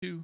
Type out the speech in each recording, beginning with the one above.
2.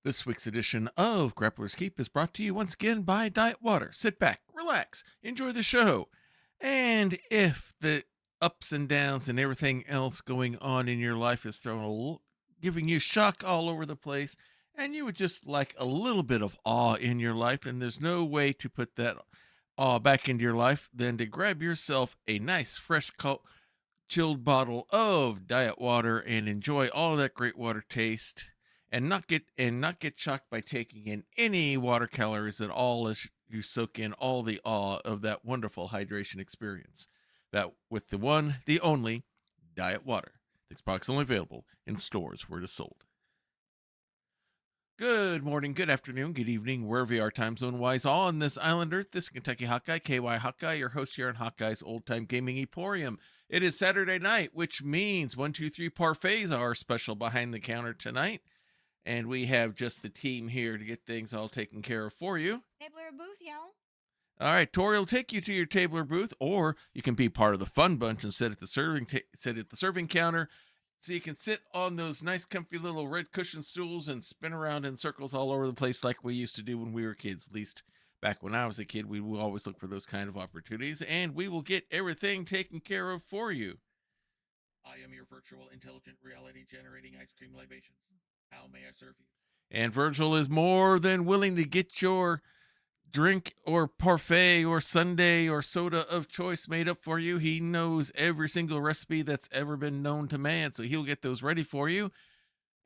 This week's edition of Grappler's Keep is brought to you once again by Diet Water. Sit back, relax, enjoy the show. And if the ups and downs and everything else going on in your life is giving you shock all over the place, and you would just like a little bit of awe in your life, and there's no way to put that awe back into your life than to grab yourself a nice, fresh, chilled bottle of diet water and enjoy all of that great water taste and not get shocked by taking in any water calories at all as you soak in all the awe of that wonderful hydration experience. That with the one, the only diet water. This product's only available in stores where it is sold. Good morning, good afternoon, good evening, wherever you are time zone wise on this island earth. This is Kentucky Hawkeye, KY Hawkeye, your host here on Hawkeye's Old Time Gaming Emporium. It is Saturday night, which means 1, 2, 3 parfaits are special behind the counter tonight. And we have just the team here to get things all taken care of for you. Tabler booth, y'all. All right, Tori will take you to your tabler booth, or you can be part of the fun bunch and sit at the serving counter. So you can sit on those nice, comfy little red cushion stools and spin around in circles all over the place like we used to do when we were kids. At least back when I was a kid, we would always look for those kind of opportunities, and we will get everything taken care of for you. I am your virtual intelligent reality generating ice cream libations. How may I serve you? And Virgil is more than willing to get your drink or parfait or sundae or soda of choice made up for you. He knows every single recipe that's ever been known to man, so he'll get those ready for you.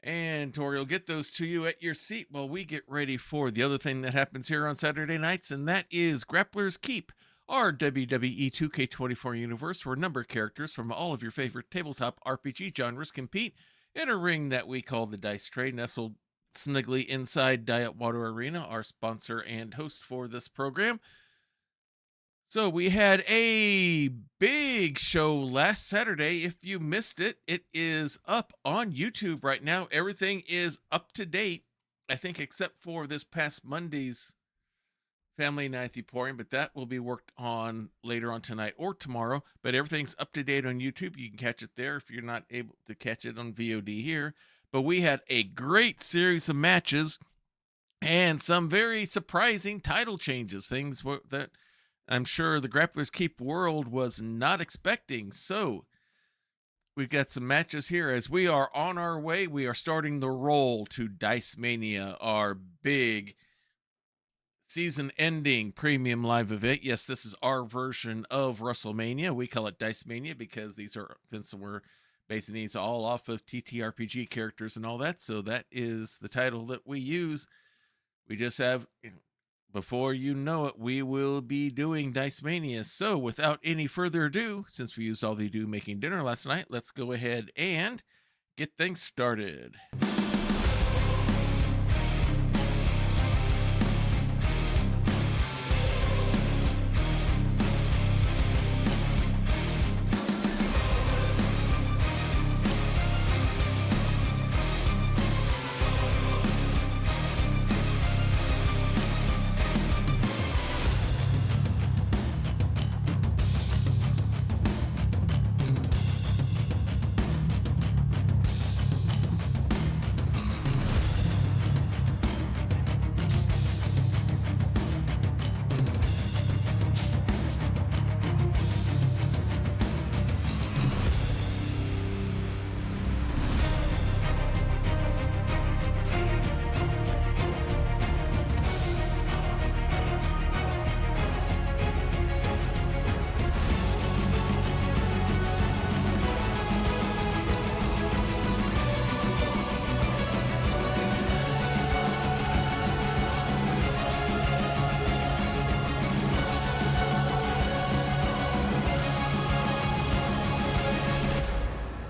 And Tori will get those to you at your seat while we get ready for the other thing that happens here on Saturday nights, and that is Grappler's Keep, our WWE 2K24 universe where number characters from all of your favorite tabletop RPG genres compete in a ring that we call the Dice Tray, nestled snugly inside Diet Water Arena, our sponsor and host for this program. So we had a big show last Saturday. If you missed it, it is up on YouTube right now. Everything is up to date, I think, except for this past Monday's Family Night Emporium, but that will be worked on later on tonight or tomorrow. But everything's up to date on YouTube. You can catch it there if you're not able to catch it on VOD here. But we had a great series of matches and some very surprising title changes, things that I'm sure the Grapplers Keep world was not expecting. So we've got some matches here as we are on our way. We are starting the roll to Dice Mania, our big season-ending premium live event. Yes, this is our version of WrestleMania. We call it Dice Mania because since we're basing these all off of TTRPG characters and all that, so that is the title that we use. We just have, before you know it, we will be doing Dice Mania. So without any further ado, since we used all the ado making dinner last night, let's go ahead and get things started.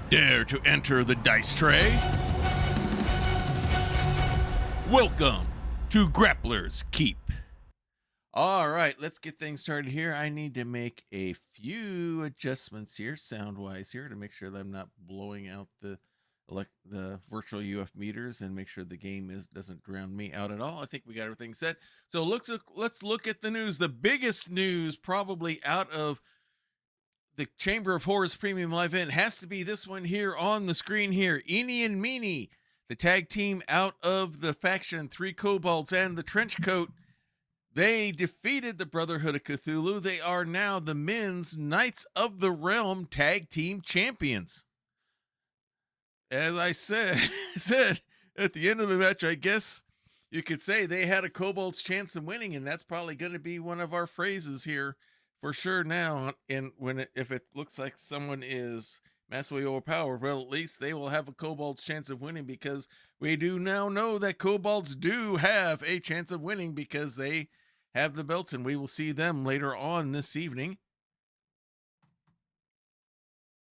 Dare to enter the Dice Tray? Welcome to Grappler's Keep. All right, let's get things started here. I need to make a few adjustments here, sound-wise here, to make sure that I'm not blowing out the virtual UF meters and make sure the game doesn't drown me out at all. I think we got everything set. So let's look at the news. The biggest news probably out of the Chamber of Horrors Premium Live Event has to be this one here on the screen here. Eeny and Meeny, the tag team out of the faction Three Kobolds and the Trench Coat, they defeated the Brotherhood of Cthulhu. They are now the men's Knights of the Realm Tag Team Champions. As I said at the end of the match, I guess you could say they had a Kobold's chance of winning, and that's probably going to be one of our phrases here for sure now. And if it looks like someone is massively overpowered, well, at least they will have a Kobold's chance of winning, because we do now know that Kobolds do have a chance of winning because they have the belts, and we will see them later on this evening.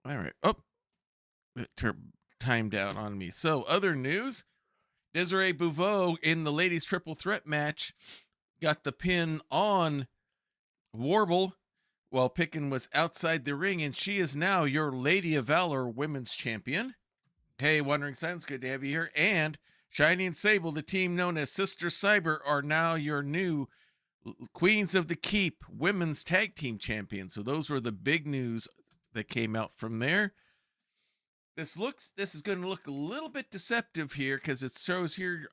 All right. Oh, it timed out on me. So, other news. Desiree Bouveau in the ladies triple threat match got the pin on Warble while Picken was outside the ring, and she is now your Lady of Valor women's champion. Hey, Wandering Silence, good to have you here. And Shiny and Sable, the team known as Sister Cyber, are now your new Queens of the Keep women's tag team champions. So those were the big news that came out from there. This is going to look a little bit deceptive here, because it shows here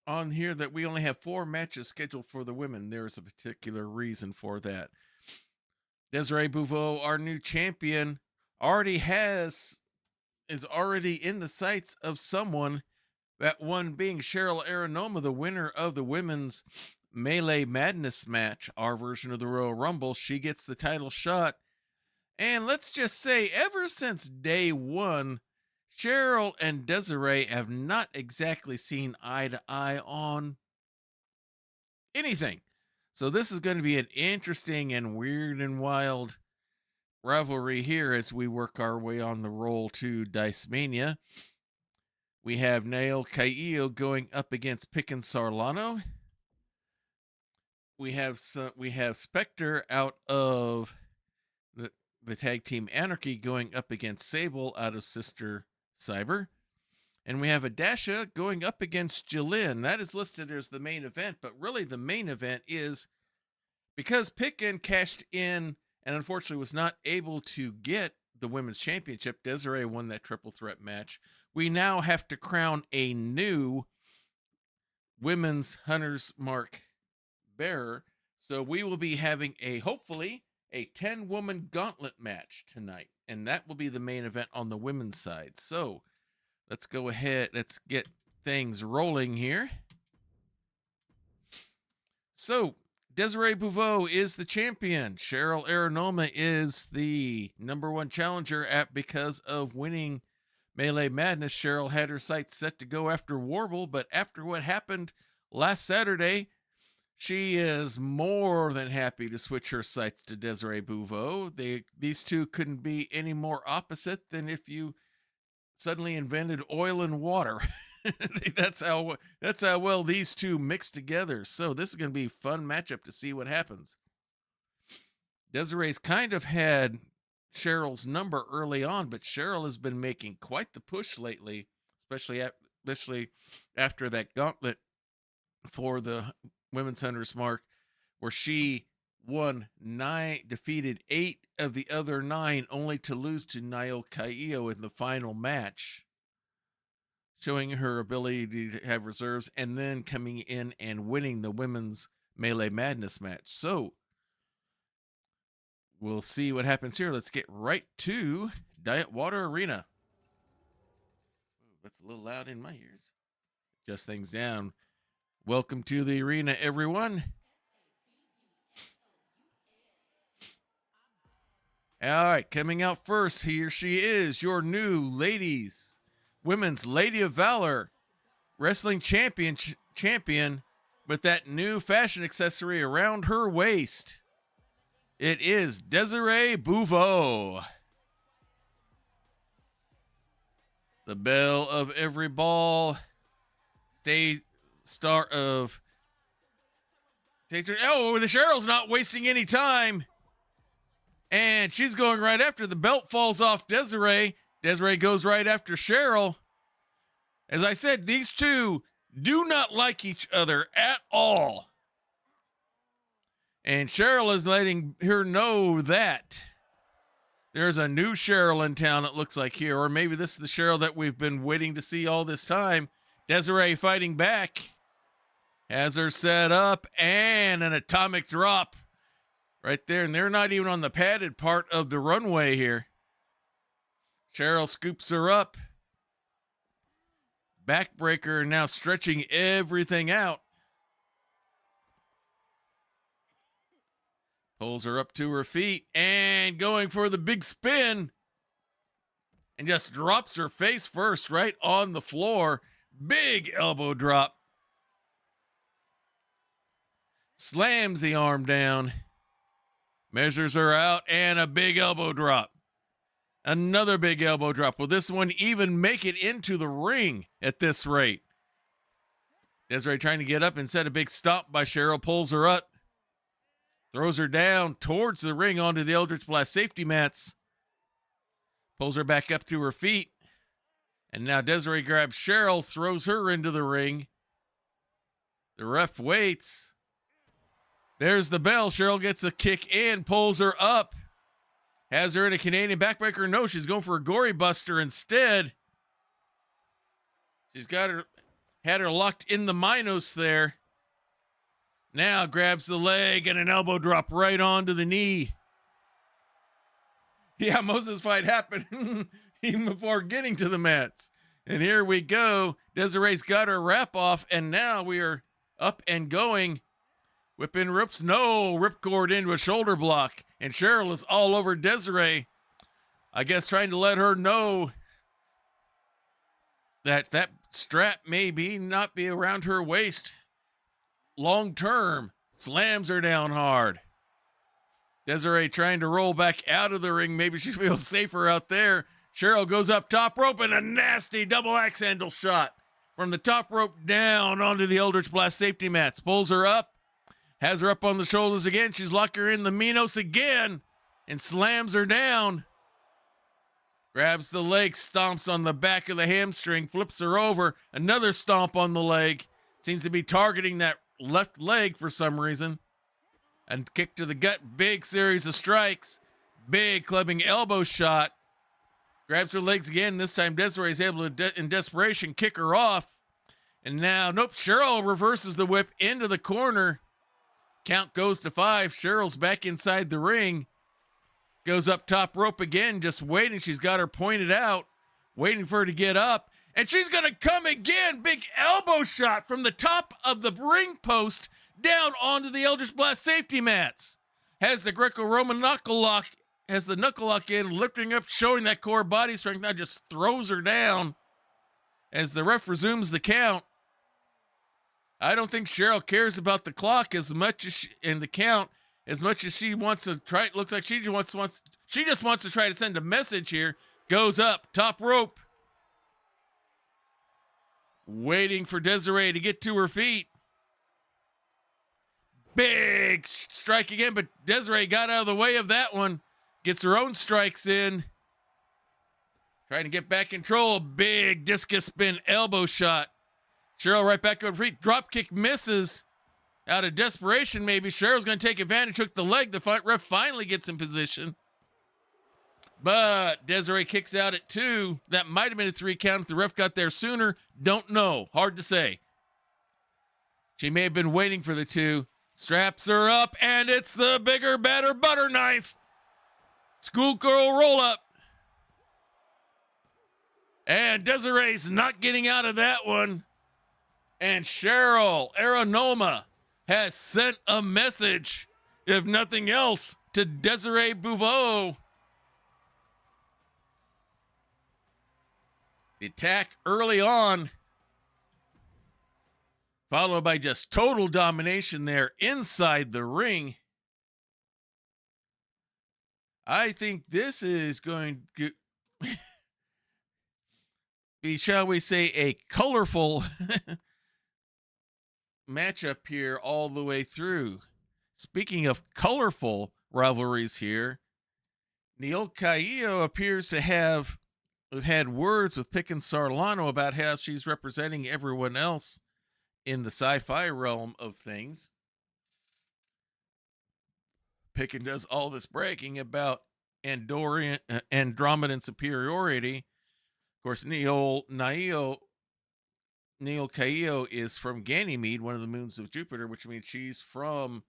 on here that we only have 4 matches scheduled for the women. There is a particular reason for that. Desiree Bouveau, our new champion, is already in the sights of someone, that one being Cheryl Aranoma, the winner of the women's Melee Madness match, our version of the Royal Rumble. She gets the title shot. And let's just say, ever since day one, Cheryl and Desiree have not exactly seen eye to eye on anything. So this is going to be an interesting and weird and wild rivalry here as we work our way on the roll to Dice Mania. We have Nail Caillo going up against Picken Sarlano. We have Spectre out of the tag team Anarchy going up against Sable out of Sister Cyber. And we have Adasha going up against Jilin. That is listed as the main event, but really the main event is, because Picken cashed in and unfortunately was not able to get the women's championship. Desiree won that triple threat match. We now have to crown a new women's Hunter's Mark bearer. So we will be having hopefully a 10-woman gauntlet match tonight, and that will be the main event on the women's side. So let's go ahead. Let's get things rolling here. So Desiree Bouveau is the champion. Cheryl Aranoma is the #1 challenger because of winning Melee Madness. Cheryl had her sights set to go after Warble, but after what happened last Saturday, she is more than happy to switch her sights to Desiree Bouveau. These two couldn't be any more opposite than if you suddenly invented oil and water. That's how well these two mix together. So this is going to be a fun matchup to see what happens. Desiree's kind of had Cheryl's number early on, but Cheryl has been making quite the push lately, especially after that gauntlet for the Women's Hunter's Mark, where she defeated 8 of the other 9, only to lose to Nail Caillo in the final match, showing her ability to have reserves, and then coming in and winning the women's Melee Madness match. So we'll see what happens here. Let's get right to Diet Water Arena. That's a little loud in my ears. Adjust things down. Welcome to the arena, everyone. All right, coming out first, here she is, your new women's Lady of Valor wrestling champion with that new fashion accessory around her waist. It is Desiree Bouveau. The belle of every ball, star of the Cheryl's not wasting any time, and she's going right after. The belt falls off Desiree. Desiree goes right after Cheryl. As I said, these two do not like each other at all, and Cheryl is letting her know that there's a new Cheryl in town, it looks like here, or maybe this is the Cheryl that we've been waiting to see all this time. Desiree fighting back. Has her set up and an atomic drop right there. And they're not even on the padded part of the runway here. Cheryl scoops her up. Backbreaker now stretching everything out. Pulls her up to her feet and going for the big spin. And just drops her face first right on the floor. Big elbow drop. Slams the arm down. Measures her out and a big elbow drop. Another big elbow drop. Will this one even make it into the ring at this rate? Desiree trying to get up and set a big stomp by Cheryl. Pulls her up. Throws her down towards the ring onto the Eldritch Blast safety mats. Pulls her back up to her feet. And now Desiree grabs Cheryl, throws her into the ring. The ref waits. There's the bell. Cheryl gets a kick in, pulls her up. Has her in a Canadian backbreaker. No, she's going for a gory buster instead. She's had her locked in the Minos there. Now grabs the leg and an elbow drop right onto the knee. Yeah, most of this fight happened even before getting to the mats. And here we go. Desiree's got her wrap off, and now we are up and going. Whip in rips. No, ripcord into a shoulder block. And Cheryl is all over Desiree. I guess trying to let her know that that strap may not be around her waist long term. Slams her down hard. Desiree trying to roll back out of the ring. Maybe she feels safer out there. Cheryl goes up top rope and a nasty double axe handle shot from the top rope down onto the Eldritch Blast safety mats. Pulls her up. Has her up on the shoulders again. She's locked her in the Minos again and slams her down. Grabs the leg, stomps on the back of the hamstring, flips her over. Another stomp on the leg. Seems to be targeting that left leg for some reason. And kick to the gut. Big series of strikes. Big clubbing elbow shot. Grabs her legs again. This time Desiree is able to, in desperation, kick her off. And now, nope, Cheryl reverses the whip into the corner. Count goes to 5. Cheryl's back inside the ring. Goes up top rope again, just waiting. She's got her pointed out, waiting for her to get up. And she's going to come again. Big elbow shot from the top of the ring post down onto the Eldritch Blast safety mats. Has the Greco-Roman knuckle lock, has the knuckle lock in, lifting up, showing that core body strength. Now just throws her down as the ref resumes the count. I don't think Cheryl cares about the clock as much as in the count as much as she wants to try. It looks like she just wants to try to send a message here. Goes up, top rope. Waiting for Desiree to get to her feet. Big strike again, but Desiree got out of the way of that one. Gets her own strikes in. Trying to get back control. Big discus spin elbow shot. Cheryl right back on her feet. Drop kick misses. Out of desperation, maybe. Cheryl's going to take advantage. Took the leg. The ref finally gets in position. But Desiree kicks out at 2. That might have been a 3 count if the ref got there sooner. Don't know. Hard to say. She may have been waiting for the 2. Straps her up, and it's the bigger, better butter knife. Schoolgirl roll up. And Desiree's not getting out of that one. And Cheryl Aronoma has sent a message, if nothing else, to Desiree Bouveau. The attack early on, followed by just total domination there inside the ring. I think this is going to be, shall we say, a colorful matchup here all the way through. Speaking of colorful rivalries here, Neil Caillo appears to have had words with Picken Sarlano about how she's representing everyone else in the sci-fi realm of things. Picken does all this bragging about Andromedan superiority. Of course, Naio Neil Caillo is from Ganymede, one of the moons of Jupiter, which means she's from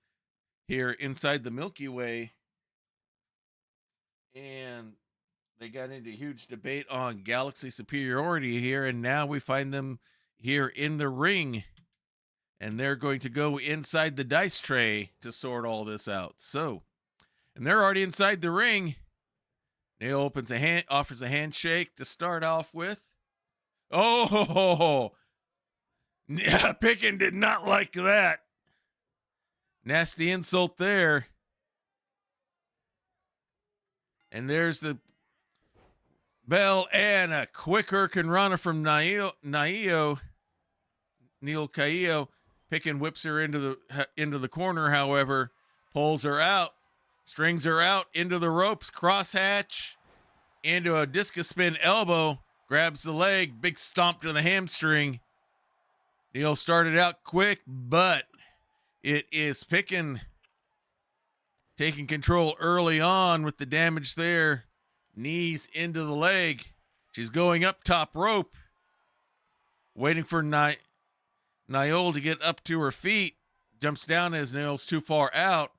here inside the Milky Way. And they got into a huge debate on galaxy superiority here, and now we find them here in the ring, and they're going to go inside the dice tray to sort all this out. So, and they're already inside the ring. Neil offers a handshake to start off with. Oh, yeah, Picken did not like that. Nasty insult there. And there's the bell and a quick hurricanrana from Neil Caillo. Picken whips her into the corner, however, pulls her out, strings her out into the ropes, crosshatch, into a discus spin elbow, grabs the leg, big stomp to the hamstring. Neil started out quick, but it is Picken taking control early on with the damage there. Knees into the leg. She's going up top rope, waiting for Niall to get up to her feet. Jumps down as Niall's too far out.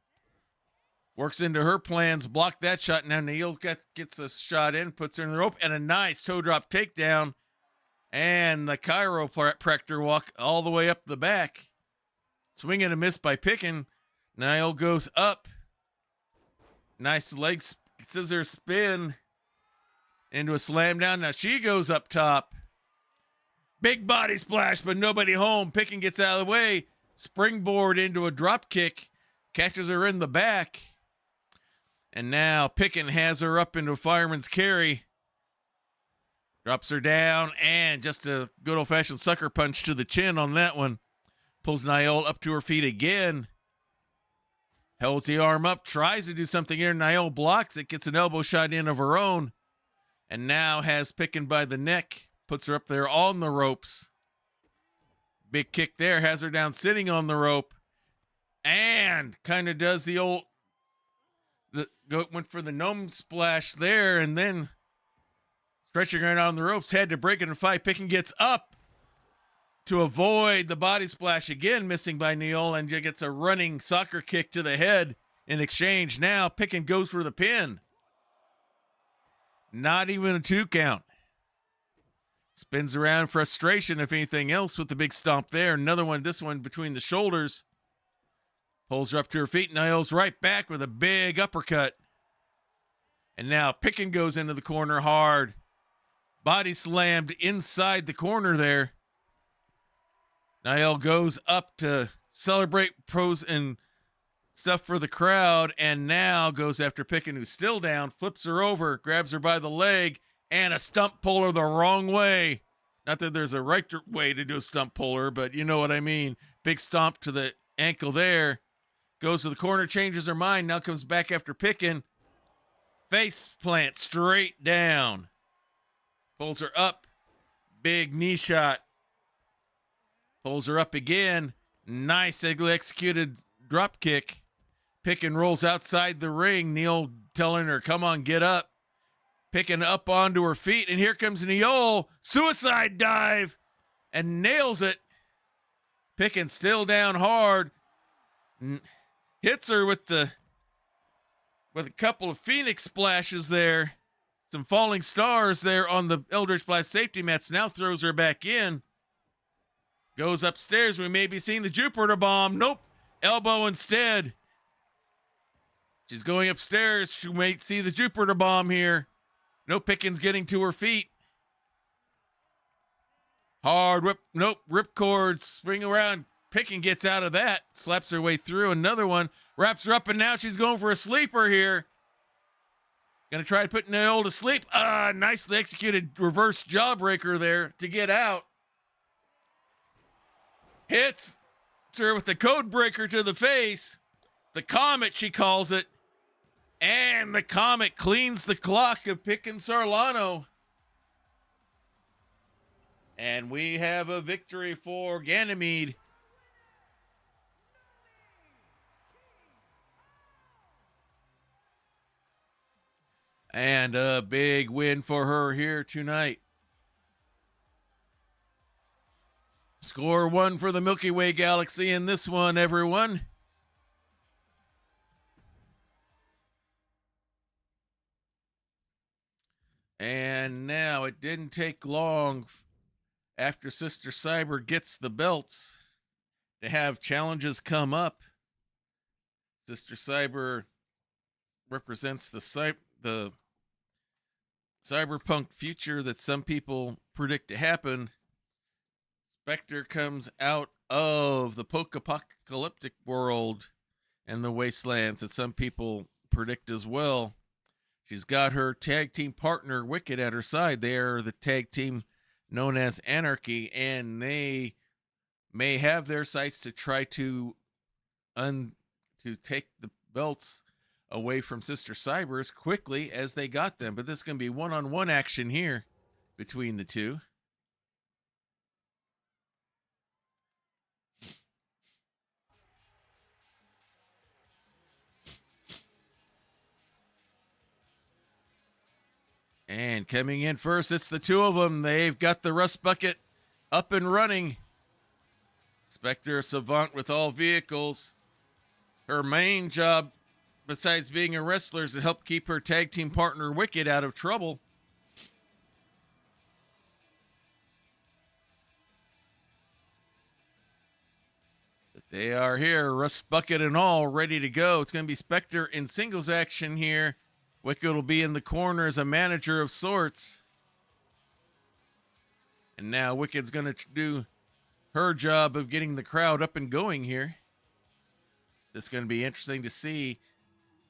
Works into her plans, block that shot. Now Niall gets a shot in, puts her in the rope, and a nice toe drop takedown. And the chiropractor walk all the way up the back. Swing and a miss by Picken. Niall goes up. Nice leg scissor spin into a slam down. Now she goes up top. Big body splash, but nobody home. Picken gets out of the way. Springboard into a drop kick. Catches her in the back. And now Picken has her up into a fireman's carry. Drops her down, and just a good old-fashioned sucker punch to the chin on that one. Pulls Niall up to her feet again. Holds the arm up, tries to do something here. Niall blocks it, gets an elbow shot in of her own, and now has Picken by the neck. Puts her up there on the ropes. Big kick there, has her down sitting on the rope, and kind of does went for the gnome splash there, and then stretching her out on the ropes, had to break it in 5. Picken gets up to avoid the body splash again, missing by Neil, and gets a running soccer kick to the head in exchange. Now Picken goes for the pin. Not even a 2 count. Spins around, frustration if anything else, with the big stomp there. Another one, this one between the shoulders. Pulls her up to her feet. Niall's right back with a big uppercut. And now Picken goes into the corner hard. Body slammed inside the corner there. Niall goes up to celebrate pros and stuff for the crowd, and now goes after Picken, who's still down, flips her over, grabs her by the leg, and a stump puller the wrong way. Not that there's a right way to do a stump puller, but you know what I mean. Big stomp to the ankle there. Goes to the corner, changes her mind, now comes back after Picken. Face plant straight down. Pulls her up. Big knee shot. Pulls her up again. Nice executed drop kick. Picken rolls outside the ring. Neil telling her, come on, get up. Picken up onto her feet. And here comes Neil. Suicide dive. And nails it. Picken still down hard. Hits her with a couple of Phoenix splashes there. Some falling stars there on the Eldritch Blast safety mats. Now throws her back in. Goes upstairs. We may be seeing the Jupiter bomb. Nope. Elbow instead. She's going upstairs. She may see the Jupiter bomb here. No, Picken's getting to her feet. Hard whip. Nope. Ripcord. Spring around. Picken gets out of that. Slaps her way through. Another one. Wraps her up, and now she's going for a sleeper here. Gonna try to put Neil to sleep. Nicely executed reverse jawbreaker there to get out. Hits her with the code breaker to the face. The Comet, she calls it. And the Comet cleans the clock of Picken Sarlano. And we have a victory for Ganymede. And a big win for her here tonight. Score one for the Milky Way galaxy in this one, everyone. And now it didn't take long after Sister Cyber gets the belts to have challenges come up. Sister Cyber represents the cyberpunk future that some people predict to happen. Spectre comes out of the post-apocalyptic world and the wastelands that some people predict as well. She's got her tag team partner Wicked at her side. They are the tag team known as Anarchy, and they may have their sights to try to take the belts away from Sister Cyber as quickly as they got them. But this is going to be one-on-one action here between the two. And coming in first, it's the two of them. They've got the rust bucket up and running. Spectre Savant with all vehicles. Her main job, besides being a wrestler, is to help keep her tag team partner Wicked out of trouble. But they are here, rust bucket and all, ready to go. It's going to be Spectre in singles action here. Wicked will be in the corner as a manager of sorts. And now Wicked's going to do her job of getting the crowd up and going here. This is going to be interesting to see.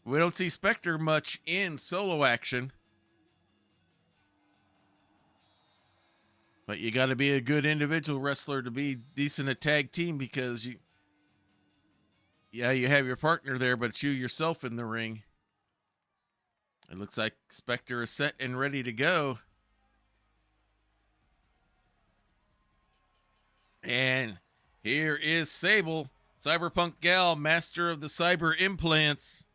We don't see Spectre much in solo action. But you got to be a good individual wrestler to be decent at tag team, because you have your partner there, but it's you yourself in the ring. It looks like Spectre is set and ready to go. And here is Sable, Cyberpunk Gal, master of the cyber implants.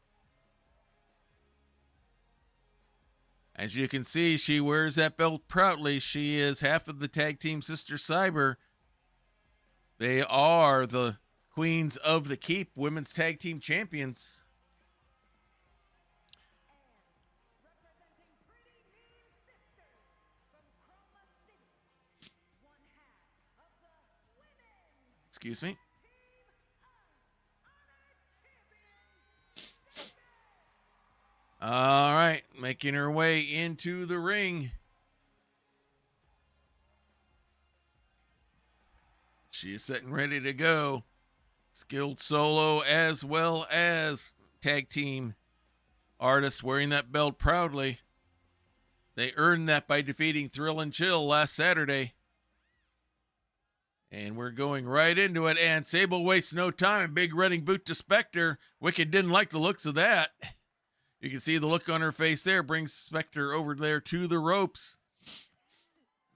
As you can see, she wears that belt proudly. She is half of the tag team Sister Cyber. They are the Queens of the Keep women's tag team champions. Excuse me. All right, making her way into the ring. She is set and ready to go. Skilled solo as well as tag team artist, wearing that belt proudly. They earned that by defeating Thrill and Chill last Saturday. And we're going right into it. And Sable wastes no time. Big running boot to Spectre. Wicked didn't like the looks of that. You can see the look on her face there. Brings Spectre over there to the ropes.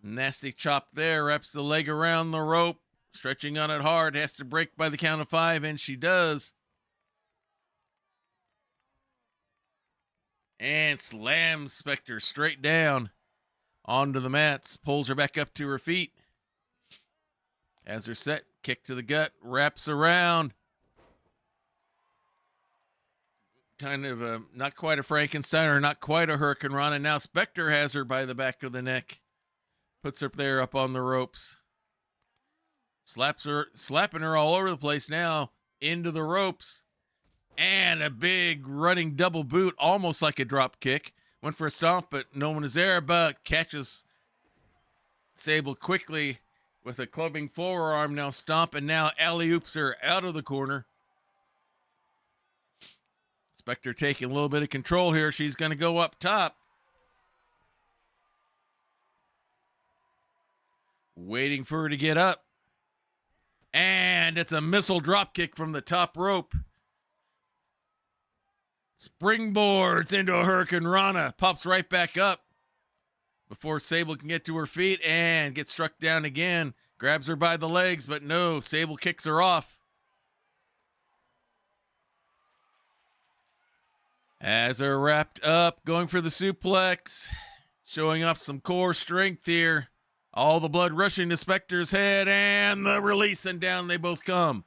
Nasty chop there. Wraps the leg around the rope. Stretching on it hard. Has to break by the count of 5. And she does. And slams Spectre straight down onto the mats. Pulls her back up to her feet. As her set, kick to the gut, wraps around. Kind of a, not quite a Frankenstein or not quite a Hurricane Rana. Now Spectre has her by the back of the neck. Puts her there up on the ropes. Slapping her all over the place now into the ropes. And a big running double boot, almost like a drop kick. Went for a stomp, but no one is there, but catches Sable quickly with a clubbing forearm. Now stomp, and now alley-oops her out of the corner. Spectre taking a little bit of control here. She's going to go up top. Waiting for her to get up. And it's a missile drop kick from the top rope. Springboards into a Hurricane Rana. Pops right back up before Sable can get to her feet and gets struck down again. Grabs her by the legs, but no, Sable kicks her off. As they're wrapped up, going for the suplex. Showing off some core strength here. All the blood rushing to Spectre's head, and the release, and down they both come.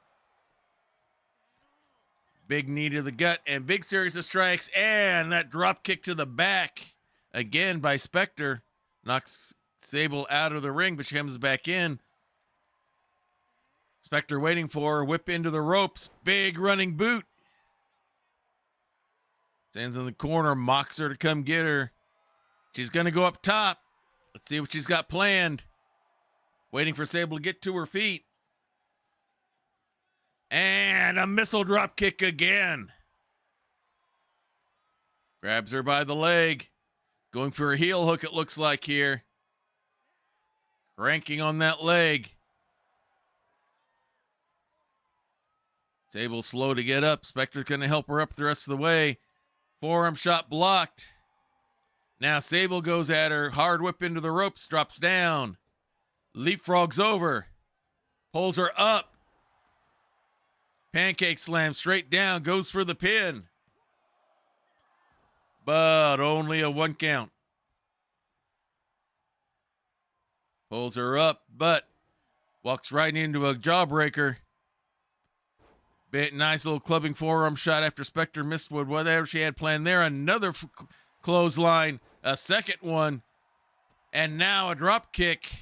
Big knee to the gut, and big series of strikes, and that drop kick to the back again by Spectre. Knocks Sable out of the ring, but she comes back in. Spectre waiting for her, whip into the ropes, big running boot. Stands in the corner, mocks her to come get her. She's going to go up top. Let's see what she's got planned. Waiting for Sable to get to her feet. And a missile drop kick again. Grabs her by the leg. Going for a heel hook, it looks like here. Cranking on that leg. Sable's slow to get up. Spectre's going to help her up the rest of the way. Forearm shot blocked. Now Sable goes at her. Hard whip into the ropes. Drops down. Leapfrogs over. Pulls her up. Pancake slam straight down. Goes for the pin. But only a 1 count. Pulls her up, but walks right into a jawbreaker. Nice little clubbing forearm shot after Spectre missed whatever she had planned there. Another clothesline, a second one, and now a drop kick.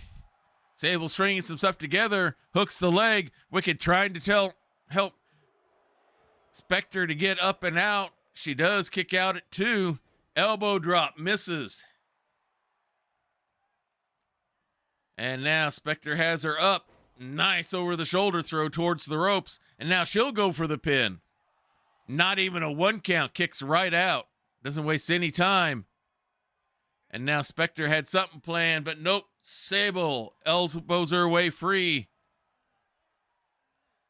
Sable stringing some stuff together, hooks the leg. Wicked trying to help Spectre to get up and out. She does kick out at 2. Elbow drop, misses. And now Spectre has her up. Nice over the shoulder throw towards the ropes. And now she'll go for the pin. Not even a 1 count. Kicks right out. Doesn't waste any time. And now Spectre had something planned, but nope. Sable elbows her way free.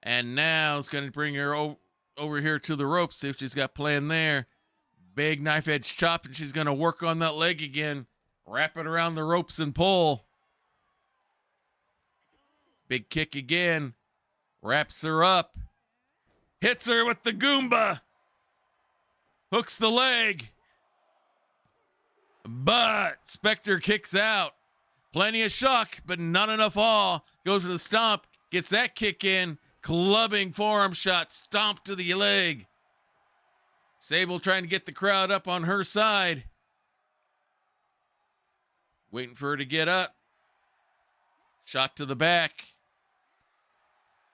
And now it's going to bring her over here to the ropes. See if she's got planned there. Big knife edge chop, and she's going to work on that leg again. Wrap it around the ropes and pull. Big kick again. Wraps her up. Hits her with the Goomba. Hooks the leg. But Spectre kicks out. Plenty of shock, but not enough awe. Goes for the stomp. Gets that kick in. Clubbing forearm shot. Stomp to the leg. Sable trying to get the crowd up on her side. Waiting for her to get up. Shot to the back.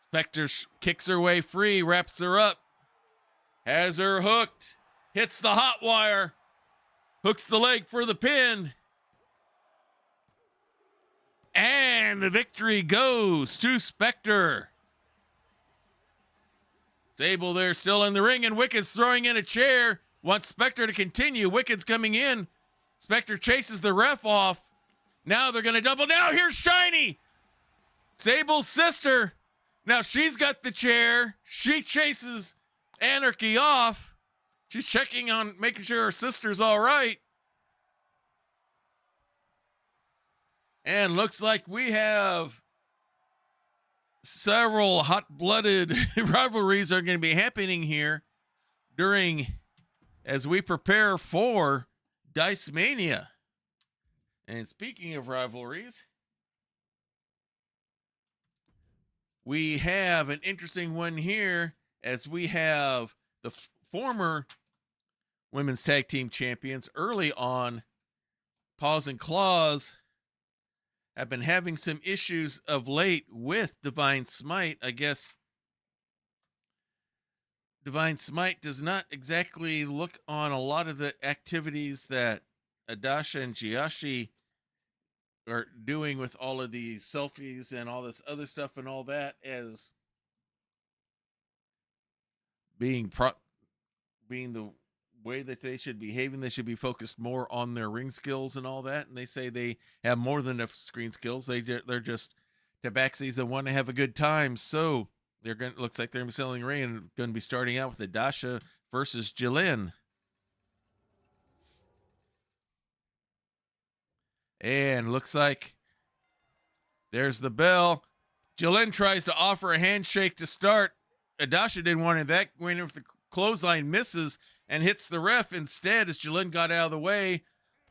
Spectre kicks her way free, wraps her up, has her hooked, hits the hot wire, hooks the leg for the pin, and the victory goes to Spectre. Sable there still in the ring, and Wicked's throwing in a chair, wants Spectre to continue. Wicked's coming in. Spectre chases the ref off. Now they're going to double. Now here's Shiny, Sable's sister. Now she's got the chair. She chases Anarchy off. She's checking on making sure her sister's all right. And looks like we have several hot-blooded rivalries are going to be happening here as we prepare for Dice Mania. And speaking of rivalries, we have an interesting one here as we have the former women's tag team champions early on. Paws and Claws have been having some issues of late with Divine Smite. I guess Divine Smite does not exactly look on a lot of the activities that Adasha and Jiashi are doing with all of these selfies and all this other stuff and all that as being the way that they should be behaving. They should be focused more on their ring skills and all that. And they say they have more than enough screen skills. They're just tabaxis that want to have a good time. So looks like they're selling ring and going to be starting out with Adasha versus Jillian. And looks like there's the bell. Jillian tries to offer a handshake to start. Adasha didn't want it. That went if the clothesline misses and hits the ref instead as Jillian got out of the way.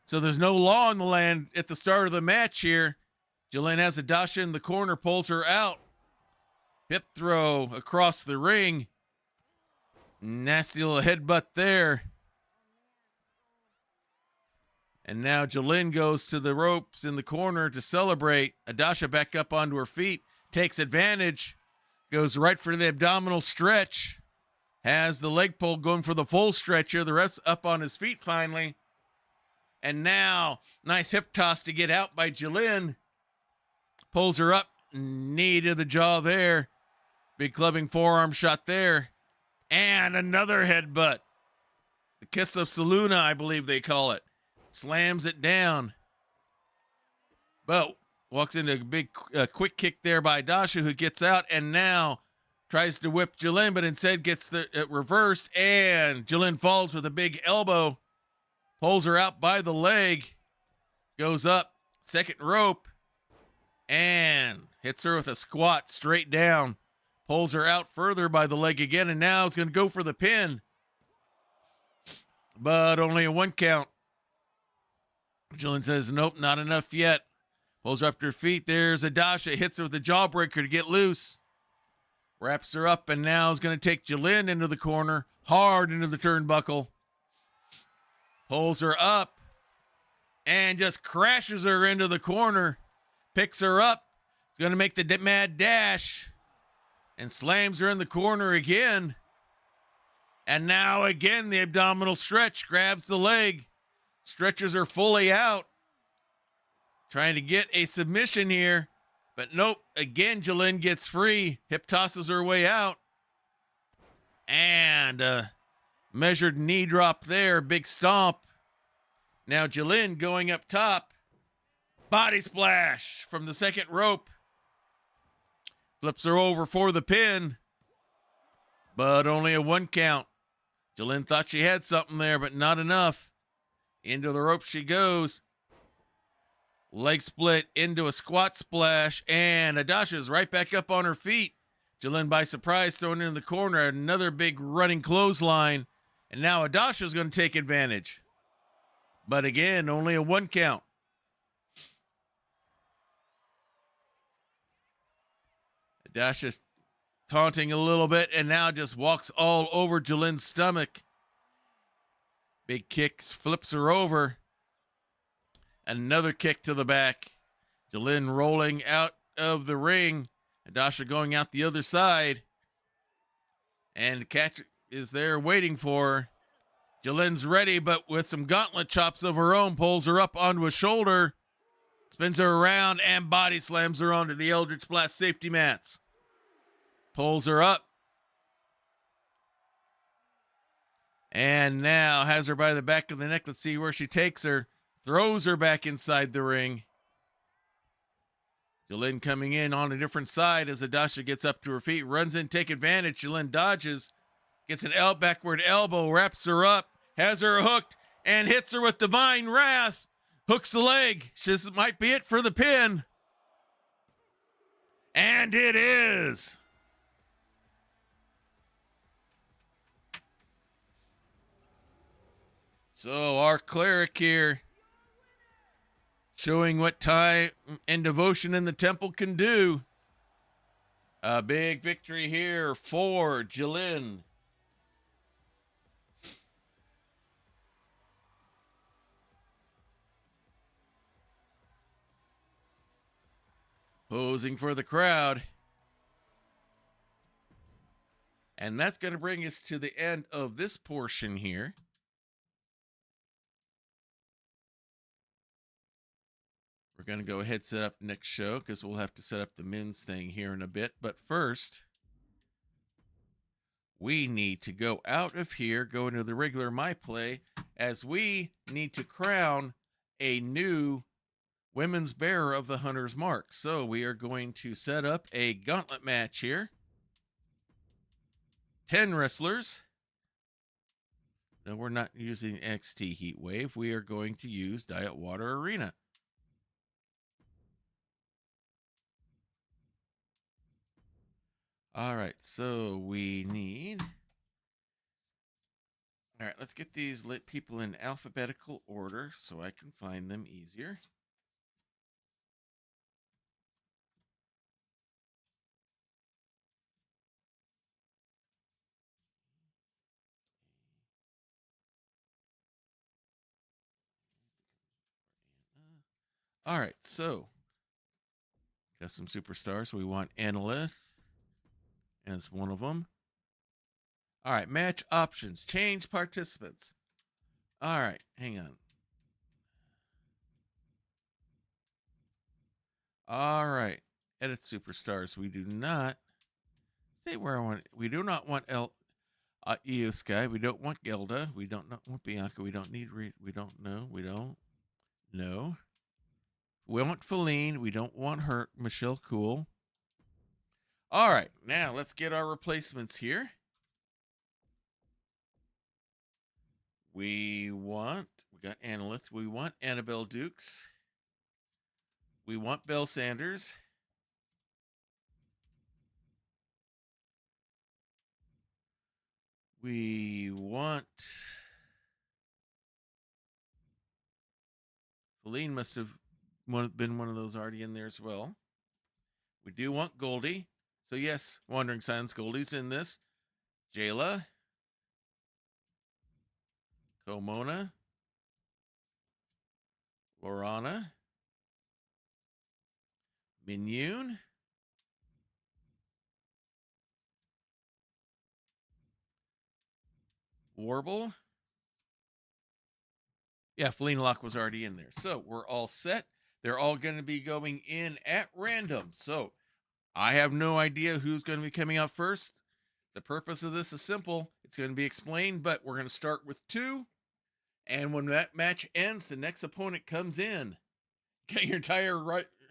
So there's no law in the land at the start of the match here. Jillian has Adasha in the corner, pulls her out. Hip throw across the ring. Nasty little headbutt there. And now Jillian goes to the ropes in the corner to celebrate. Adasha back up onto her feet, takes advantage, goes right for the abdominal stretch, has the leg pull going for the full stretch here. The ref's up on his feet finally. And now, nice hip toss to get out by Jillian. Pulls her up, knee to the jaw there. Big clubbing forearm shot there. And another headbutt. The kiss of Saluna, I believe they call it. Slams it down. But walks into a big quick kick there by Adasha, who gets out and now tries to whip Jillian, but instead gets the reversed, and Jillian falls with a big elbow. Pulls her out by the leg. Goes up, second rope, and hits her with a squat straight down. Pulls her out further by the leg again, and now is going to go for the pin. But only a 1 count. Jillian says, nope, not enough yet. Pulls her up to her feet. There's Adasha. Hits her with a jawbreaker to get loose. Wraps her up, and now is going to take Jillian into the corner. Hard into the turnbuckle. Pulls her up. And just crashes her into the corner. Picks her up. Is going to make the mad dash. And slams her in the corner again. And now again the abdominal stretch. Grabs the leg. Stretches her fully out. Trying to get a submission here. But nope. Again, Jillian gets free. Hip tosses her way out. And measured knee drop there. Big stomp. Now Jillian going up top. Body splash from the second rope. Flips her over for the pin. But only a 1 count. Jillian thought she had something there, but not enough. Into the rope she goes. Leg split into a squat splash. And Adasha's right back up on her feet. Jillian by surprise thrown in the corner. Another big running clothesline. And now Adasha's going to take advantage. But again, only a 1 count. Adasha's taunting a little bit and now just walks all over Jillian's stomach. Big kicks, flips her over. Another kick to the back. Jillian rolling out of the ring. Adasha going out the other side. And the catch is there waiting for her. Jillian's ready, but with some gauntlet chops of her own, pulls her up onto a shoulder. Spins her around and body slams her onto the Eldritch Blast safety mats. Pulls her up. And now has her by the back of the neck. Let's see where she takes her. Throws her back inside the ring. Jillian coming in on a different side as Adasha gets up to her feet. Runs in, take advantage. Jillian dodges. Gets an backward elbow. Wraps her up. Has her hooked. And hits her with Divine Wrath. Hooks the leg. This might be it for the pin. And it is. So our cleric here showing what time and devotion in the temple can do. A big victory here for Jillian. Posing for the crowd. And that's going to bring us to the end of this portion here. We're going to go ahead and set up next show because we'll have to set up the men's thing here in a bit. But first, we need to go out of here, go into the regular My Play, as we need to crown a new women's bearer of the Hunter's Mark. So we are going to set up a gauntlet match here. 10 wrestlers. No, we're not using NXT Heat Wave. We are going to use Diet Water Arena. All right, so we need... All right, let's get these people in alphabetical order so I can find them easier. All right, so got some superstars. We want Analyth as one of them. All right, match options. Change participants. All right, hang on. All right, edit superstars. We do not say where I want. We do not want Io Sky. We don't want Gelda. We don't want Bianca. We don't need. We don't know. We don't know. We want Feline. We don't want her. Michelle Cool. All right, now let's get our replacements here. We got Analyth. We want Annabelle Dukes. We want Belle Sanders. We want Feline must have been one of those already in there as well. We do want Goldie. So yes, Wandering Silence Goldie's in this. Jayla. Komona. Lorana. Minyun. Warble. Yeah, Feline Lock was already in there. So we're all set. They're all going to be going in at random. So I have no idea who's going to be coming out first. The purpose of this is simple. It's going to be explained, but we're going to start with 2. And when that match ends, the next opponent comes in. Get your entire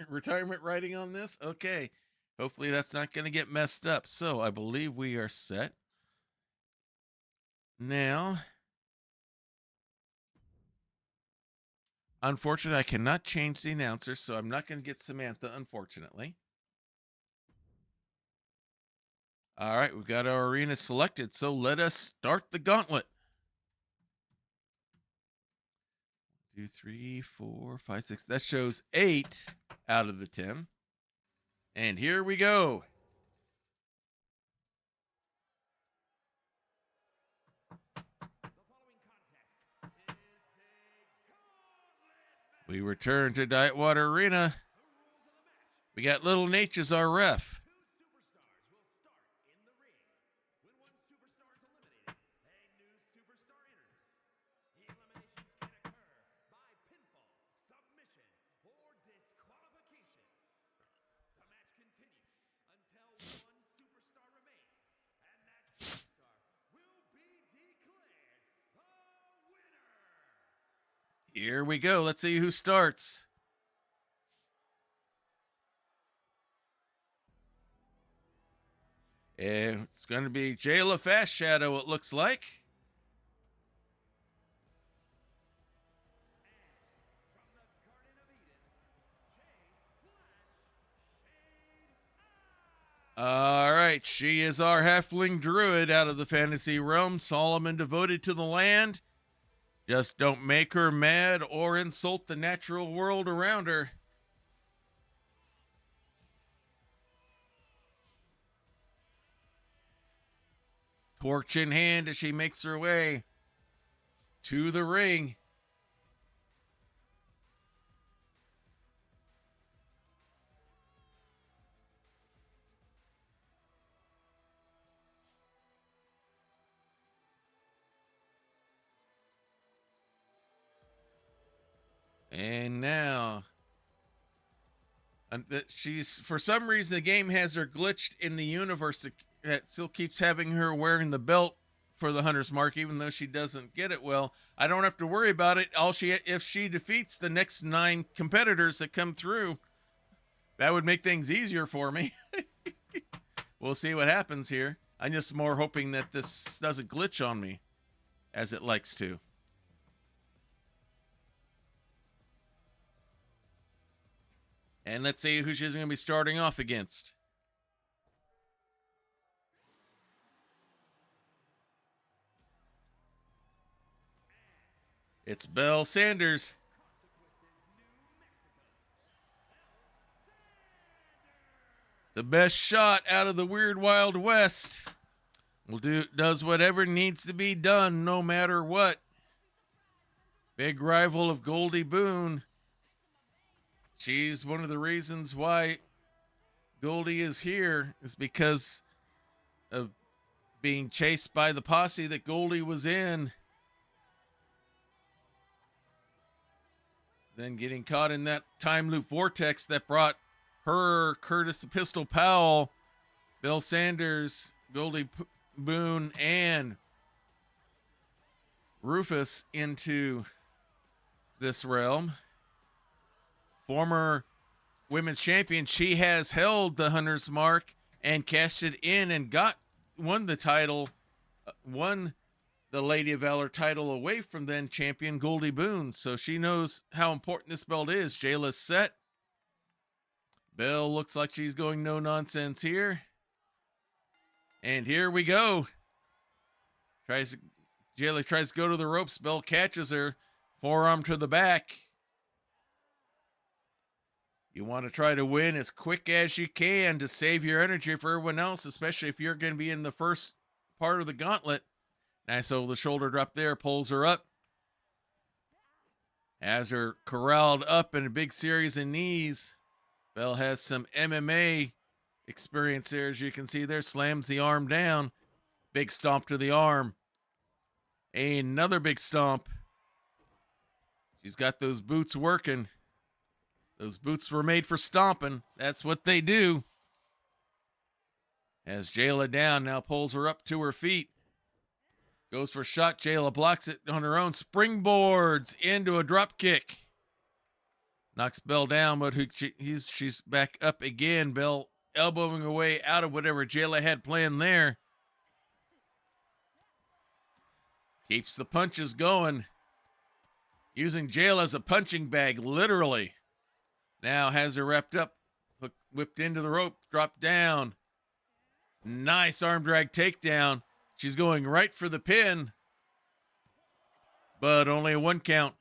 retirement writing on this? Okay. Hopefully that's not going to get messed up. So I believe we are set. Now, unfortunately, I cannot change the announcer, so I'm not going to get Samantha, unfortunately. All right, we've got our arena selected, so let us start the gauntlet. 2, 3, 4, 5, 6. That shows 8 out of the 10. And here we go. We return to Diet Water Arena. We got Little Nate as our ref. Here we go. Let's see who starts. And it's going to be Jayla Fast Shadow, it looks like. All right, she is our halfling druid out of the fantasy realm, solemn and devoted to the land. Just don't make her mad or insult the natural world around her. Torch in hand as she makes her way to the ring. And now, she's, for some reason, the game has her glitched in the universe that still keeps having her wearing the belt for the Hunter's Mark, even though she doesn't get it well. I don't have to worry about it. If she defeats the next 9 competitors that come through, that would make things easier for me. We'll see what happens here. I'm just more hoping that this doesn't glitch on me, as it likes to. And let's see who she's going to be starting off against. It's Belle Sanders. The best shot out of the Weird Wild West. Does whatever needs to be done, no matter what. Big rival of Goldie Boone. she's one of the reasons why Goldie is here, is because of being chased by the posse that Goldie was in. Then getting caught in that time loop vortex that brought her, Curtis the Pistol Powell, Bill Sanders, Goldie Boone, and Rufus into this realm. Former women's champion, she has held the Hunter's Mark and cashed it in and won the title, won the Lady of Valor title away from then champion Goldie Boone. So she knows how important this belt is. Jayla's set. Belle looks like she's going no nonsense here. And here we go. Jayla tries to go to the ropes. Belle catches her, forearm to the back. You want to try to win as quick as you can to save your energy for everyone else, especially if you're going to be in the first part of the gauntlet. Nice over the shoulder drop there, pulls her up. Has her corralled up in a big series of knees. Belle has some MMA experience there, as you can see there. Slams the arm down. Big stomp to the arm. Another big stomp. She's got those boots working. Those boots were made for stomping. That's what they do. Has Jayla down, now pulls her up to her feet. Goes for a shot. Jayla blocks it on her own. Springboards into a drop kick. Knocks Belle down, but she's back up again. Belle elbowing her way out of whatever Jayla had planned there. Keeps the punches going. Using Jayla as a punching bag, literally. Now has her wrapped up. Whipped into the rope. Dropped down. Nice arm drag takedown. She's going right for the pin, but only a 1 count.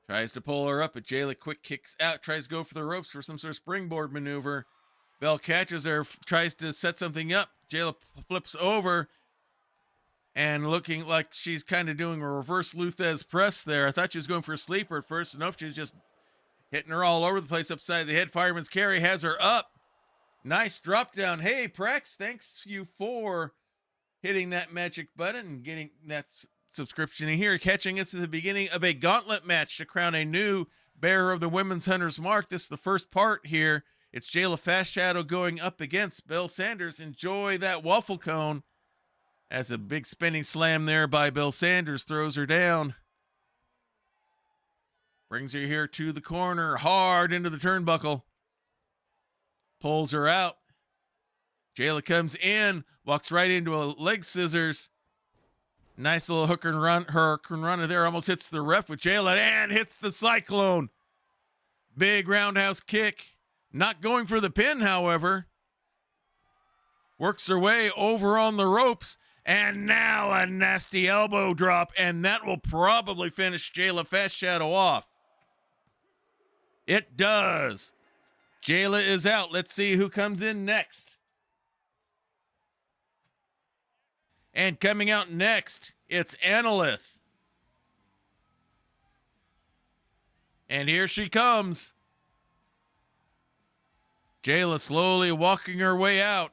Tries to pull her up, but Jayla quick kicks out, tries to go for the ropes for some sort of springboard maneuver. Belle catches her, tries to set something up. Jayla flips over and looking like she's kind of doing a reverse Luthez press there. I thought she was going for a sleeper at first. Nope, she's just hitting her all over the place upside the head. Fireman's carry has her up. Nice drop down. Hey, Prex, thanks you for hitting that magic button and getting that subscription in here, catching us at the beginning of a gauntlet match to crown a new bearer of the Women's Hunter's Mark. This is the first part here. It's Jayla Fast Shadow going up against Belle Sanders. Enjoy that waffle cone. As a big spinning slam there by Belle Sanders, throws her down. Brings her here to the corner, hard into the turnbuckle. Pulls her out. Jayla comes in, walks right into a leg scissors. Nice little hook and run. Her runner there almost hits the ref with Jayla and hits the cyclone. Big roundhouse kick. Not going for the pin, however. Works her way over on the ropes. And now a nasty elbow drop. And that will probably finish Jayla Fast Shadow off. It does. Jayla is out. Let's see who comes in next. And coming out next, it's Annalith. And here she comes. Jayla slowly walking her way out.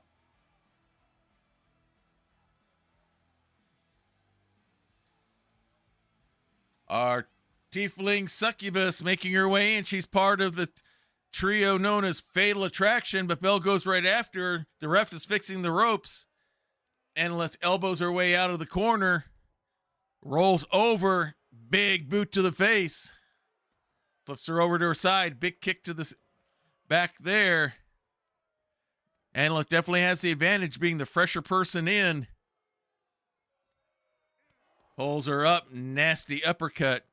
Our tiefling succubus making her way in. She's part of the trio known as Fatal Attraction, but Belle goes right after her. The ref is fixing the ropes. Annalith elbows her way out of the corner. Rolls over. Big boot to the face. Flips her over to her side. Big kick to the back there. Annalith definitely has the advantage being the fresher person in. Pulls her up. Nasty uppercut.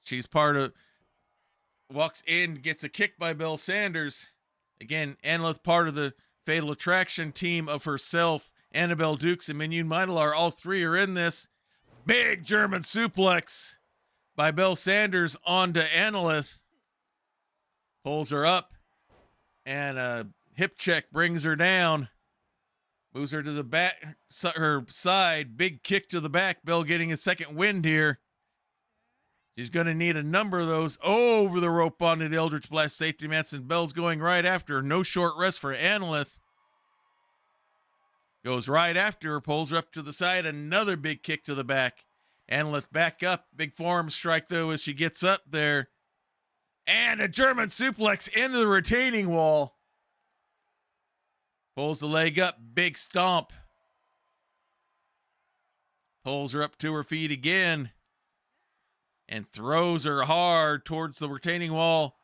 She's part of... Walks in, gets a kick by Belle Sanders. Again, Annalith part of the Fatal Attraction team of herself, Annabelle Dukes, and Mignon Mitalar. All three are in this. Big German suplex by Belle Sanders onto Annalith. Pulls her up. And a hip check brings her down. Moves her to the back, her side. Big kick to the back. Belle getting a second wind here. She's going to need a number of those. Over the rope onto the Eldritch Blast safety mats, and Bell's going right after her. No short rest for Annalith. Goes right after her, pulls her up to the side. Another big kick to the back. Annalith back up. Big forearm strike, though, as she gets up there. And a German suplex into the retaining wall. Pulls the leg up. Big stomp. Pulls her up to her feet again. And throws her hard towards the retaining wall.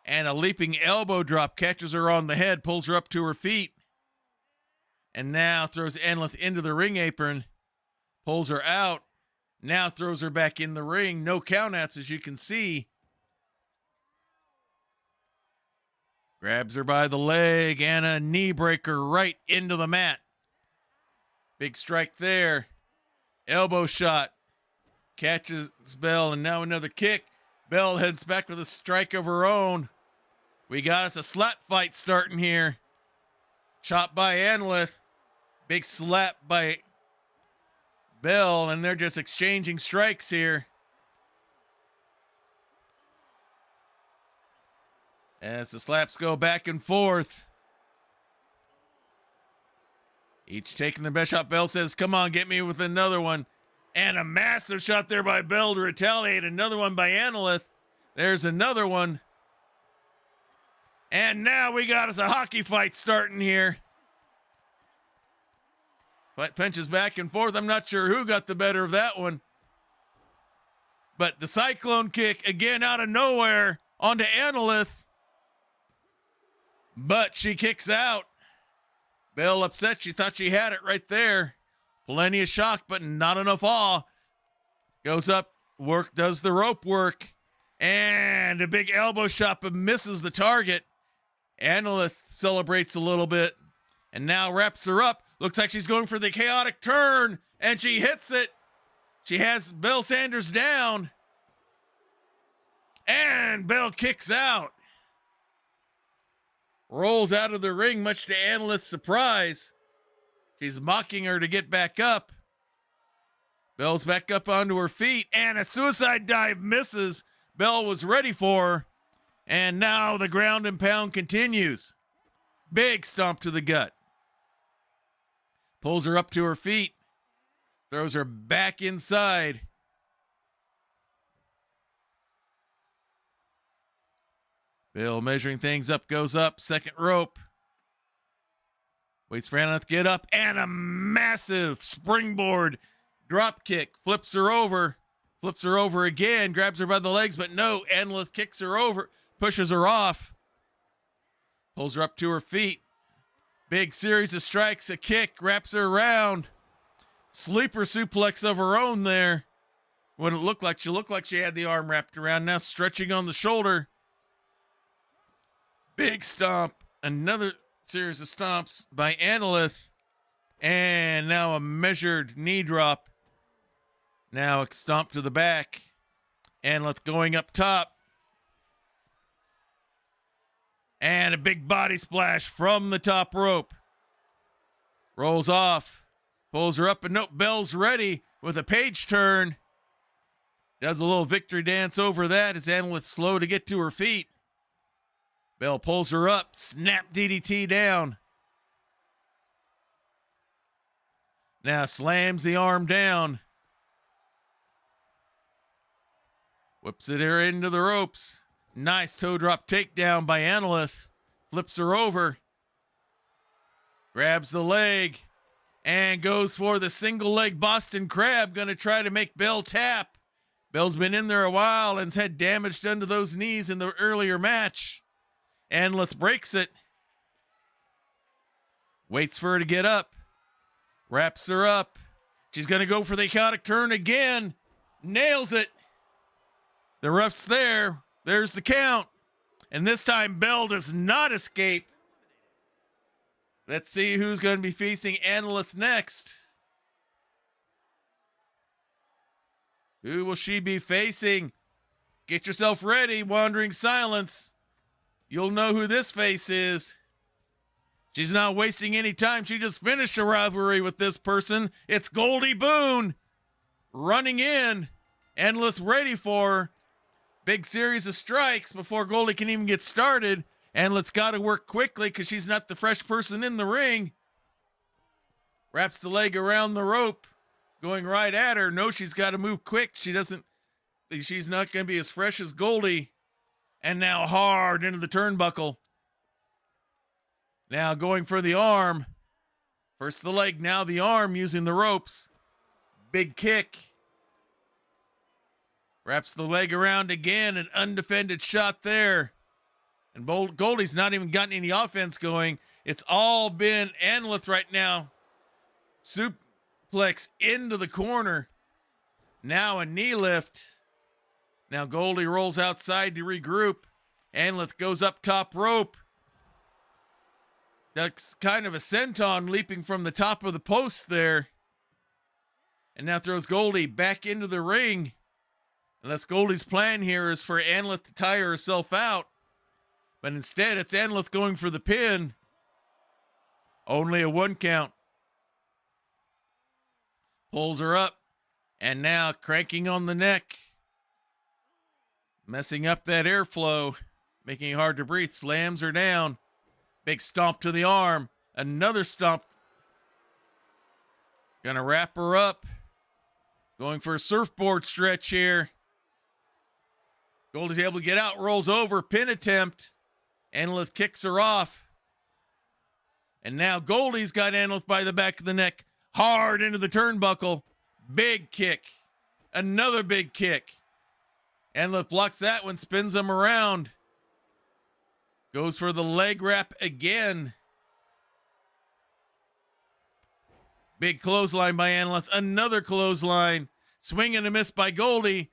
And a leaping elbow drop catches her on the head, pulls her up to her feet. And now throws Annalith into the ring apron. Pulls her out. Now throws her back in the ring. No countouts, as you can see. Grabs her by the leg and a knee breaker right into the mat. Big strike there. Elbow shot. Catches Bell, and now another kick. Bell heads back with a strike of her own. We got us a slap fight starting here. Chop by Annalith. Big slap by Bell, and they're just exchanging strikes here. As the slaps go back and forth. Each taking their best shot. Bell says, come on, get me with another one. And a massive shot there by Bell to retaliate. Another one by Annalith. There's another one. And now we got us a hockey fight starting here. Fight punches back and forth. I'm not sure who got the better of that one. But the cyclone kick again out of nowhere onto Annalith. But she kicks out. Bell upset. She thought she had it right there. Plenty of shock, but not enough awe. Goes up, does the rope work. And a big elbow shot, but misses the target. Annalith celebrates a little bit. And now wraps her up. Looks like she's going for the chaotic turn. And she hits it. She has Bell Sanders down. And Bell kicks out. Rolls out of the ring, much to Annalith's surprise. She's mocking her to get back up. Bell's back up onto her feet, and a suicide dive misses. Bell was ready for her, and now the ground and pound continues. Big stomp to the gut. Pulls her up to her feet, throws her back inside. Bell measuring things up, goes up, second rope. Waits for Annalith to get up, and a massive springboard drop kick. Flips her over again, grabs her by the legs, but no, Annalith kicks her over, pushes her off. Pulls her up to her feet. Big series of strikes, a kick, wraps her around. Sleeper suplex of her own there. What it looked like, she had the arm wrapped around, now stretching on the shoulder. Big stomp, another series of stomps by Annalith, and now a measured knee drop. Now a stomp to the back. Annalith going up top. And a big body splash from the top rope. Rolls off. Pulls her up, and nope, Bell's ready with a page turn. Does a little victory dance over that as Annalith's slow to get to her feet. Bell pulls her up, snap DDT down. Now slams the arm down. Whips it her into the ropes. Nice toe drop takedown by Annalith. Flips her over. Grabs the leg and goes for the single leg Boston Crab. Gonna try to make Bell tap. Bell's been in there a while and's had damage done to those knees in the earlier match. Annalith breaks it. Waits for her to get up. Wraps her up. She's going to go for the chaotic turn again. Nails it. The ref's there. There's the count. And this time Bell does not escape. Let's see who's going to be facing Annalith next. Who will she be facing? Get yourself ready, Wandering Silence. You'll know who this face is. She's not wasting any time. She just finished a rivalry with this person. It's Goldie Boone running in. Anlith ready for big series of strikes before Goldie can even get started. Anlith's got to work quickly because she's not the fresh person in the ring. Wraps the leg around the rope, going right at her. No, she's got to move quick. She's not going to be as fresh as Goldie. And now hard into the turnbuckle. Now going for the arm. First the leg, now the arm using the ropes. Big kick. Wraps the leg around again, an undefended shot there. And Goldie's not even gotten any offense going. It's all been Anlith right now. Suplex into the corner. Now a knee lift. Now Goldie rolls outside to regroup. Anlith goes up top rope. That's kind of a senton leaping from the top of the post there. And now throws Goldie back into the ring. Unless Goldie's plan here is for Anlith to tire herself out. But instead, it's Anlith going for the pin. Only a 1 count. Pulls her up. And now cranking on the neck. Messing up that airflow. Making it hard to breathe. Slams her down. Big stomp to the arm. Another stomp. Gonna wrap her up. Going for a surfboard stretch here. Goldie's able to get out. Rolls over. Pin attempt. Anlith kicks her off. And now Goldie's got Anlith by the back of the neck. Hard into the turnbuckle. Big kick. Another big kick. Anlith blocks that one. Spins him around. Goes for the leg wrap again. Big clothesline by Anlith. Another clothesline. Swing and a miss by Goldie.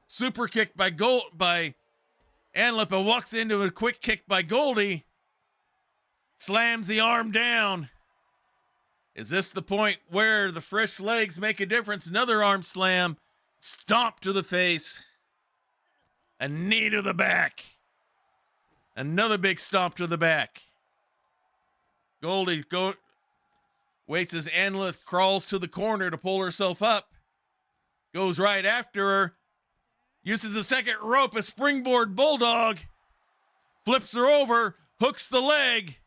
Super kick by Anlith, but walks into a quick kick by Goldie. Slams the arm down. Is this the point where the fresh legs make a difference? Another arm slam. Stomp to the face. A knee to the back. Another big stomp to the back. Goldie waits as Anlith crawls to the corner to pull herself up. Goes right after her. Uses the second rope, a springboard bulldog. Flips her over, hooks the leg.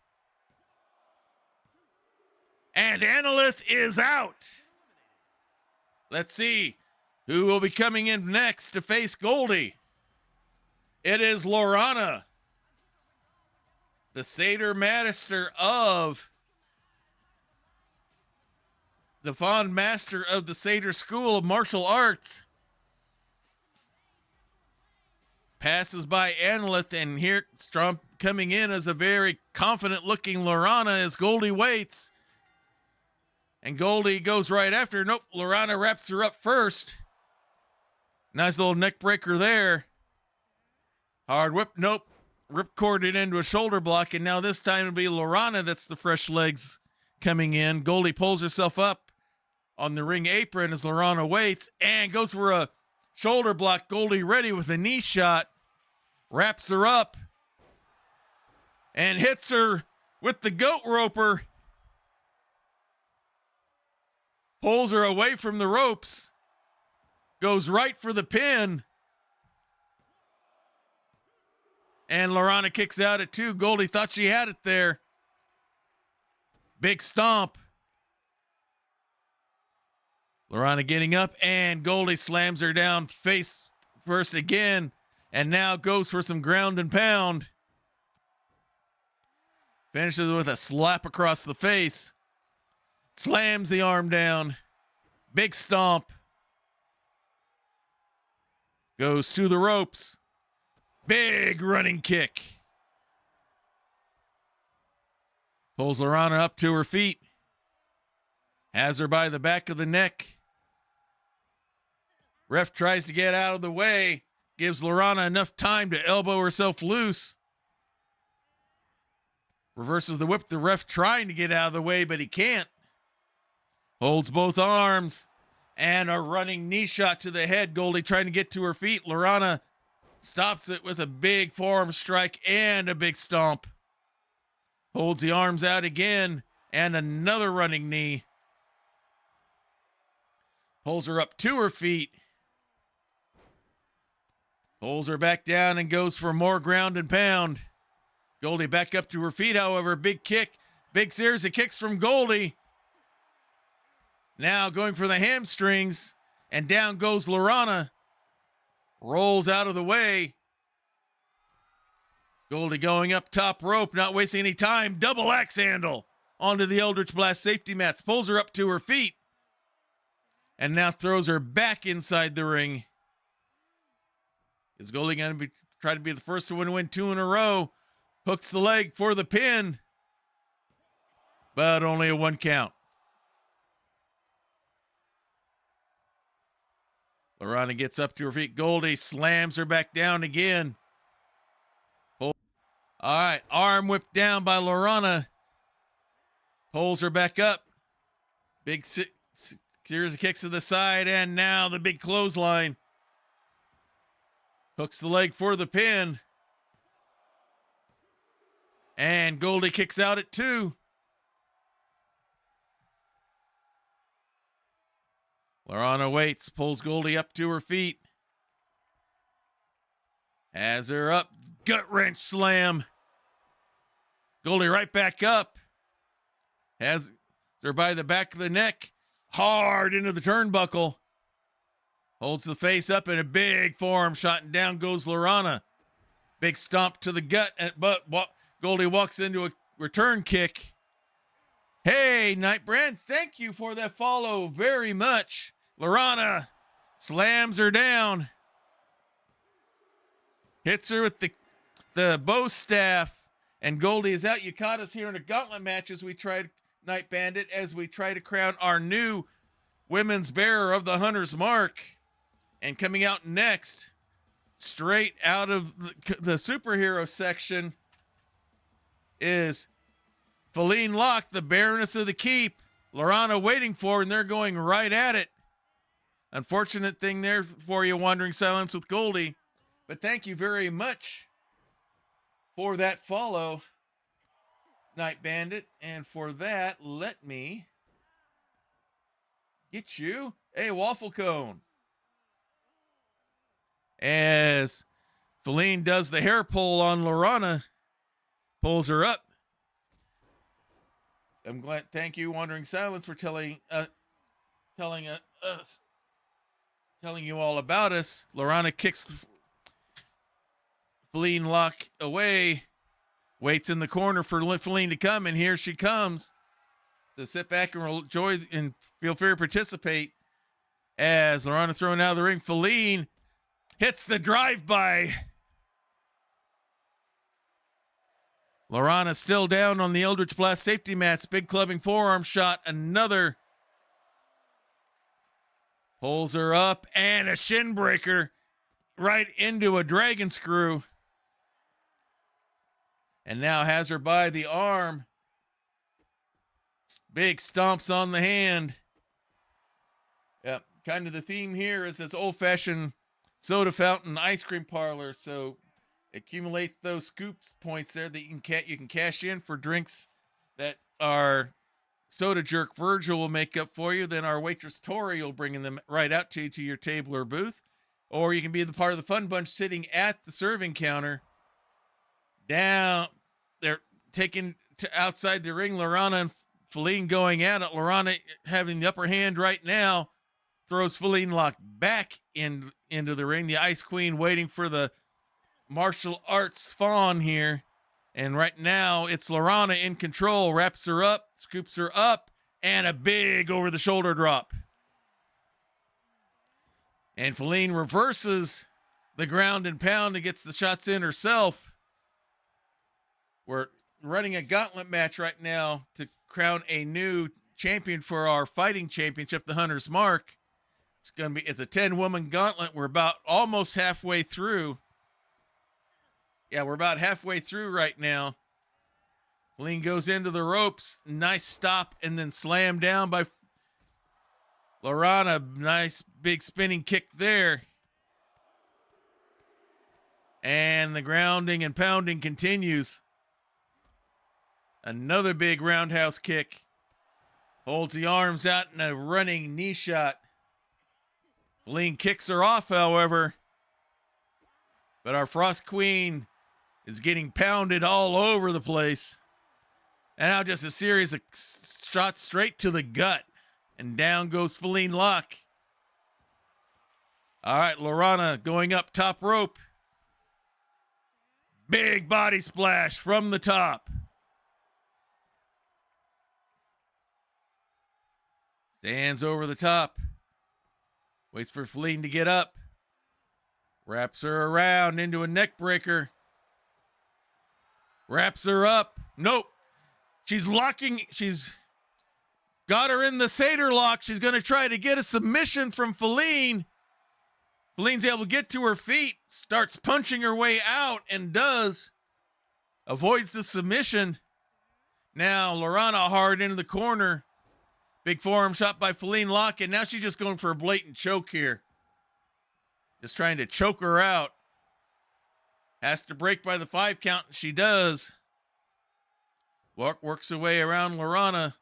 And Anlith is out. Let's see who will be coming in next to face Goldie. It is Lorana, the satyr master of the fond master of the satyr school of martial arts. Passes by Anlith, and here Strump coming in as a very confident looking Lorana as Goldie waits. And Goldie goes right after. Nope, Lorana wraps her up first. Nice little neck breaker there. Hard whip, nope. Ripcorded into a shoulder block, and now this time it'll be Lorana that's the fresh legs coming in. Goldie pulls herself up on the ring apron as Lorana waits and goes for a shoulder block. Goldie ready with a knee shot. Wraps her up and hits her with the goat roper. Pulls her away from the ropes. Goes right for the pin. And Lorana kicks out at 2. Goldie thought she had it there. Big stomp. Lorana getting up, and Goldie slams her down face first again, and now goes for some ground and pound. Finishes with a slap across the face. Slams the arm down. Big stomp. Goes to the ropes. Big running kick. Pulls Lorana up to her feet. Has her by the back of the neck. Ref tries to get out of the way. Gives Lorana enough time to elbow herself loose. Reverses the whip. The ref trying to get out of the way, but he can't. Holds both arms. And a running knee shot to the head. Goldie trying to get to her feet. Lorana stops it with a big forearm strike and a big stomp. Holds the arms out again. And another running knee. Pulls her up to her feet. Pulls her back down and goes for more ground and pound. Goldie back up to her feet, however. Big kick. Big series of kicks from Goldie. Now going for the hamstrings. And down goes Lorana. Rolls out of the way. Goldie going up top rope, not wasting any time. Double axe handle onto the Eldritch Blast safety mats. Pulls her up to her feet. And now throws her back inside the ring. Is Goldie going to try to be the first to win 2 in a row? Hooks the leg for the pin. But only a 1 count. Lorana gets up to her feet. Goldie slams her back down again. All right, arm whipped down by Lorana. Pulls her back up. Big series of kicks to the side, and now the big clothesline. Hooks the leg for the pin. And Goldie kicks out at 2. Lorana waits, pulls Goldie up to her feet. Has her up, gut wrench slam. Goldie right back up. Has her by the back of the neck, hard into the turnbuckle. Holds the face up in a big forearm shot, and down goes Lorana. Big stomp to the gut, but Goldie walks into a return kick. Hey, Nightbrand, thank you for that follow very much. Lorana slams her down. Hits her with the bow staff, and Goldie is out. You caught us here in a gauntlet match as we tried Night Bandit, as we try to crown our new women's bearer of the Hunter's Mark. And coming out next, straight out of the superhero section, is Feline Locke, the Baroness of the Keep. Lorana waiting for, and they're going right at it. Unfortunate thing there for you, Wandering Silence with Goldie. But thank you very much for that follow, Night Bandit. And for that, let me get you a waffle cone. As Feline does the hair pull on Lorana, pulls her up. I'm glad. Thank you, Wandering Silence, for telling you all about us. Lorana kicks Feline Locke away. Waits in the corner for Feline to come, and here she comes. So sit back and enjoy and feel free to participate. As Lorana thrown out of the ring, Feline hits the drive-by. Lorana still down on the Eldritch Blast safety mats. Big clubbing forearm shot. Another. Pulls her up, and a shin breaker right into a dragon screw. And now has her by the arm. Big stomps on the hand. Yep, kind of the theme here is this old-fashioned soda fountain ice cream parlor. So accumulate those scoop points there that you can cash in for drinks that our soda jerk Virgil will make up for you. Then our waitress Tori will bring them right out to you to your table or booth. Or you can be the part of the fun bunch sitting at the serving counter. Down, they're taken to outside the ring. Lorana and Feline going at it. Lorana having the upper hand right now. Throws Feline Locke back into the ring. The Ice Queen waiting for the martial arts fawn here. And right now it's Lorana in control. Wraps her up, scoops her up, and a big over-the-shoulder drop. And Feline reverses the ground and pound and gets the shots in herself. We're running a gauntlet match right now to crown a new champion for our fighting championship, the Hunter's Mark. It's a 10-woman gauntlet. We're about almost halfway through. Yeah, we're about halfway through right now. Feline goes into the ropes. Nice stop and then slam down by Lorana. Nice big spinning kick there. And the grounding and pounding continues. Another big roundhouse kick. Holds the arms out in a running knee shot. Feline kicks her off, however. But our Frost Queen is getting pounded all over the place. And now just a series of shots straight to the gut. And down goes Feline Lock. All right, Lorana going up top rope. Big body splash from the top. Stands over the top. Waits for Feline to get up. Wraps her around into a neck breaker. Wraps her up. Nope. She's got her in the satyr lock. She's going to try to get a submission from Feline. Feline's able to get to her feet, starts punching her way out, and does. Avoids the submission. Now, Lorana hard into the corner. Big forearm shot by Feline Lock, and now she's just going for a blatant choke here. Just trying to choke her out. Has to break by the 5 count, and she does. Works her way around Lorana.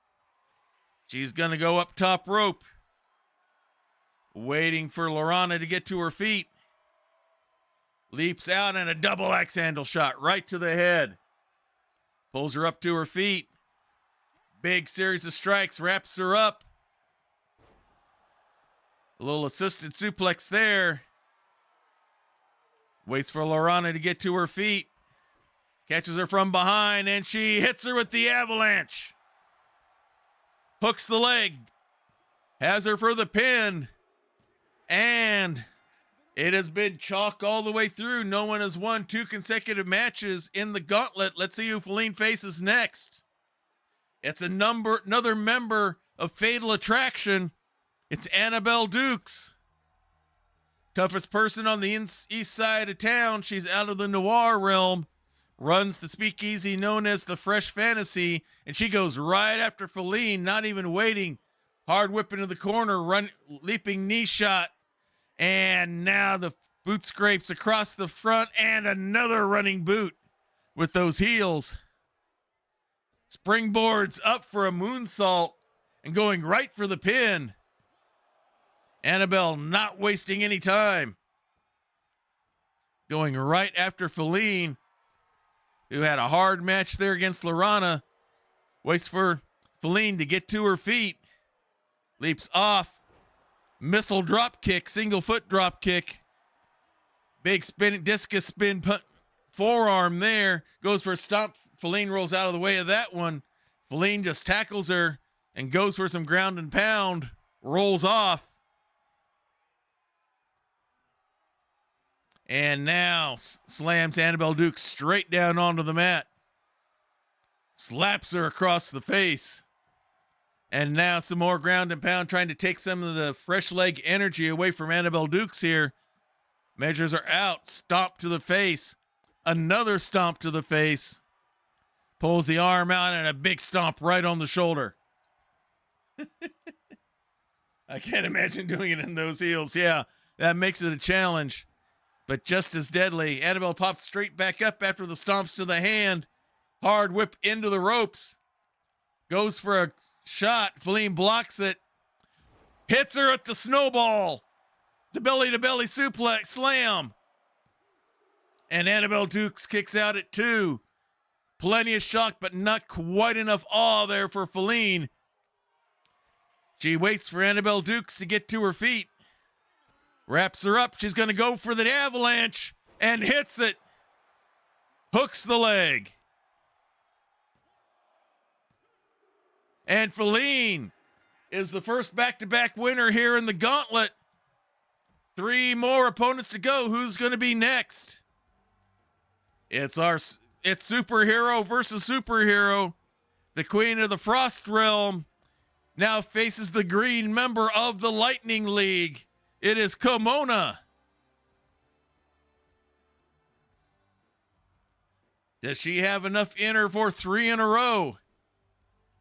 She's going to go up top rope. Waiting for Lorana to get to her feet. Leaps out and a double axe handle shot right to the head. Pulls her up to her feet. Big series of strikes, wraps her up. A little assisted suplex there. Waits for Lorana to get to her feet. Catches her from behind, and she hits her with the avalanche. Hooks the leg. Has her for the pin. And it has been chalk all the way through. No one has won 2 consecutive matches in the gauntlet. Let's see who Feline faces next. It's another member of Fatal Attraction. It's Annabelle Dukes. Toughest person on the east side of town. She's out of the noir realm. Runs the speakeasy known as the Fresh Fantasy. And she goes right after Feline, not even waiting. Hard whip into the corner, leaping knee shot. And now the boot scrapes across the front and another running boot with those heels. Springboards up for a moonsault and going right for the pin. Annabelle not wasting any time. Going right after Feline, who had a hard match there against Lorana. Waits for Feline to get to her feet. Leaps off. Missile drop kick, single foot drop kick. Big spin, discus spin forearm there. Goes for a stomp. Feline rolls out of the way of that one. Feline just tackles her and goes for some ground and pound. Rolls off. And now slams Annabelle Duke straight down onto the mat. Slaps her across the face. And now some more ground and pound, trying to take some of the fresh leg energy away from Annabelle Dukes here. Measures are out. Stomp to the face. Another stomp to the face. Pulls the arm out and a big stomp right on the shoulder. I can't imagine doing it in those heels. Yeah, that makes it a challenge. But just as deadly. Annabelle pops straight back up after the stomps to the hand. Hard whip into the ropes. Goes for a shot. Feline blocks it. Hits her at the snowball. The belly-to-belly suplex slam. And Annabelle Dukes kicks out at 2. Plenty of shock, but not quite enough awe there for Feline. She waits for Annabelle Dukes to get to her feet. Wraps her up. She's going to go for the avalanche and hits it. Hooks the leg. And Feline is the first back-to-back winner here in the gauntlet. 3 more opponents to go. Who's going to be next? It's superhero versus superhero. The Queen of the Frost Realm now faces the green member of the Lightning League. It is Kimona. Does she have enough in her for 3 in a row?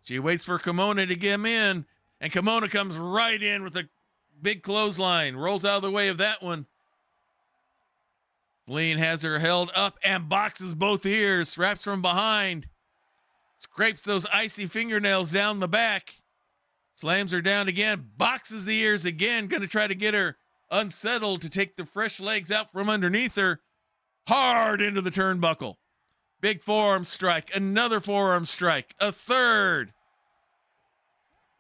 She waits for Kimona to get in, and Kimona comes right in with a big clothesline. Rolls out of the way of that one. Feline has her held up and boxes both ears. Wraps from behind. Scrapes those icy fingernails down the back. Slams her down again. Boxes the ears again. Going to try to get her unsettled to take the fresh legs out from underneath her. hard into the turnbuckle. Big forearm strike, another forearm strike, a third.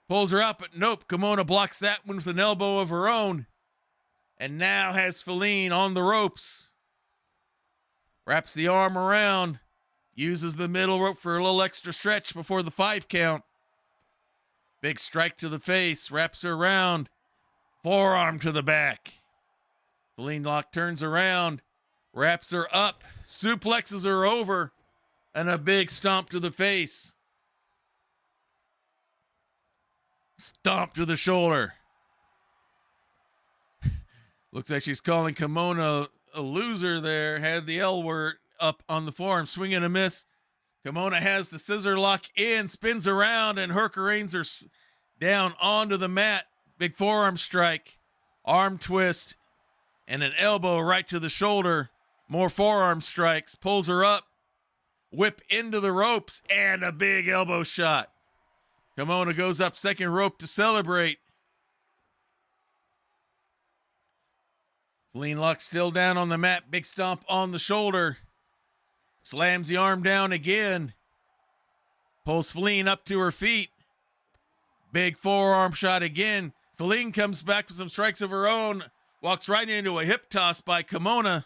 Pulls her up, but nope, Kimona blocks that one with an elbow of her own. And now has Feline on the ropes. Wraps the arm around, uses the middle rope for a little extra stretch before the 5 count. Big strike to the face, wraps her around, forearm to the back. Feline lock turns around, wraps her up, suplexes her over, and a big stomp to the face. Stomp to the shoulder. Looks like she's calling Kimona a loser there. Had the L word up on the forearm. Swing and a miss. Kimona has the scissor lock in, spins around, and hurricanes her down onto the mat. Big forearm strike, arm twist, and an elbow right to the shoulder. More forearm strikes, pulls her up, whip into the ropes, and a big elbow shot. Kimona goes up second rope to celebrate. Feline lock still down on the mat, big stomp on the shoulder. Slams the arm down again. Pulls Feline up to her feet. Big forearm shot again. Feline comes back with some strikes of her own. Walks right into a hip toss by Kimona.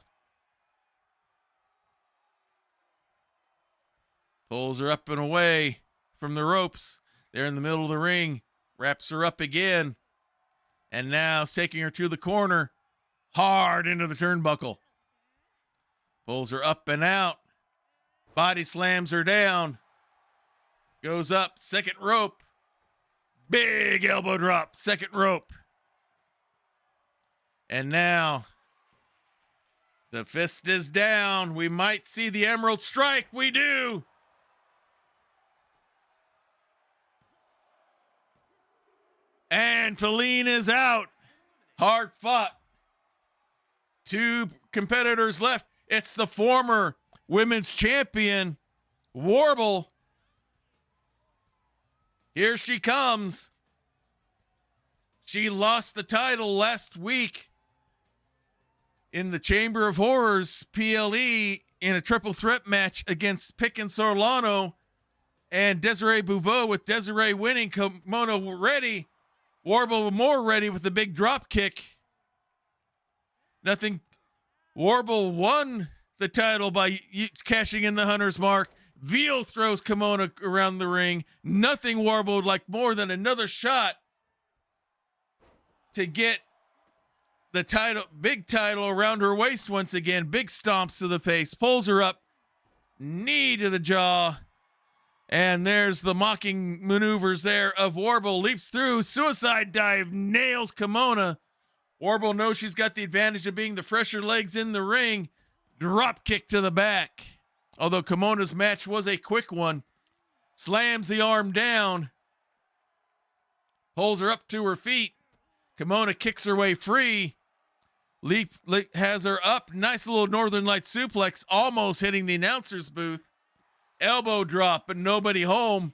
Pulls her up and away from the ropes. They're in the middle of the ring. Wraps her up again. And now is taking her to the corner. Hard into the turnbuckle. Pulls her up and out. Body slams her down. Goes up, second rope. Big elbow drop, second rope. And now the fist is down. We might see the Emerald Strike. We do. And Feline is out. Hard fought. 2 competitors left. It's the former women's champion, Warble. Here she comes. She lost the title last week in the Chamber of Horrors PLE in a triple threat match against Pick and Sorlano and Desiree Bouveau, with Desiree winning. Kimona ready. Warble more ready with the big drop kick. Nothing. Warble won the title by cashing in the Hunter's Mark. Veal throws Kimona around the ring. Nothing Warble would like more than another shot to get the title, big title around her waist once again. Big stomps to the face, pulls her up, knee to the jaw. And there's the mocking maneuvers there of Warble. Leaps through, suicide dive, nails Kimona. Warble knows she's got the advantage of being the fresher legs in the ring. Drop kick to the back. Although Kimona's match was a quick one. Slams the arm down. Pulls her up to her feet. Kimona kicks her way free. Has her up. Nice little Northern Lights suplex, almost hitting the announcer's booth. Elbow drop, but nobody home.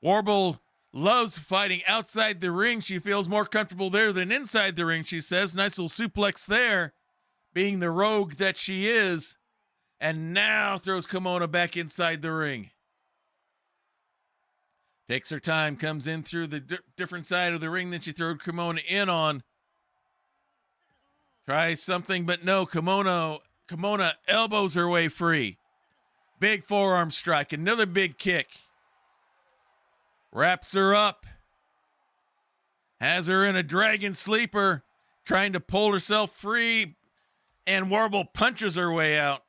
Warble loves fighting outside the ring. She feels more comfortable there than inside the ring, she says. Nice little suplex there, being the rogue that she is. And now throws Kimona back inside the ring. Takes her time, comes in through the different side of the ring than she threw Kimona in on. Tries something, but no. Kimona elbows her way free. Big forearm strike, another big kick. Wraps her up. Has her in a dragon sleeper, trying to pull herself free, and Warble punches her way out.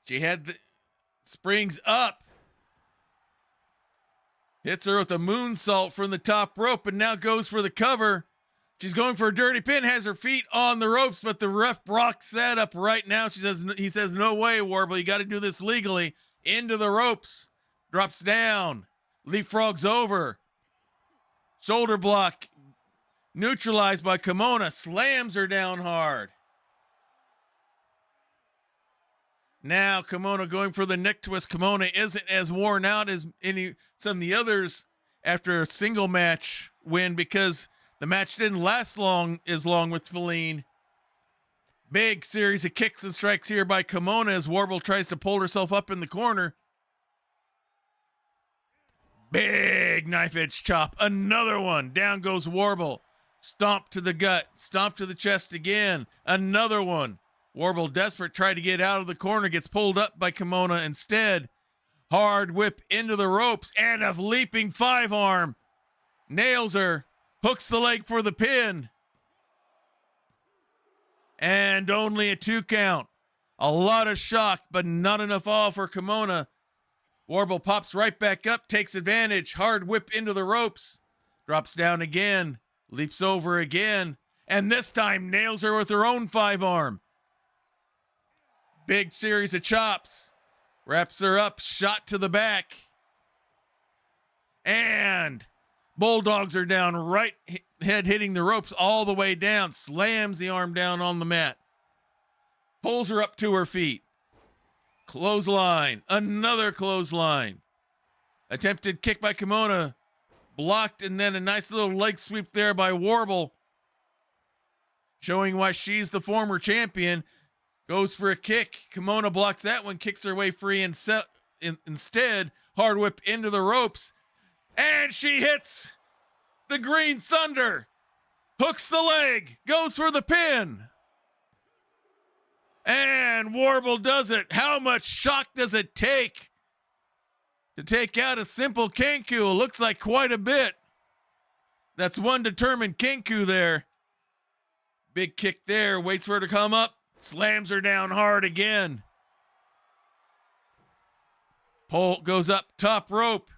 She had the springs up. Hits her with a moonsault from the top rope, and now goes for the cover. She's going for a dirty pin, has her feet on the ropes, but the ref blocks that up right now. He says, no way, Warble, you got to do this legally. Into the ropes, drops down, leapfrogs over. Shoulder block, neutralized by Kimona, slams her down hard. Now Kimona going for the neck twist. Kimona isn't as worn out as some of the others after a single match win, because the match didn't last as long with Feline. Big series of kicks and strikes here by Kimona as Warble tries to pull herself up in the corner. Big knife edge chop. Another one. Down goes Warble. Stomp to the gut. Stomp to the chest again. Another one. Warble, desperate, tried to get out of the corner. Gets pulled up by Kimona instead. Hard whip into the ropes. And a leaping 5-arm. Nails her. Hooks the leg for the pin. And only a 2 count. A lot of shock, but not enough all for Kimona. Warble pops right back up, takes advantage. Hard whip into the ropes. Drops down again. Leaps over again. And this time nails her with her own 5-arm. Big series of chops. Wraps her up, shot to the back. And bulldogs her down, right head hitting the ropes all the way down. Slams the arm down on the mat. Pulls her up to her feet. Clothesline. Another clothesline. Attempted kick by Kimona. Blocked, and then a nice little leg sweep there by Warble. Showing why she's the former champion. Goes for a kick. Kimona blocks that one, kicks her way free and instead. Hard whip into the ropes. And she hits the Green Thunder. Hooks the leg. Goes for the pin. And Warble does it. How much shock does it take to take out a simple Kenku? Looks like quite a bit. That's one determined Kenku there. Big kick there. Waits for her to come up. Slams her down hard again. Pole goes up top rope.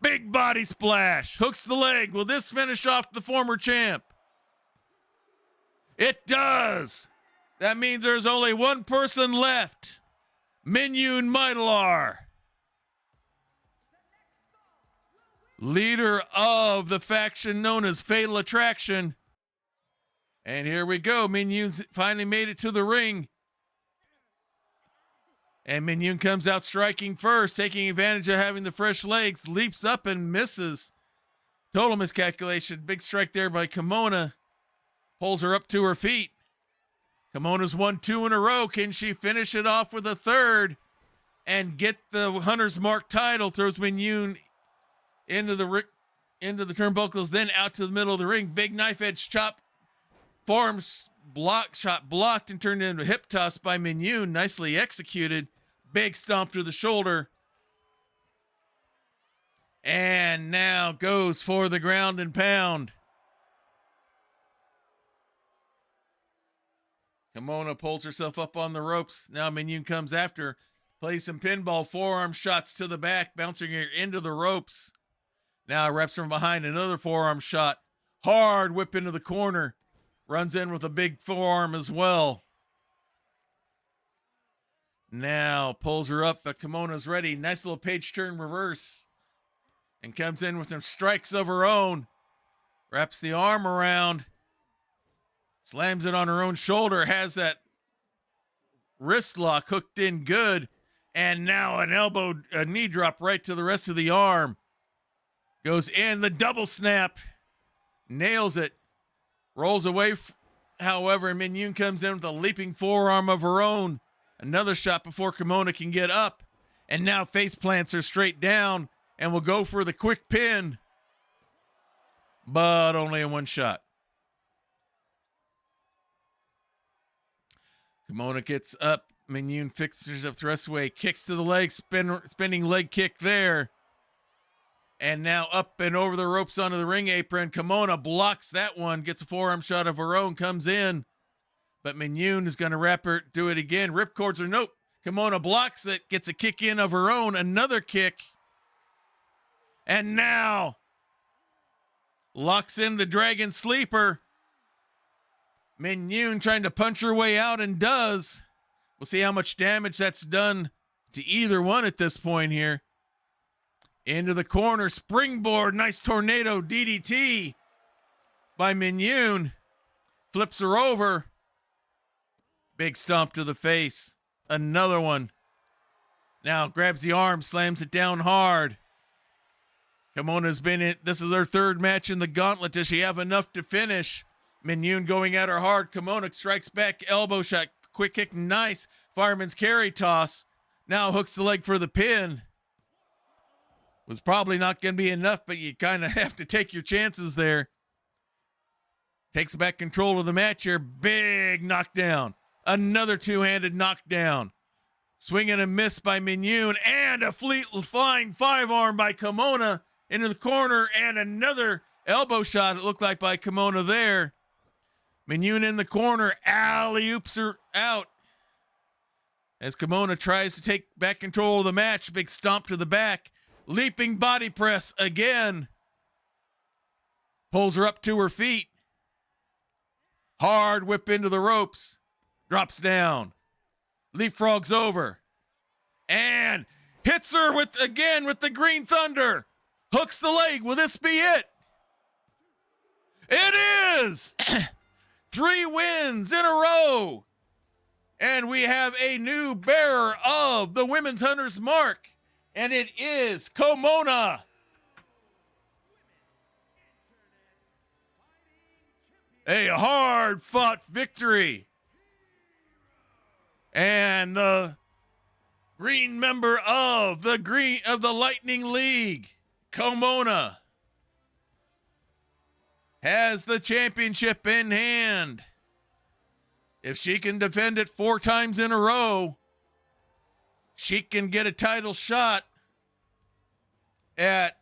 Big body splash. Hooks the leg. Will this finish off the former champ? It does. That means there's only one person left. Minyun Maitalar. Leader of the faction known as Fatal Attraction. And here we go. Minyun's finally made it to the ring. And Minyun comes out striking first, taking advantage of having the fresh legs. Leaps up and misses. Total miscalculation. Big strike there by Kimona. Pulls her up to her feet. Kimona's won 2 in a row. Can she finish it off with a third and get the Hunter's Mark title? Throws Minyun into the turnbuckles, then out to the middle of the ring. Big knife edge chop. Forearms shot blocked and turned into a hip toss by Minyun. Nicely executed. Big stomp to the shoulder. And now goes for the ground and pound. Kimona pulls herself up on the ropes. Now Minyun comes after. Plays some pinball forearm shots to the back, bouncing her into the ropes. Now reps from behind, another forearm shot. Hard whip into the corner. Runs in with a big forearm as well. Now pulls her up, but Kimona's ready. Nice little page turn reverse. And comes in with some strikes of her own. Wraps the arm around. Slams it on her own shoulder. Has that wrist lock hooked in good. And now a knee drop right to the rest of the arm. Goes in, the double snap. Nails it. Rolls away, however, and Minyun comes in with a leaping forearm of her own. Another shot before Kimona can get up. And now face plants her straight down and will go for the quick pin. But only in one shot. Kimona gets up. Minyun fixes up thrust away. Kicks to the leg. Spinning leg kick there. And now up and over the ropes onto the ring apron. Kimona blocks that one. Gets a forearm shot of her own. Comes in. But Minyun is going to do it again. Ripcords her. Nope. Kimona blocks it. Gets a kick in of her own. Another kick. And now locks in the Dragon Sleeper. Minyun trying to punch her way out and does. We'll see how much damage that's done to either one at this point here. Into the corner, springboard, nice tornado DDT by Minyun. Flips her over. Big stomp to the face. Another one. Now grabs the arm, slams it down hard. Kimona's been in. This is her third match in the gauntlet. Does she have enough to finish? Minyun going at her hard. Kimona strikes back, elbow shot, quick kick, nice. Fireman's carry toss. Now hooks the leg for the pin. Was probably not going to be enough, but you kind of have to take your chances there. Takes back control of the match here. Big knockdown. Another two-handed knockdown. Swing and a miss by Minyun, and a flying five-arm by Kimona into the corner, and another elbow shot, it looked like, by Kimona there. Minyun in the corner, alley-oops her out. As Kimona tries to take back control of the match, big stomp to the back. Leaping body press again. Pulls her up to her feet. Hard whip into the ropes. Drops down. Leapfrogs over. And hits her with the Green Thunder. Hooks the leg. Will this be it? It is! 3 wins in a row. And we have a new bearer of the Women's Hunter's Mark. And it is Kimona. A hard-fought victory. And the green member of the Lightning League, Kimona, has the championship in hand. If she can defend it 4 times in a row, she can get a title shot at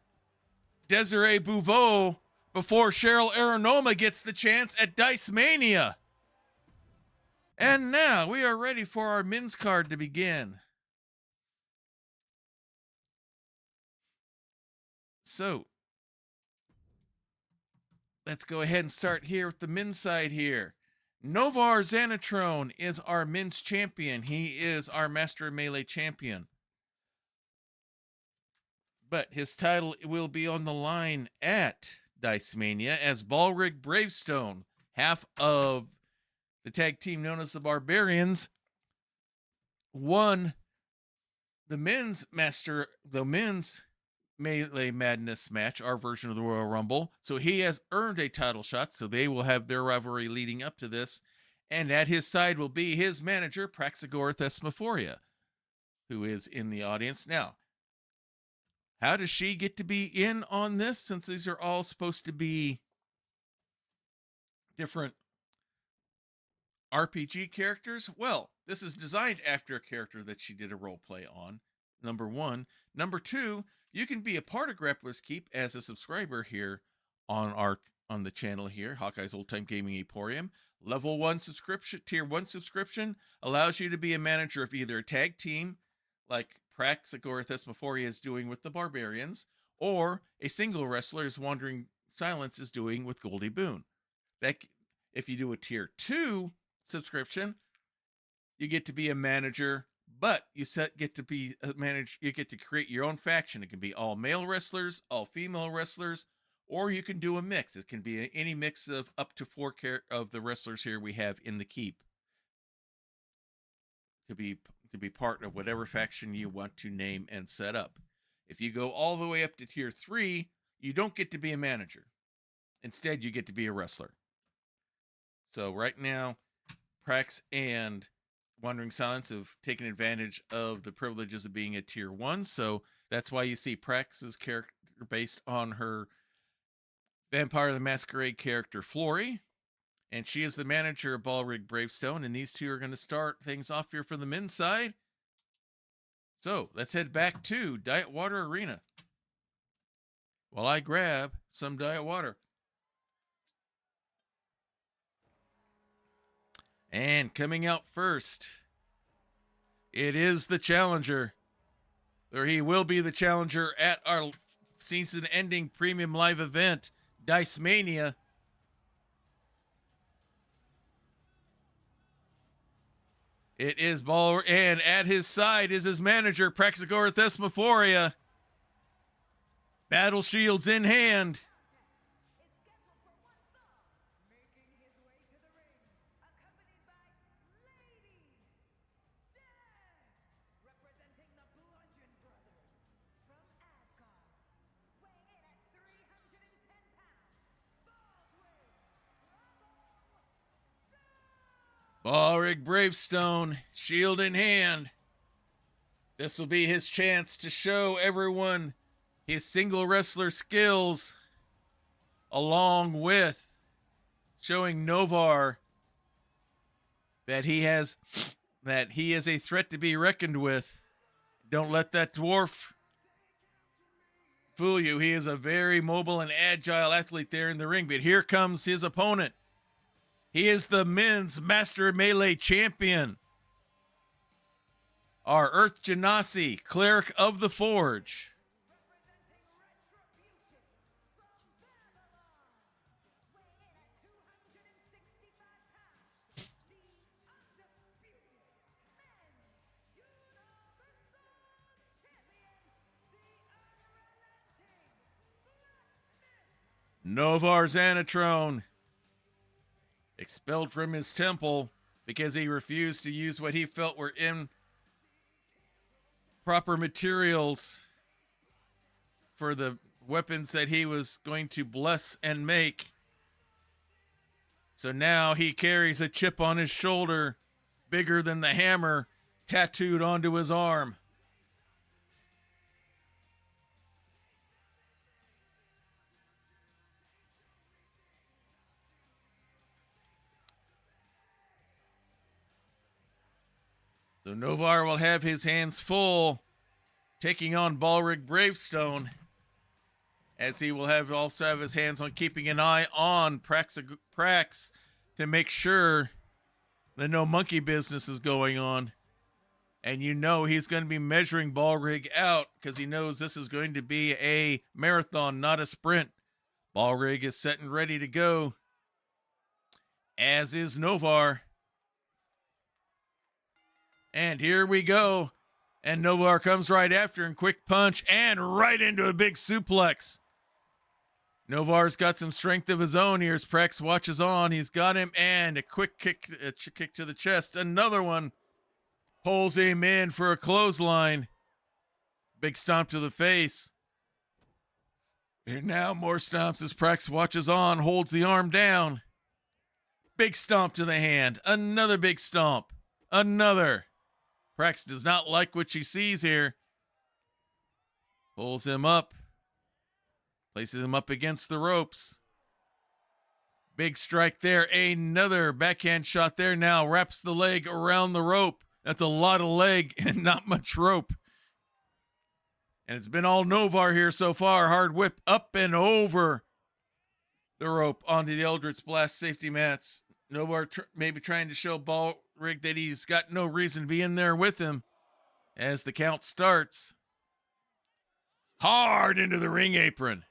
Desiree Bouveau before Cheryl Aronoma gets the chance at Dice Mania. And now we are ready for our men's card to begin. So let's go ahead and start here with the men's side here. Novar Xanatrone is our men's champion. He is our Master of Melee champion. But his title will be on the line at Dice Mania as Balrig Bravestone, half of the tag team known as the Barbarians, won the men's Melee Madness match, our version of the Royal Rumble. So he has earned a title shot, so they will have their rivalry leading up to this. And at his side will be his manager, Praxagora Thesmophoria, who is in the audience. Now, how does she get to be in on this, since these are all supposed to be different RPG characters? Well, this is designed after a character that she did a role play on, number 1. Number 2, you can be a part of Grappler's Keep as a subscriber here on the channel here, Hawkeye's Old Time Gaming Emporium. Level 1 subscription, tier 1 subscription allows you to be a manager of either a tag team, like Praxagora Thesmophoria is doing with the Barbarians, or a single wrestler, as Wandering Silence is doing with Goldie Boone. If you do a tier 2 subscription, you get to be a manager, but you get to be a manager. You get to create your own faction. It can be all male wrestlers, all female wrestlers, or you can do a mix. It can be any mix of up to 4 of the wrestlers here we have in the keep to be part of whatever faction you want to name and set up. If you go all the way up to tier 3, you don't get to be a manager. Instead, you get to be a wrestler. So right now, Prax and Wandering Silence have taken advantage of the privileges of being a tier 1. So that's why you see Prax's character based on her Vampire the Masquerade character, Flory. And she is the manager of Balrig Bravestone. And these two are going to start things off here for the men's side. So let's head back to Diet Water Arena while I grab some Diet Water. And coming out first, it is the challenger, or he will be the challenger at our season-ending premium live event, Dice Mania. It is Balrig, and at his side is his manager, Praxagora Thesmophoria. Battle shields in hand. Balrig Bravestone, shield in hand. This will be his chance to show everyone his single wrestler skills, along with showing Novar that he is a threat to be reckoned with. Don't let that dwarf fool you. He is a very mobile and agile athlete there in the ring. But here comes his opponent. He is the men's Master Melee champion, our Earth Genasi, Cleric of the Forge. Novar Xanatrone, expelled from his temple because he refused to use what he felt were improper materials for the weapons that he was going to bless and make. So now he carries a chip on his shoulder bigger than the hammer tattooed onto his arm. So Novar will have his hands full taking on Balrig Bravestone, as he will also have his hands on keeping an eye on Prax to make sure that no monkey business is going on. And you know he's going to be measuring Balrig out because he knows this is going to be a marathon, not a sprint. Balrig is set and ready to go, as is Novar. And here we go. And Novar comes right after and quick punch and right into a big suplex. Novar's got some strength of his own here as Prax watches on. He's got him, and a quick kick to the chest. Another one. Pulls him in for a clothesline. Big stomp to the face. And now more stomps as Prax watches on, holds the arm down. Big stomp to the hand. Another big stomp. Another. Prax does not like what she sees here. Pulls him up. Places him up against the ropes. Big strike there. Another backhand shot there. Now wraps the leg around the rope. That's a lot of leg and not much rope. And it's been all Novar here so far. Hard whip up and over the rope onto the Eldritch Blast safety mats. Novar maybe trying to show Balrig that he's got no reason to be in there with him as the count starts. Hard into the ring apron.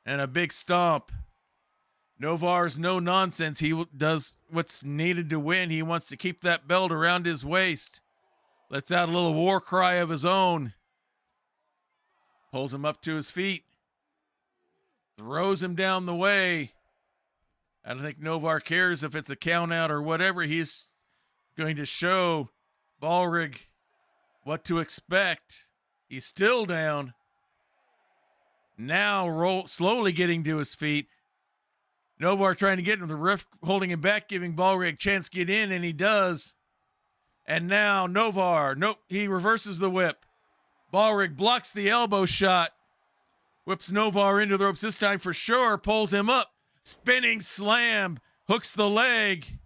And a big stomp. Novar's no nonsense. He does what's needed to win. He wants to keep that belt around his waist. Lets out a little war cry of his own. Pulls him up to his feet. Throws him down the way. I don't think Novar cares if it's a count out or whatever. He's going to show Balrig what to expect. He's still down. Now slowly getting to his feet. Novar trying to get him. The ref holding him back, giving Balrig a chance to get in, and he does. And now Novar, he reverses the whip. Balrig blocks the elbow shot. Whips Novar into the ropes this time for sure. Pulls him up. Spinning slam. Hooks the leg.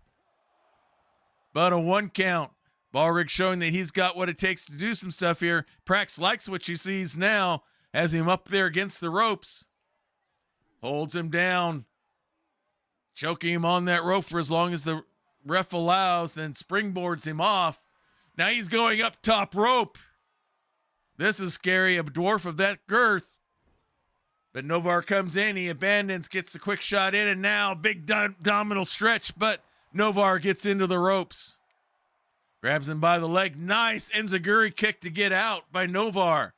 But a 1 count. Balrig showing that he's got what it takes to do some stuff here. Prax likes what she sees now. Has him up there against the ropes. Holds him down. Choking him on that rope for as long as the ref allows. Then springboards him off. Now he's going up top rope. This is scary. A dwarf of that girth. But Novar comes in. He abandons. Gets a quick shot in. And now big abdominal stretch. But Novar gets into the ropes. Grabs him by the leg. Nice enziguri kick to get out by Novar.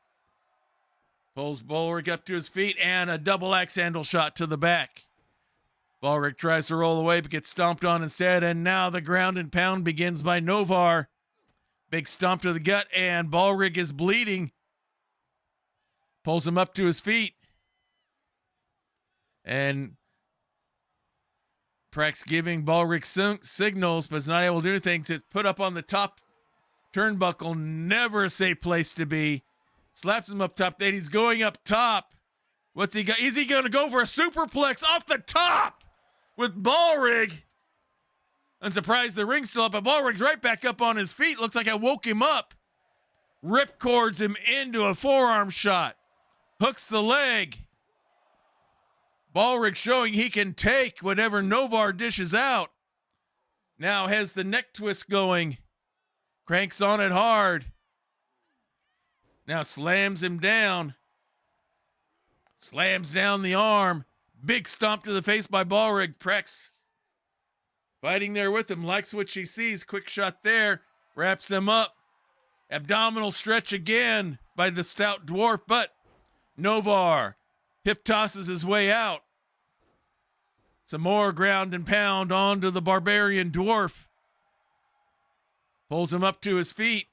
Pulls Balrig up to his feet and a double axe handle shot to the back. Balrig tries to roll away but gets stomped on instead. And now the ground and pound begins by Novar. Big stomp to the gut and Balrig is bleeding. Pulls him up to his feet. And Prax giving Ballrick signals, but is not able to do anything. It's put up on the top turnbuckle. Never a safe place to be. Slaps him up top. Then he's going up top. What's he got? Is he going to go for a superplex off the top with Ballrig? I'm surprised the ring's still up, but Ballrig's right back up on his feet. Looks like I woke him up. Ripcords him into a forearm shot. Hooks the leg. Ballrig showing he can take whatever Novar dishes out. Now has the neck twist going. Cranks on it hard. Now slams him down. Slams down the arm. Big stomp to the face by Ballrig. Prax fighting there with him. Likes what she sees. Quick shot there. Wraps him up. Abdominal stretch again by the stout dwarf, but Novar hip tosses his way out. Some more ground and pound onto the barbarian dwarf. Pulls him up to his feet.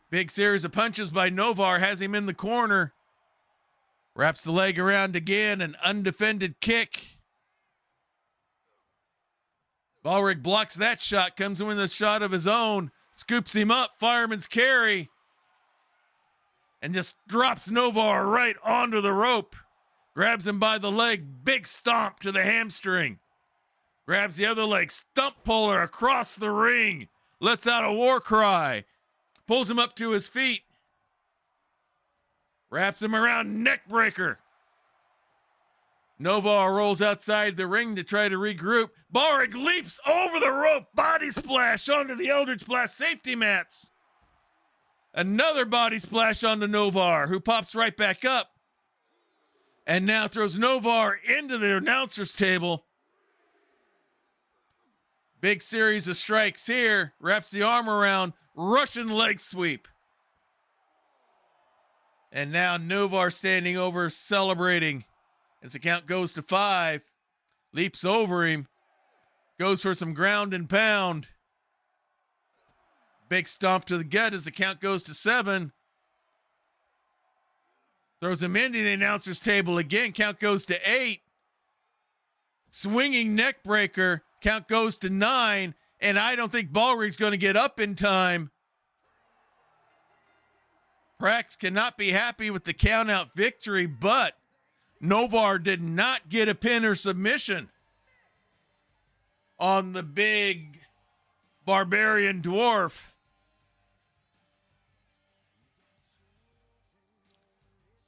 Big series of punches by Novar has him in the corner. Wraps the leg around again, an undefended kick. Ballrig blocks that shot, comes in with a shot of his own, scoops him up, fireman's carry, and just drops Novar right onto the rope. Grabs him by the leg, big stomp to the hamstring. Grabs the other leg, stump puller across the ring, lets out a war cry, pulls him up to his feet, wraps him around, neck breaker. Novar rolls outside the ring to try to regroup. Ballrig leaps over the rope, body splash onto the Eldritch Blast safety mats. Another body splash onto Novar, who pops right back up. And now throws Novar into the announcer's table. Big series of strikes here. Wraps the arm around. Russian leg sweep. And now Novar standing over, celebrating. As the count goes to 5. Leaps over him. Goes for some ground and pound. Big stomp to the gut as the count goes to 7. Throws him into the announcer's table again. Count goes to 8. Swinging neck breaker. Count goes to 9. And I don't think Ballrig's going to get up in time. Prax cannot be happy with the count out victory, but Novar did not get a pin or submission on the big barbarian dwarf.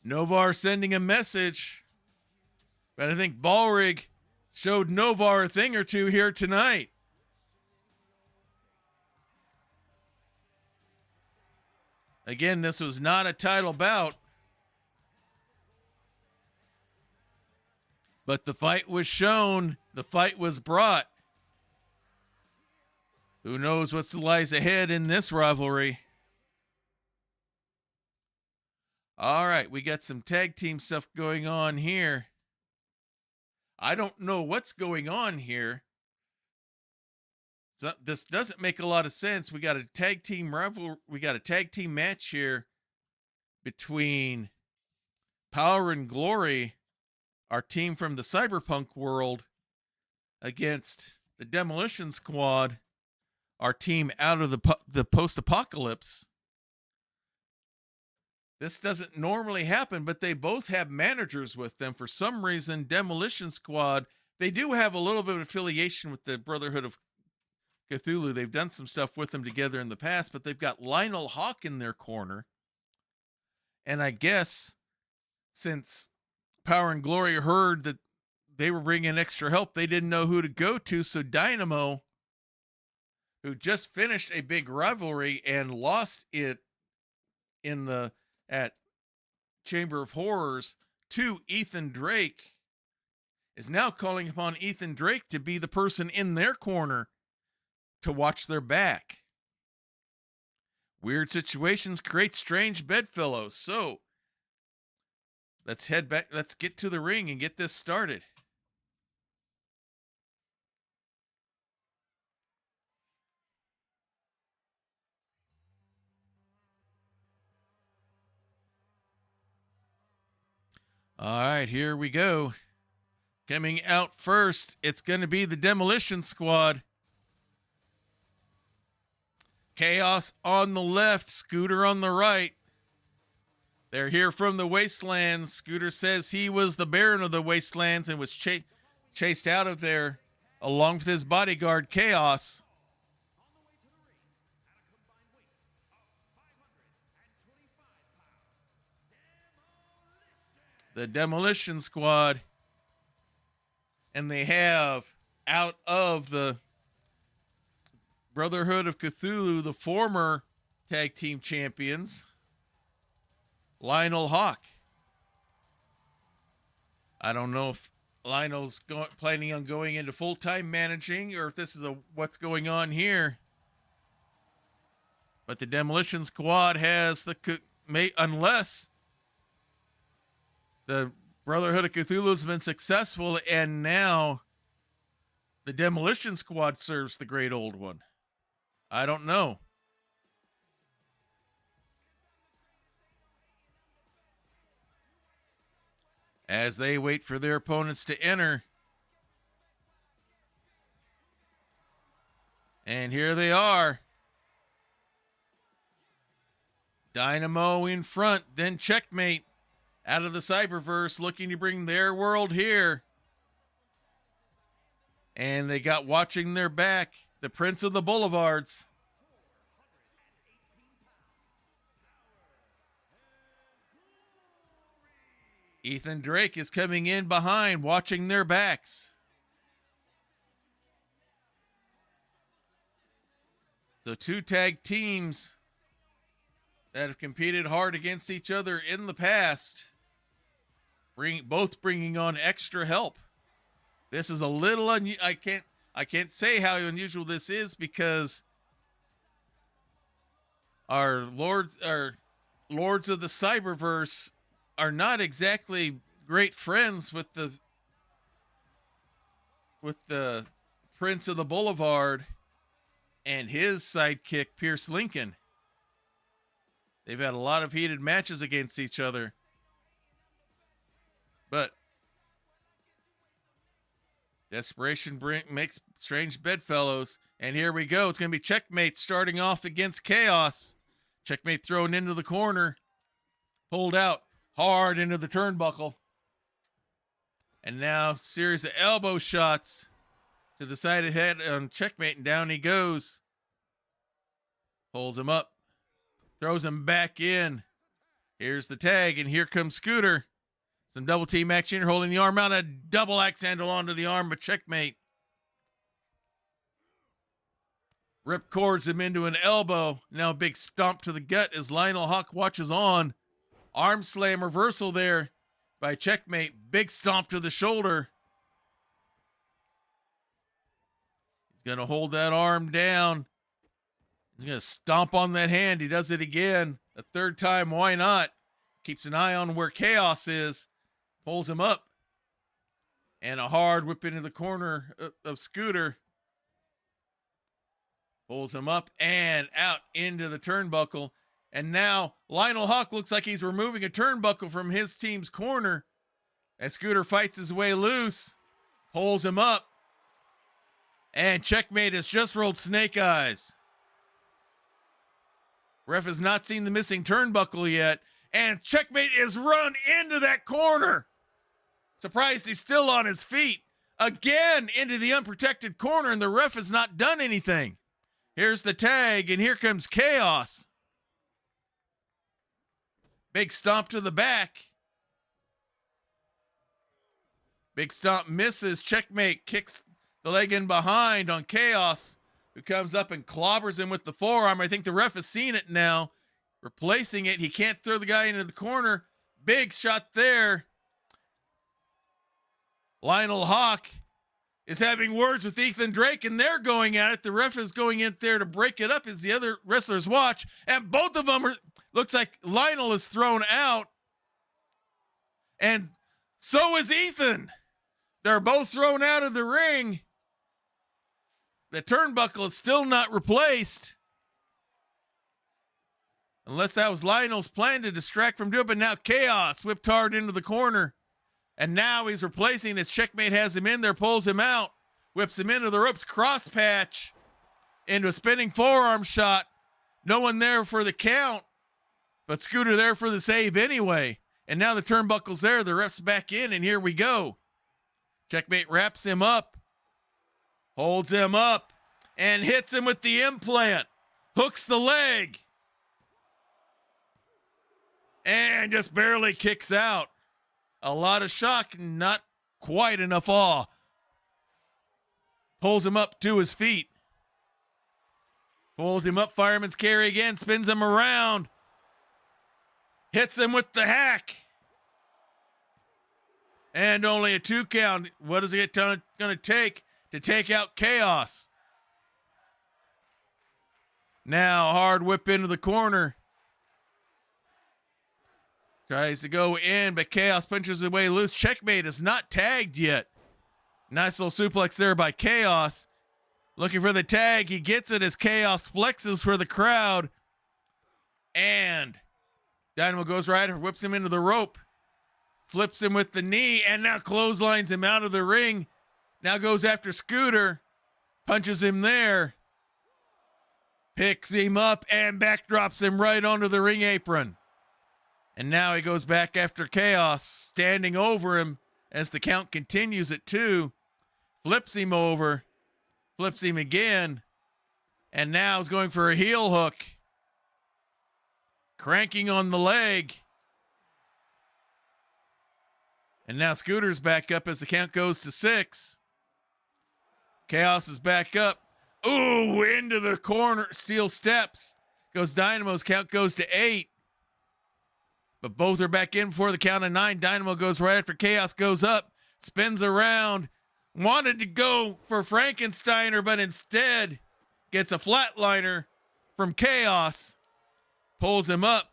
Novar sending a message, but I think Ballrig showed Novar a thing or two here tonight. Again, this was not a title bout, but the fight was shown, the fight was brought. Who knows what lies ahead in this rivalry? All right, we got some tag team stuff going on here. I don't know what's going on here. So this doesn't make a lot of sense. We got a tag team we got a tag team match here between Power and Glory, our team from the cyberpunk world, against the Demolition Squad, our team out of the post-apocalypse. This doesn't normally happen, but they both have managers with them. For some reason, Demolition Squad, they do have a little bit of affiliation with the Brotherhood of Cthulhu. They've done some stuff with them together in the past, but they've got Lionel Hawk in their corner. And I guess since Power and Glory heard that they were bringing extra help, they didn't know who to go to. So Dynamo, who just finished a big rivalry and lost it at Chamber of Horrors to Ethan Drake, is now calling upon Ethan Drake to be the person in their corner to watch their back. Weird situations create strange bedfellows. So let's head back. Let's get to the ring and get this started. All right, here we go. Coming out first, it's going to be the Demolition Squad. Chaos on the left, Scooter on the right. They're here from the Wastelands. Scooter says he was the Baron of the Wastelands and was chased out of there along with his bodyguard, Chaos. The Demolition Squad. And they have, out of the Brotherhood of Cthulhu, the former tag team champions, Lionel Hawk. I don't know if Lionel's planning on going into full-time managing or if this is what's going on here. But the Demolition Squad has unless the Brotherhood of Cthulhu has been successful and now the Demolition Squad serves the Great Old One. I don't know. As they wait for their opponents to enter. And here they are. Dynamo in front, then Checkmate out of the Cyberverse looking to bring their world here. And they got watching their back, the Prince of the Boulevards. Ethan Drake is coming in behind, watching their backs. So two tag teams that have competed hard against each other in the past, both bringing on extra help. This is a little I can't say how unusual this is because our lords of the Cyberverse are not exactly great friends with the Prince of the Boulevard and his sidekick, Pierce Lincoln. They've had a lot of heated matches against each other. But desperation makes strange bedfellows. And here we go. It's going to be Checkmate starting off against Chaos. Checkmate thrown into the corner. Pulled out hard into the turnbuckle. And now series of elbow shots to the side of the head on Checkmate. And down he goes. Pulls him up. Throws him back in. Here's the tag. And here comes Scooter. Some double team action, holding the arm out, a double axe handle onto the arm of Checkmate. Rip cords him into an elbow. Now a big stomp to the gut as Lionel Hawk watches on. Arm slam reversal there by Checkmate. Big stomp to the shoulder. He's going to hold that arm down. He's going to stomp on that hand. He does it again. A third time, why not? Keeps an eye on where Chaos is. Pulls him up. And a hard whip into the corner of Scooter. Pulls him up and out into the turnbuckle. And now Lionel Hawk looks like he's removing a turnbuckle from his team's corner. As Scooter fights his way loose. Pulls him up. And Checkmate has just rolled snake eyes. Ref has not seen the missing turnbuckle yet. And Checkmate is run into that corner. Surprised he's still on his feet. Again into the unprotected corner, and the ref has not done anything. Here's the tag, and here comes Chaos. Big stomp to the back. Big stomp misses. Checkmate kicks the leg in behind on Chaos, who comes up and clobbers him with the forearm. I think the ref has seen it now. Replacing it. He can't throw the guy into the corner. Big shot there. Lionel Hawk is having words with Ethan Drake, and they're going at it. The ref is going in there to break it up as the other wrestlers watch. And both of them looks like Lionel is thrown out. And so is Ethan. They're both thrown out of the ring. The turnbuckle is still not replaced. Unless that was Lionel's plan to distract from doing it. But now Chaos whipped hard into the corner And now he's replacing as Checkmate has him in there, pulls him out, whips him into the ropes, cross patch, into a spinning forearm shot. No one there for the count, but Scooter there for the save anyway. And now the turnbuckle's there, the ref's back in, and here we go. Checkmate wraps him up, holds him up, and hits him with the implant. Hooks the leg. And just barely kicks out. A lot of shock, not quite enough awe. Pulls him up to his feet. Pulls him up, fireman's carry again, spins him around. Hits him with the hack. And only a 2 count. What is it going to take out Chaos? Now, hard whip into the corner. Tries to go in, but Chaos punches his way loose. Checkmate is not tagged yet. Nice little suplex there by Chaos. Looking for the tag. He gets it as Chaos flexes for the crowd. And Dynamo goes right, whips him into the rope. Flips him with the knee, and now clotheslines him out of the ring. Now goes after Scooter. Punches him there. Picks him up and backdrops him right onto the ring apron. And now he goes back after Chaos, standing over him as the count continues at 2. Flips him over. Flips him again. And now is going for a heel hook. Cranking on the leg. And now Scooter's back up as the count goes to 6. Chaos is back up. Ooh, into the corner. Steel steps. Goes Dynamo's count goes to 8. But both are back in for the count of 9. Dynamo goes right after Chaos goes up. Spins around. Wanted to go for Frankensteiner, but instead gets a flatliner from Chaos. Pulls him up.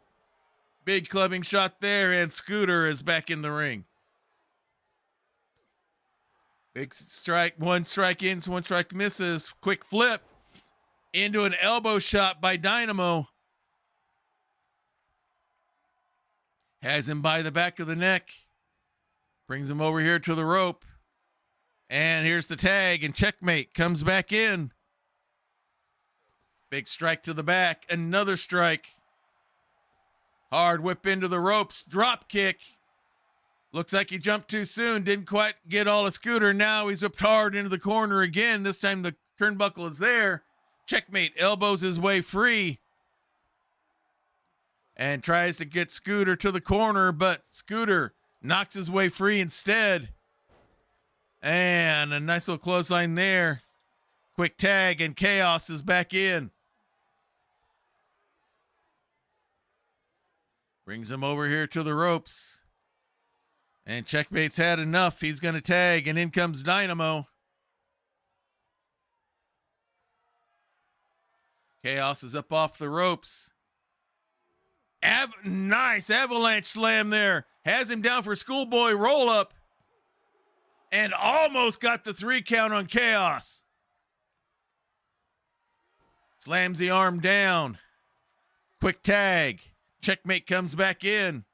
Big clubbing shot there, and Scooter is back in the ring. Big strike, 1 strike in, 1 strike misses. Quick flip into an elbow shot by Dynamo. Has him by the back of the neck. Brings him over here to the rope. And here's the tag, and Checkmate comes back in. Big strike to the back, another strike. Hard whip into the ropes, drop kick. Looks like he jumped too soon, didn't quite get all of Scooter. Now he's whipped hard into the corner again. This time the turnbuckle is there. Checkmate elbows his way free. And tries to get Scooter to the corner, but Scooter knocks his way free instead. And a nice little clothesline there. Quick tag, and Chaos is back in. Brings him over here to the ropes. And Checkmate's had enough. He's going to tag, and in comes Dynamo. Chaos is up off the ropes. Nice avalanche slam there. Has him down for schoolboy roll up. And almost got the 3 count on Chaos. Slams the arm down. Quick tag. Checkmate comes back in.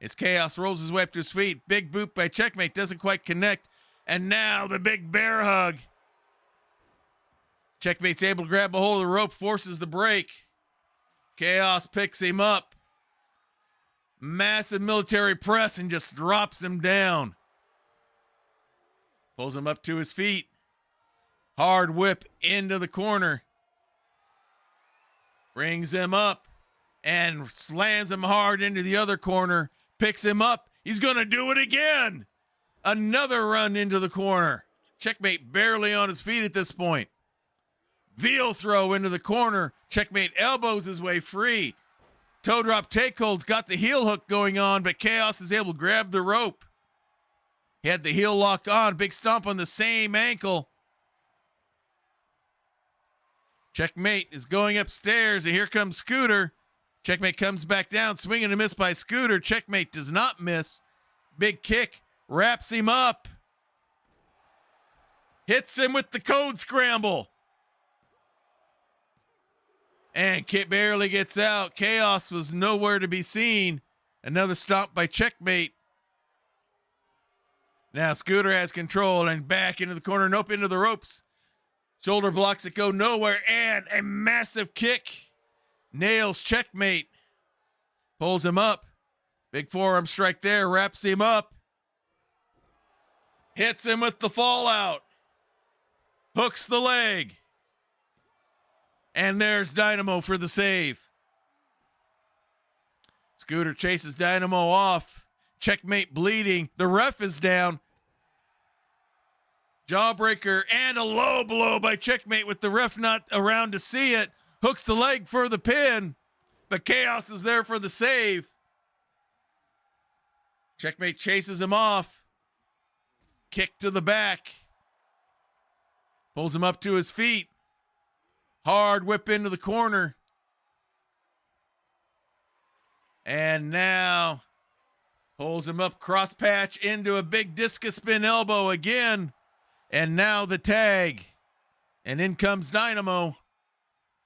As Chaos rolls his way up to his feet. Big boot by Checkmate. Doesn't quite connect. And now the big bear hug. Checkmate's able to grab a hold of the rope. Forces the break. Chaos picks him up. Massive military press and just drops him down. Pulls him up to his feet. Hard whip into the corner. Brings him up and slams him hard into the other corner. Picks him up. He's going to do it again. Another run into the corner. Checkmate barely on his feet at this point. Veal throw into the corner. Checkmate elbows his way free. Toe drop take holds. Got the heel hook going on, but Chaos is able to grab the rope. He had the heel lock on. Big stomp on the same ankle. Checkmate is going upstairs, and here comes Scooter. Checkmate comes back down, swing and a miss by Scooter. Checkmate does not miss. Big kick, wraps him up. Hits him with the code scramble. And Kit barely gets out. Chaos was nowhere to be seen. Another stomp by Checkmate. Now Scooter has control and back into the corner. Nope, into the ropes. Shoulder blocks that go nowhere. And a massive kick. Nails checkmate. Pulls him up. Big forearm strike there. Wraps him up. Hits him with the fallout. Hooks the leg. And there's Dynamo for the save. Scooter chases Dynamo off. Checkmate bleeding. The ref is down. Jawbreaker and a low blow by Checkmate with the ref not around to see it. Hooks the leg for the pin. But Chaos is there for the save. Checkmate chases him off. Kick to the back. Pulls him up to his feet. Hard whip into the corner. And now pulls him up, cross patch into a big discus spin elbow again. And now the tag. And in comes Dynamo.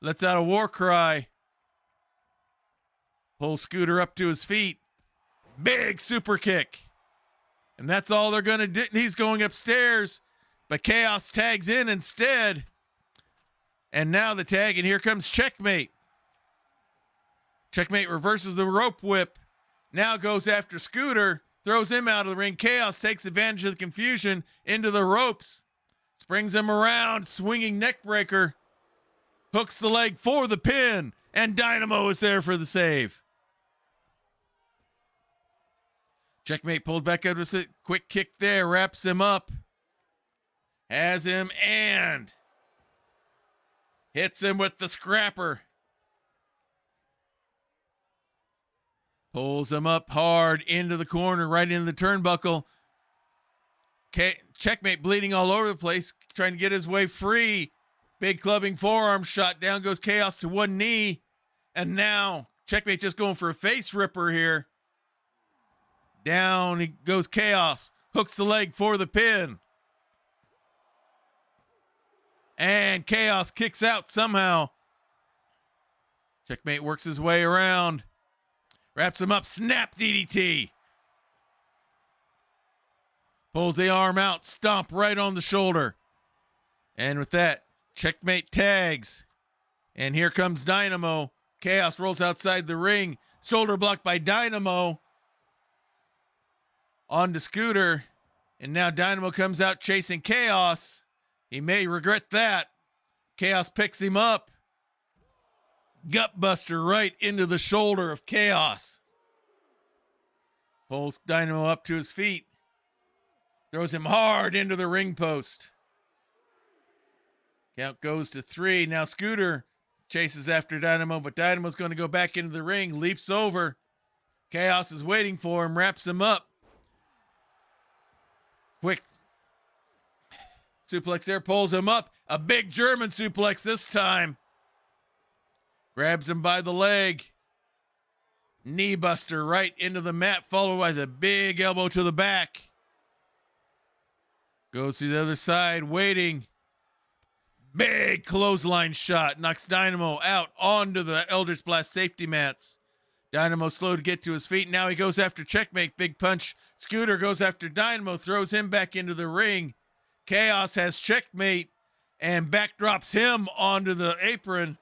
Lets out a war cry. Pulls Scooter up to his feet. Big super kick. And that's all they're going to do. He's going upstairs. But Chaos tags in instead. And now the tag, and here comes Checkmate. Checkmate reverses the rope whip. Now goes after Scooter. Throws him out of the ring. Chaos takes advantage of the confusion into the ropes. Springs him around. Swinging neck breaker. Hooks the leg for the pin. And Dynamo is there for the save. Checkmate pulled back up with a quick kick there. Wraps him up. Has him and hits him with the scrapper. Pulls him up hard into the corner, right into the turnbuckle. Checkmate bleeding all over the place, trying to get his way free. Big clubbing forearm shot. Down goes Chaos to one knee. And now Checkmate just going for a face ripper here. Down he goes Chaos. Hooks the leg for the pin. And Chaos kicks out somehow. Checkmate works his way around. Wraps him up. Snap DDT. Pulls the arm out. Stomp right on the shoulder. And with that, Checkmate tags. And here comes Dynamo. Chaos rolls outside the ring. Shoulder blocked by Dynamo. On to Scooter. And now Dynamo comes out chasing Chaos. He may regret that. Chaos picks him up. Gutbuster right into the shoulder of Chaos. Pulls Dynamo up to his feet. Throws him hard into the ring post. Count goes to 3. Now Scooter chases after Dynamo, but Dynamo's going to go back into the ring. Leaps over. Chaos is waiting for him. Wraps him up. Quick suplex there, pulls him up. A big German suplex this time. Grabs him by the leg. Knee buster right into the mat, followed by the big elbow to the back. Goes to the other side, waiting. Big clothesline shot. Knocks Dynamo out onto the Eldritch Blast safety mats. Dynamo slow to get to his feet. Now he goes after Checkmate. Big punch. Scooter goes after Dynamo. Throws him back into the ring. Chaos has Checkmate and backdrops him onto the apron.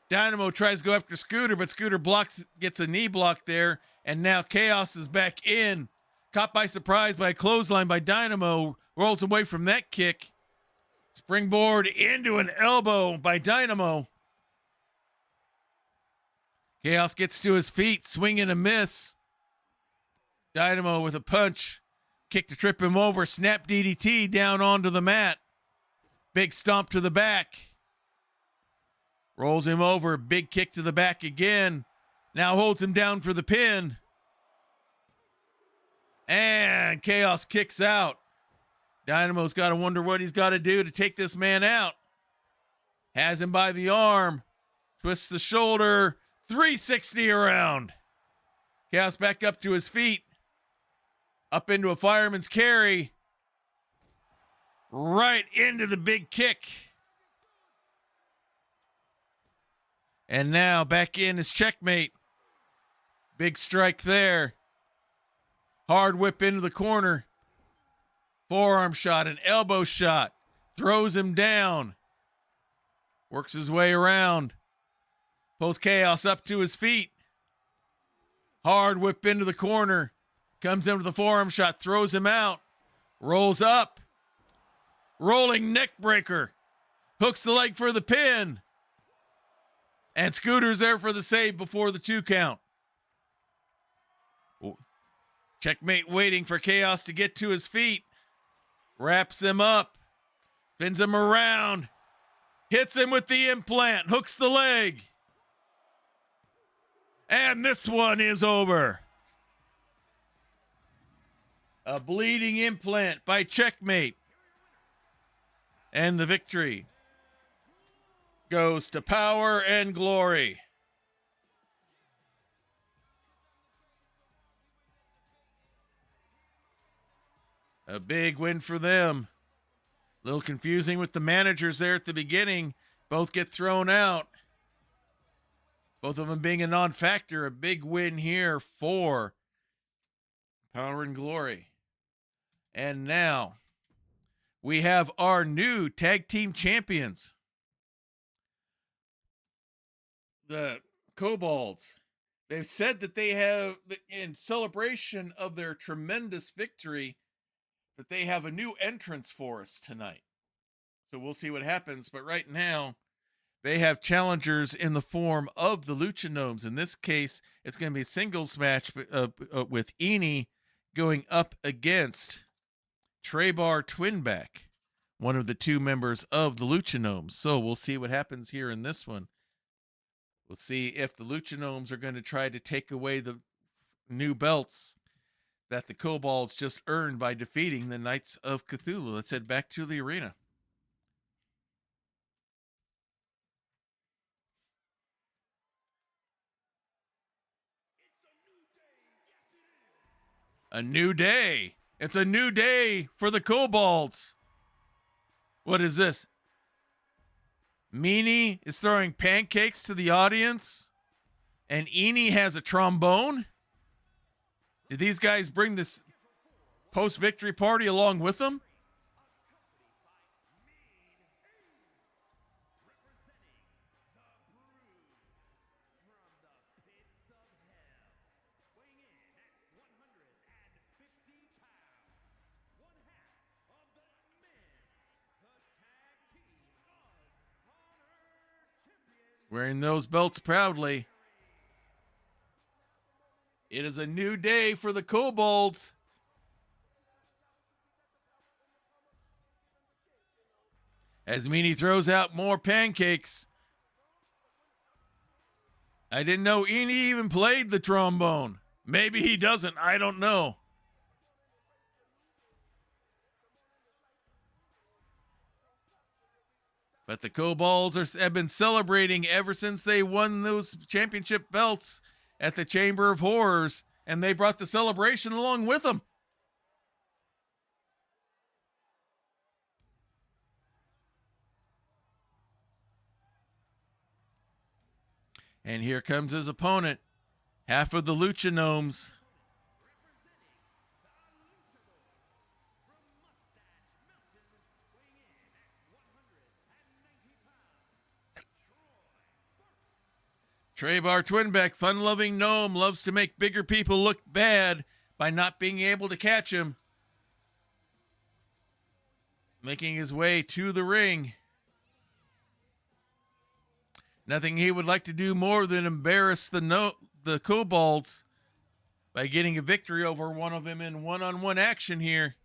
Dynamo tries to go after Scooter, but Scooter blocks, gets a knee block there. And now Chaos is back in. Caught by surprise by a clothesline by Dynamo. Rolls away from that kick. Springboard into an elbow by Dynamo. Chaos gets to his feet, swing and a miss. Dynamo with a punch. Kick to trip him over. Snap DDT down onto the mat. Big stomp to the back. Rolls him over. Big kick to the back again. Now holds him down for the pin. And Chaos kicks out. Dynamo's got to wonder what he's got to do to take this man out. Has him by the arm. Twists the shoulder. 360 around. Chaos back up to his feet. Up into a fireman's carry. Right into the big kick. And now back in is Checkmate. Big strike there. Hard whip into the corner. Forearm shot, an elbow shot. Throws him down. Works his way around. Pulls Chaos up to his feet. Hard whip into the corner. Comes in with the forearm shot. Throws him out. Rolls up. Rolling neck breaker. Hooks the leg for the pin. And Scooter's there for the save before the 2 count. Checkmate waiting for Chaos to get to his feet. Wraps him up. Spins him around. Hits him with the implant. Hooks the leg. And this one is over. A bleeding implant by Checkmate. And the victory goes to Power and Glory. A big win for them. A little confusing with the managers there at the beginning. Both get thrown out. Both of them being a non-factor. A big win here for Power and Glory. And now we have our new tag team champions. The Kobolds. They've said that they have, in celebration of their tremendous victory, that they have a new entrance for us tonight. So we'll see what happens. But right now, they have challengers in the form of the Lucha Gnomes. In this case, it's going to be a singles match with Eni going up against Trebar Twinback, one of the 2 members of the Lucha Gnomes. So we'll see what happens here in this one. We'll see if the Lucha Gnomes are going to try to take away the new belts that the Kobolds just earned by defeating the Knights of Cthulhu. Let's head back to the arena. A new day. It's a new day for the Kobolds. What is this? Meanie is throwing pancakes to the audience, and Eni has a trombone. Did these guys bring this post-victory party along with them? Wearing those belts proudly. It is a new day for the Kobolds. As Meanie throws out more pancakes. I didn't know Eni even played the trombone. Maybe he doesn't. I don't know. But the Kobolds have been celebrating ever since they won those championship belts at the Chamber of Horrors, and they brought the celebration along with them. And here comes his opponent, half of the Lucha Gnomes. Trebar Twinback, fun-loving gnome, loves to make bigger people look bad by not being able to catch him. Making his way to the ring. Nothing he would like to do more than embarrass the Kobolds by getting a victory over one of them in one-on-one action here.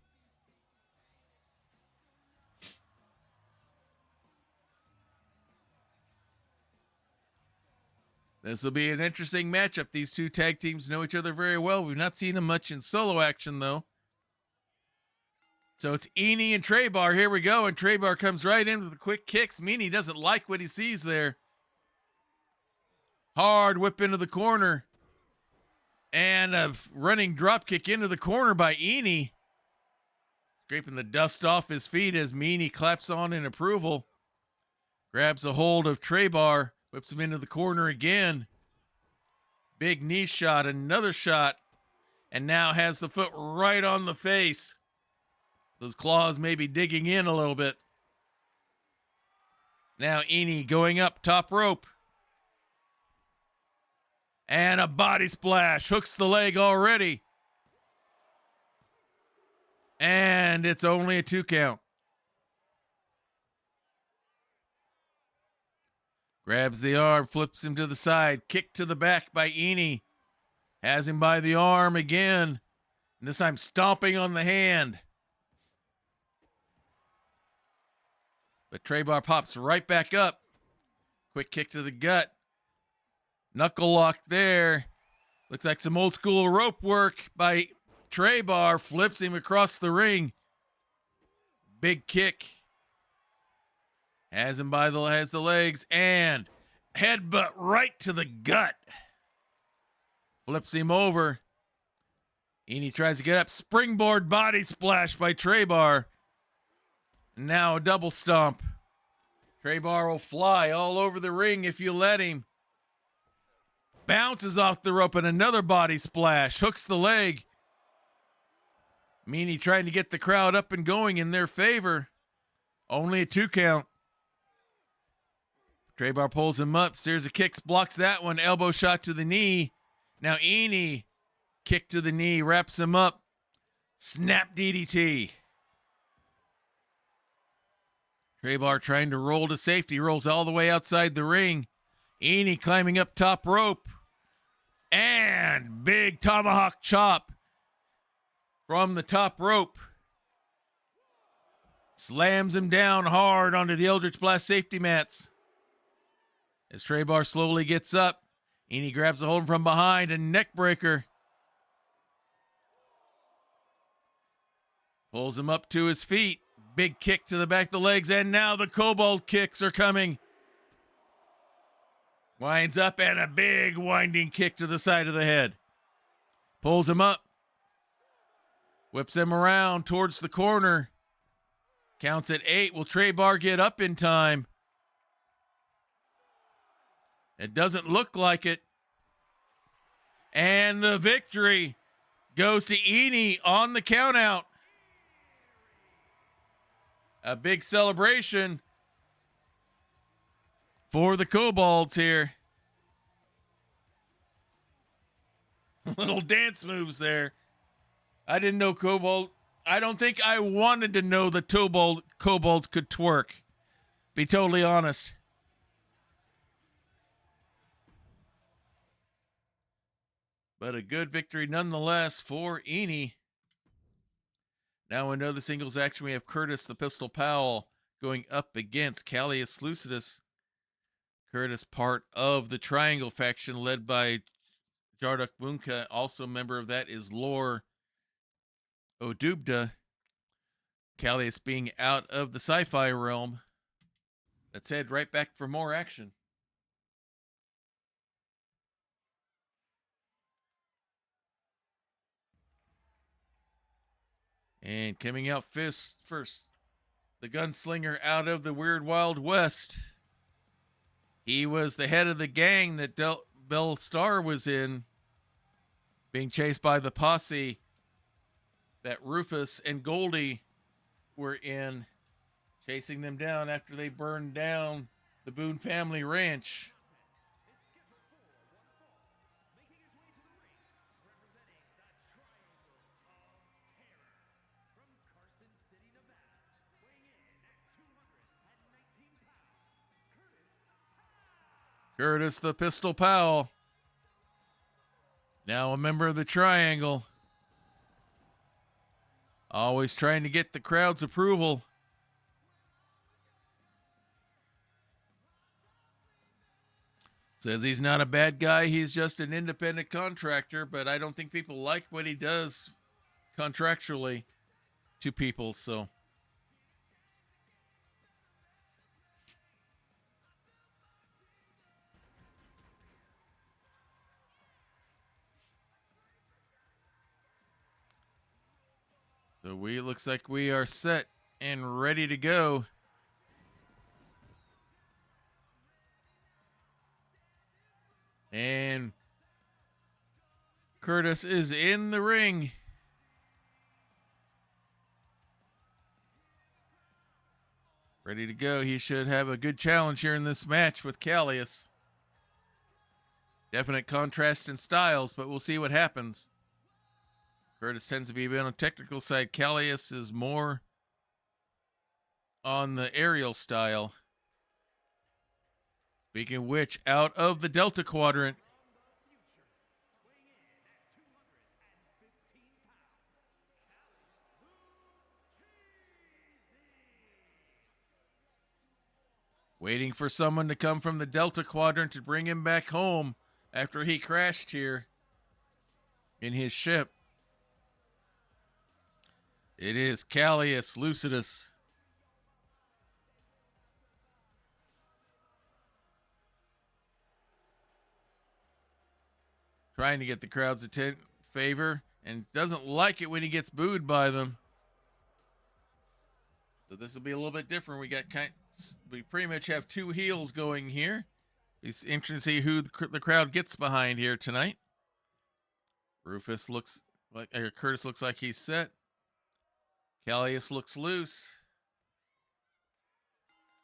This will be an interesting matchup. These 2 tag teams know each other very well. We've not seen them much in solo action, though. So it's Eni and Trebar. Here we go. And Trebar comes right in with the quick kicks. Meanie doesn't like what he sees there. Hard whip into the corner. And a running drop kick into the corner by Eni. Scraping the dust off his feet as Meanie claps on in approval. Grabs a hold of Trebar. Whips him into the corner again. Big knee shot, another shot. And now has the foot right on the face. Those claws may be digging in a little bit. Now Eni going up top rope. And a body splash. Hooks the leg already. And it's only a 2 count. Grabs the arm, flips him to the side. Kick to the back by Eni. Has him by the arm again. And this time stomping on the hand. But Traybar pops right back up. Quick kick to the gut. Knuckle lock there. Looks like some old school rope work by Traybar. Flips him across the ring. Big kick. Has him has the legs and headbutt right to the gut. Flips him over. Eni tries to get up. Springboard body splash by Traybar. Now a double stomp. Traybar will fly all over the ring if you let him. Bounces off the rope and another body splash. Hooks the leg. Meanie trying to get the crowd up and going in their favor. Only a 2 count. Traybar pulls him up. Series of kicks. Blocks that one. Elbow shot to the knee. Now Eni. Kick to the knee. Wraps him up. Snap DDT. Traybar trying to roll to safety. Rolls all the way outside the ring. Eni climbing up top rope. And big tomahawk chop from the top rope. Slams him down hard onto the Eldritch Blast safety mats. As Traybar slowly gets up, Eni grabs a hold from behind and neck breaker. Pulls him up to his feet. Big kick to the back of the legs, and now the kobold kicks are coming. Winds up and a big winding kick to the side of the head. Pulls him up. Whips him around towards the corner. Counts at 8. Will Traybar get up in time? It doesn't look like it. And the victory goes to Eni on the countout. A big celebration for the kobolds here. Little dance moves there. I didn't know kobold. I don't think I wanted to know the kobolds could twerk. Be totally honest. But a good victory nonetheless for Eni. Now in another singles action, we have Curtis the Pistol Powell going up against Callius Lucidus. Curtis, part of the Triangle faction led by Jarduk Bunka. Also a member of that is Lore Odubda. Callius being out of the sci-fi realm. Let's head right back for more action. And coming out first, the gunslinger out of the Weird Wild West. He was the head of the gang that Belle Starr was in, being chased by the posse that Rufus and Goldie were in, chasing them down after they burned down the Boone family ranch. Curtis the Pistol Powell, now a member of the Triangle. Always trying to get the crowd's approval. Says he's not a bad guy, he's just an independent contractor, but I don't think people like what he does contractually to people, so. So looks like we are set and ready to go. And Curtis is in the ring. Ready to go. He should have a good challenge here in this match with Callius. Definite contrast in styles, but we'll see what happens. Curtis tends to be a bit on the technical side. Callius is more on the aerial style. Speaking of which, out of the Delta Quadrant, waiting for someone to come from the Delta Quadrant to bring him back home after he crashed here in his ship. It is Callius Lucidus. Trying to get the crowd's favor and doesn't like it when he gets booed by them. So this will be a little bit different. We pretty much have two heels going here. It's interesting to see who the crowd gets behind here tonight. Rufus looks like, Curtis looks like he's set. Callius looks loose.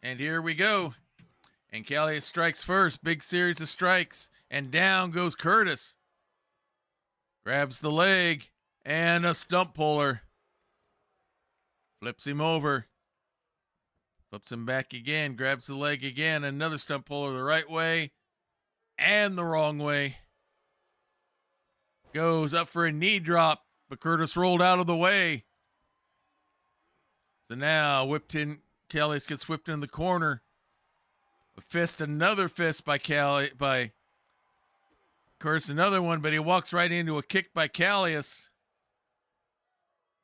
And here we go. And Callius strikes first. Big series of strikes. And down goes Curtis. Grabs the leg. And a stump puller. Flips him over. Flips him back again. Grabs the leg again. Another stump puller the right way. And the wrong way. Goes up for a knee drop. But Curtis rolled out of the way. So now Callius gets whipped in the corner. A fist, another fist by Curtis, another one, but he walks right into a kick by Callius.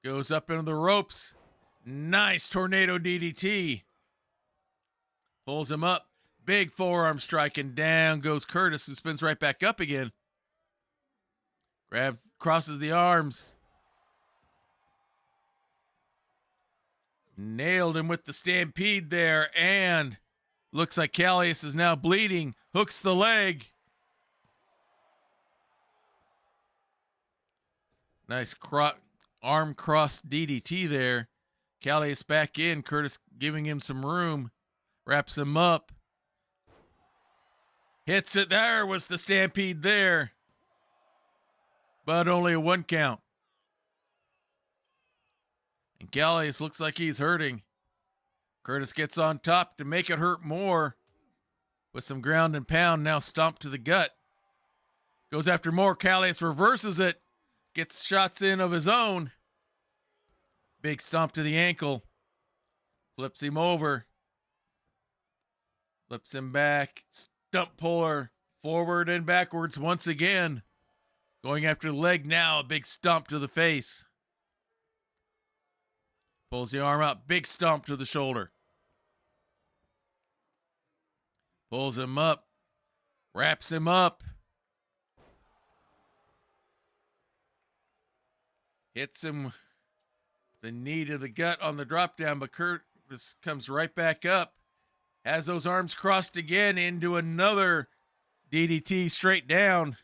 Goes up into the ropes. Nice tornado DDT. Pulls him up. Big forearm strike, and down goes Curtis, who spins right back up again. Crosses the arms. Nailed him with the stampede there, and looks like Callius is now bleeding. Hooks the leg. Nice arm cross DDT there. Callius back in. Curtis giving him some room. Wraps him up. Hits it. There was the stampede there. But only a 1 count. And Callius looks like he's hurting. Curtis gets on top to make it hurt more. With some ground and pound, now stomped to the gut. Goes after more. Callius reverses it. Gets shots in of his own. Big stomp to the ankle. Flips him over. Flips him back. Stump puller. Forward and backwards once again. Going after the leg now. A big stomp to the face. Pulls the arm out. Big stomp to the shoulder. Pulls him up. Wraps him up. Hits him the knee to the gut on the drop down, but Curtis comes right back up. Has those arms crossed again into another DDT straight down.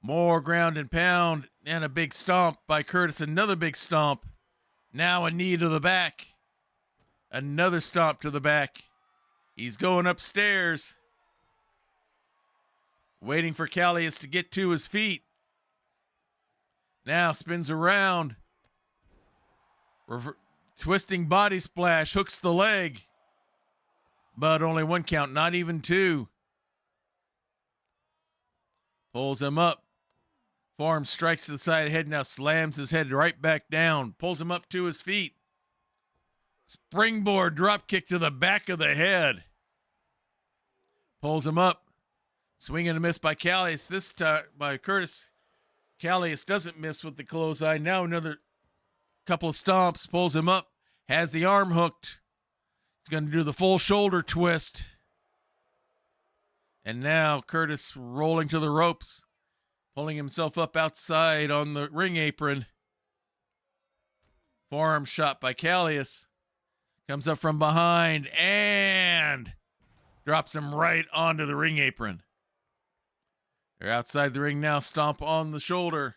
More ground and pound and a big stomp by Curtis. Another big stomp. Now a knee to the back. Another stomp to the back. He's going upstairs. Waiting for Callius to get to his feet. Now spins around. Twisting body splash. Hooks the leg. But only 1 count. Not even 2. Pulls him up. Forearm strikes to the side of the head. Now slams his head right back down. Pulls him up to his feet. Springboard drop kick to the back of the head. Pulls him up. Swing and a miss by Callius. This time by Curtis. Callius doesn't miss with the clothesline. Now another couple of stomps. Pulls him up. Has the arm hooked. He's going to do the full shoulder twist. And now Curtis rolling to the ropes. Pulling himself up outside on the ring apron. Forearm shot by Callius. Comes up from behind and drops him right onto the ring apron. They're outside the ring now. Stomp on the shoulder.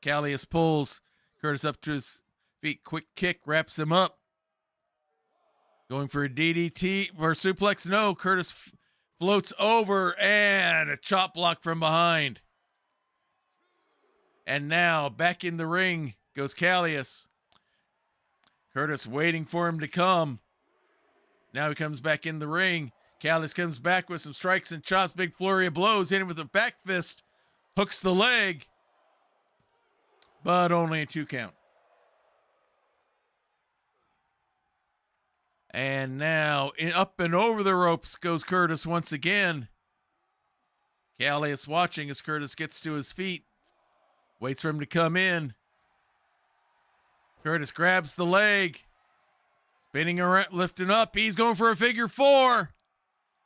Callius pulls Curtis up to his feet. Quick kick. Wraps him up. Going for a DDT or suplex. No, Curtis floats over and a chop block from behind. And now back in the ring goes Callius. Curtis waiting for him to come. Now he comes back in the ring. Callius comes back with some strikes and chops. Big flurry of blows. Hit him with a back fist. Hooks the leg. But only a 2 count. And now up and over the ropes goes Curtis once again. Callius watching as Curtis gets to his feet. Waits for him to come in. Curtis grabs the leg. Spinning around, lifting up. He's going for a figure 4.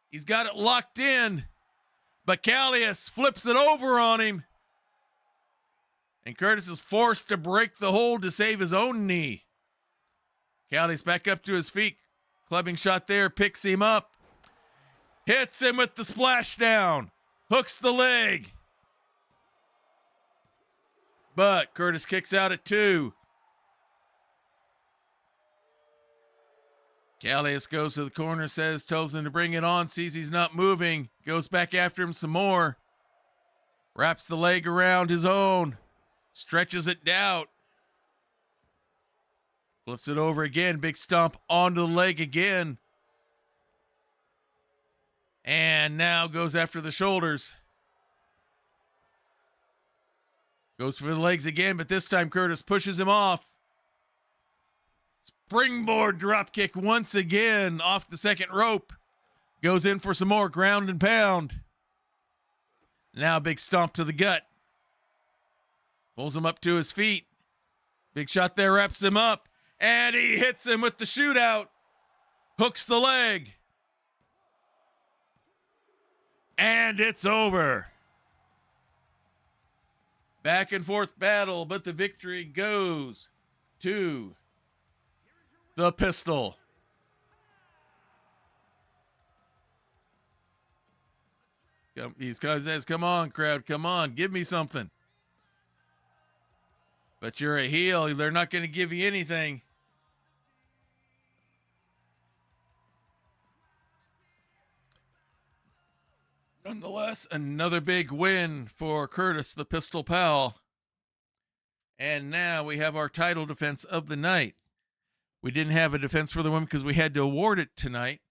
He's got it locked in. But Callius flips it over on him. And Curtis is forced to break the hold to save his own knee. Callius back up to his feet. Clubbing shot there, picks him up. Hits him with the splashdown. Hooks the leg. But Curtis kicks out at 2. Callius goes to the corner, tells him to bring it on, sees he's not moving, goes back after him some more. Wraps the leg around his own. Stretches it out. Flips it over again. Big stomp onto the leg again. And now goes after the shoulders. Goes for the legs again, but this time Curtis pushes him off. Springboard dropkick once again off the second rope. Goes in for some more ground and pound. Now big stomp to the gut. Pulls him up to his feet. Big shot there, wraps him up. And he hits him with the shootout. Hooks the leg. And it's over. Back and forth battle, but the victory goes to the Pistol. He says, come on, crowd, come on, give me something. But you're a heel. They're not going to give you anything. Nonetheless, another big win for Curtis, the Pistol Pal. And now we have our title defense of the night. We didn't have a defense for the women because we had to award it tonight.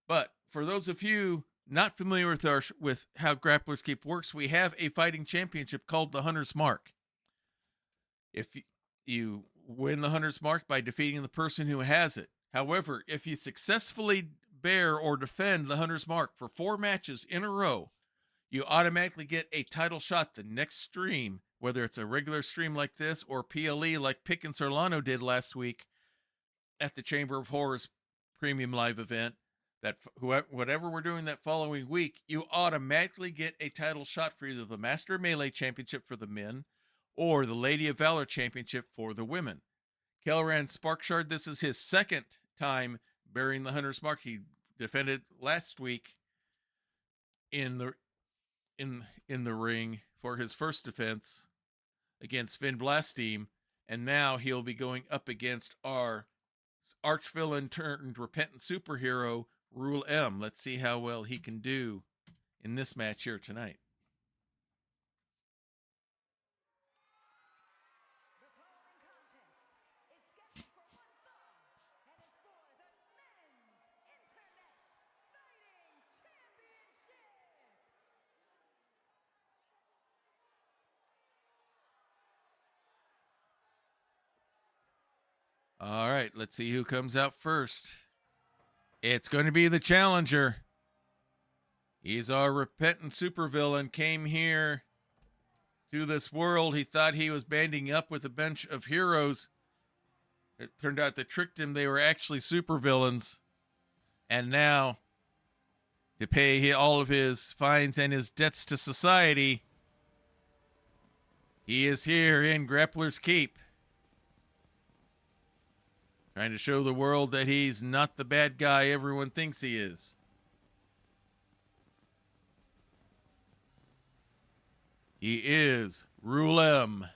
But for those of you not familiar with how Grappler's Keep works, we have a fighting championship called the Hunter's Mark. If you win the Hunter's Mark by defeating the person who has it. However, if you successfully bear or defend the Hunter's Mark for 4 matches in a row, you automatically get a title shot the next stream, whether it's a regular stream like this or PLE like Pick and Solano did last week at the Chamber of Horrors Premium Live event. That whatever we're doing that following week, you automatically get a title shot for either the Master Melee Championship for the men or the Lady of Valor Championship for the women. Kelleran Sparkshard, this is his second time bearing the Hunter's Mark. He defended last week in the ring for his first defense against Finn Blasteam, and now he'll be going up against our arch-villain turned repentant superhero, Rule M. Let's see how well he can do in this match here tonight. All right, let's see who comes out first. It's going to be the challenger. He's our repentant supervillain, came here to this world. He thought he was banding up with a bunch of heroes. It turned out they tricked him. They were actually supervillains. And now, to pay all of his fines and his debts to society, he is here in Grappler's Keep, trying to show the world that he's not the bad guy everyone thinks he is. He is Rule M.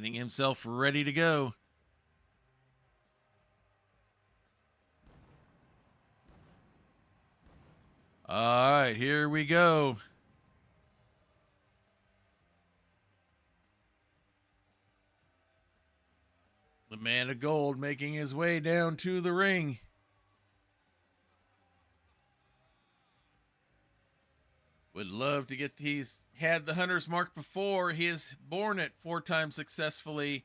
Getting himself ready to go. All right, here we go. The man of gold making his way down to the ring. Would love to get, he's had the hunter's mark before. He has borne it 4 times successfully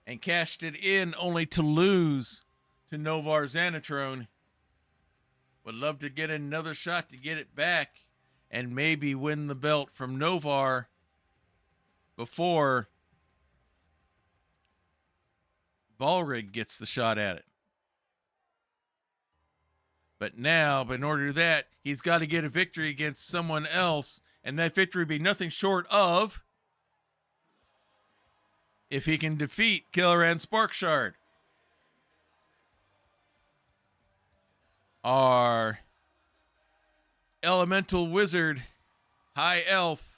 and cashed it in only to lose to Novar Xanatrone. Would love to get another shot to get it back and maybe win the belt from Novar before Ballrig gets the shot at it. But now, in order to do that, he's got to get a victory against someone else, and that victory be nothing short of if he can defeat Killoran Sparkshard. Our elemental wizard, high elf,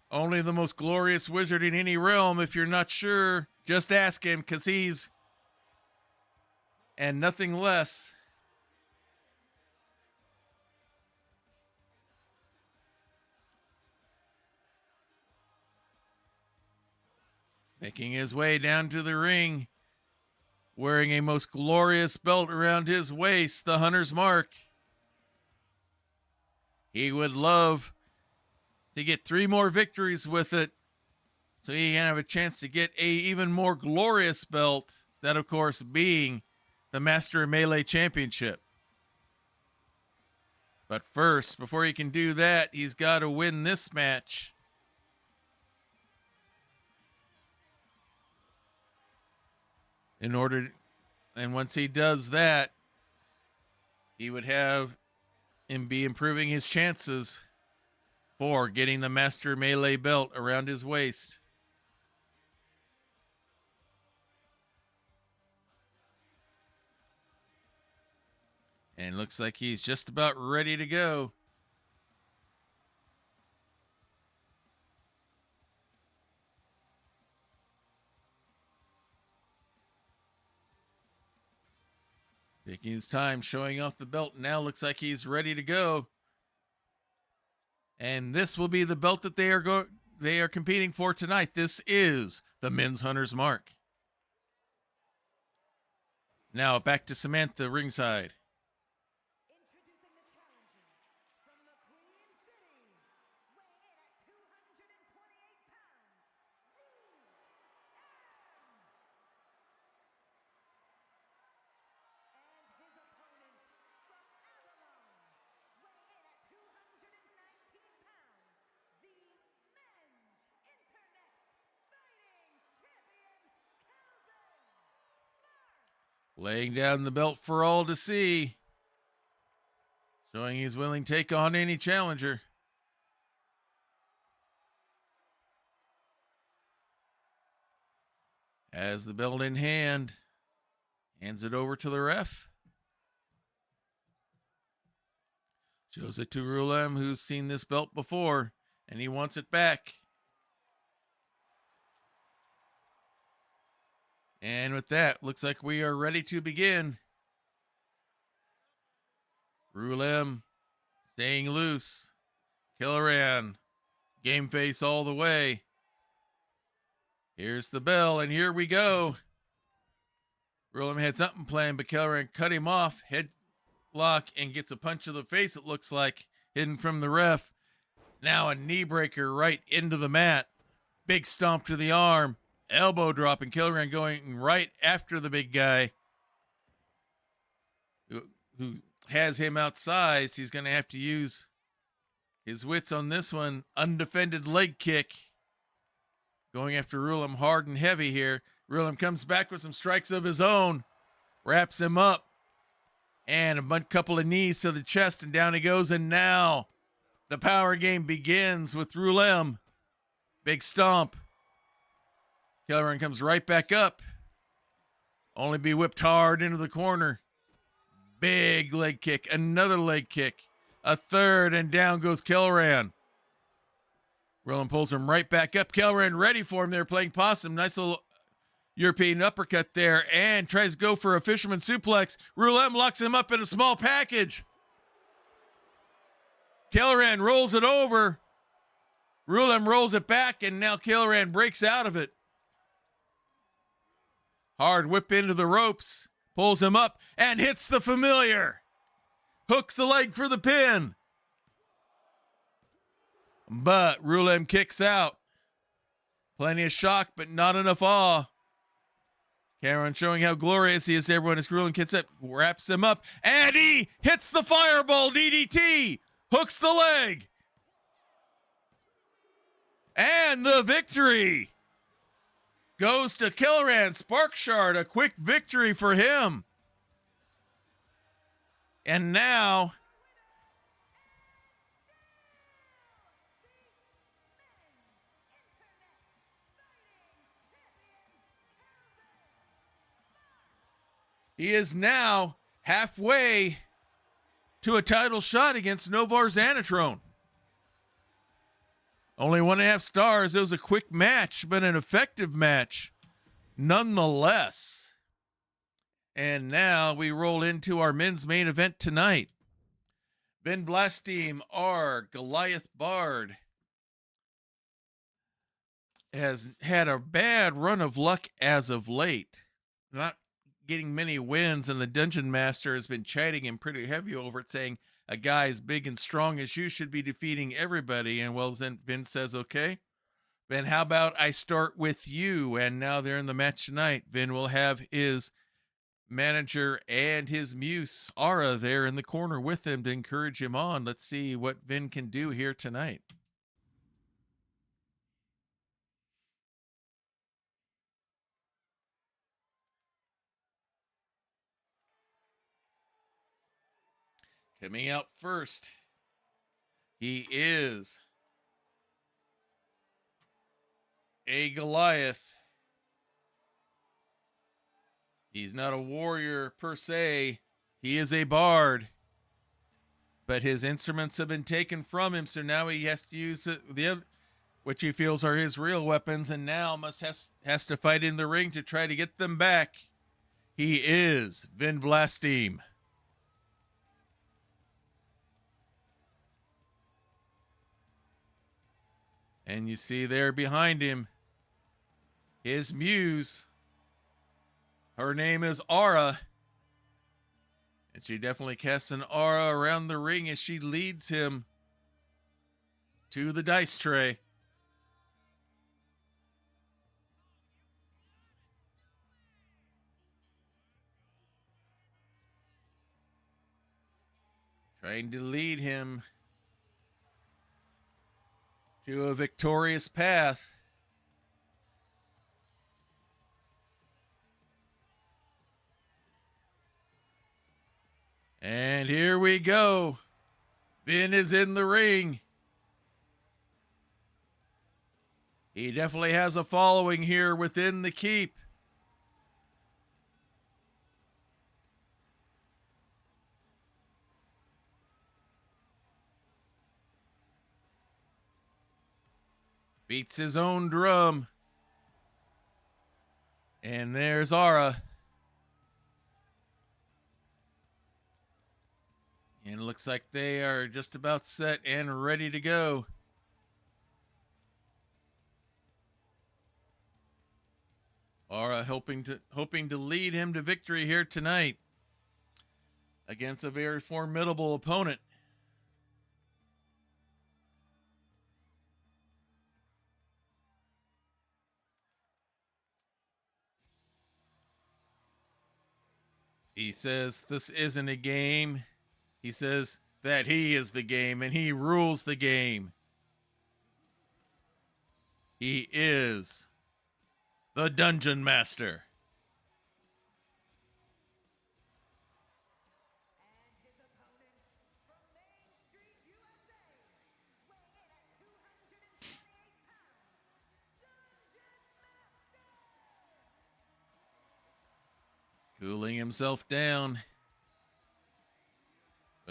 only the most glorious wizard in any realm. If you're not sure, just ask him, because he's and nothing less. Making his way down to the ring, wearing a most glorious belt around his waist, the hunter's mark. He would love to get 3 more victories with it, so he can have a chance to get a even more glorious belt, that of course being the Master of Melee Championship. But first, before he can do that, he's got to win this match. And once he does that, he would have and be improving his chances for getting the Master Melee belt around his waist. And looks like he's just about ready to go. Taking his time, showing off the belt. Now looks like he's ready to go. And this will be the belt that they are competing for tonight. This is the Men's Hunter's Mark. Now back to Samantha ringside. Laying down the belt for all to see. Showing he's willing to take on any challenger. Has the belt in hand. Hands it over to the ref. Shows it to Rulem, who's seen this belt before, and he wants it back. And with that, looks like we are ready to begin. Rulem staying loose. Killoran, game face all the way. Here's the bell, and here we go. Rulem had something planned, but Killoran cut him off. Headlock and gets a punch to the face, it looks like, hidden from the ref. Now a knee breaker right into the mat. Big stomp to the arm. Elbow drop, and Killoran going right after the big guy who has him outsized. He's going to have to use his wits on this one. Undefended leg kick. Going after Rulem hard and heavy here. Rulem comes back with some strikes of his own. Wraps him up. And a couple of knees to the chest, and down he goes. And now the power game begins with Rulem. Big stomp. Killoran comes right back up. Only be whipped hard into the corner. Big leg kick. Another leg kick. A third, and down goes Killoran. Rulem pulls him right back up. Kelleran ready for him. They're playing possum. Nice little European uppercut there, and tries to go for a fisherman suplex. Rulem locks him up in a small package. Kelleran rolls it over. Rulem rolls it back, and now Kelleran breaks out of it. Hard whip into the ropes. Pulls him up and hits the familiar. Hooks the leg for the pin. But Rulem kicks out. Plenty of shock, but not enough awe. Cameron showing how glorious he is to everyone as Rulem kicks up, wraps him up, and he hits the fireball DDT. Hooks the leg. And the victory goes to Kelleran Sparkshard. A quick victory for him. And now he is now halfway to a title shot against Novar Xanatron. Only 1.5 stars. It was a quick match, but an effective match nonetheless. And now we roll into our men's main event tonight. Ben Blastim, our Goliath Bard, has had a bad run of luck as of late. Not getting many wins, and the Dungeon Master has been chiding him pretty heavy over it, saying, a guy as big and strong as you should be defeating everybody. And well, then Vince says, okay, Ben, how about I start with you? And now they're in the match tonight. Vin will have his manager and his muse, Aura, there in the corner with him to encourage him on. Let's see what Vin can do here tonight. Coming out first, he is a Goliath. He's not a warrior per se. He is a bard. But his instruments have been taken from him, so now he has to use the other, which he feels are his real weapons, and now has to fight in the ring to try to get them back. He is Vin Blastim. And you see there behind him, his muse. Her name is Aura. And she definitely casts an aura around the ring as she leads him to the dice tray. Trying to lead him to a victorious path. And here we go. Vin is in the ring. He definitely has a following here within the keep. Beats his own drum. And there's Aura. And it looks like they are just about set and ready to go. Aura hoping to lead him to victory here tonight against a very formidable opponent. He says this isn't a game. He says that he is the game and he rules the game. He is the Dungeon Master. Cooling himself down.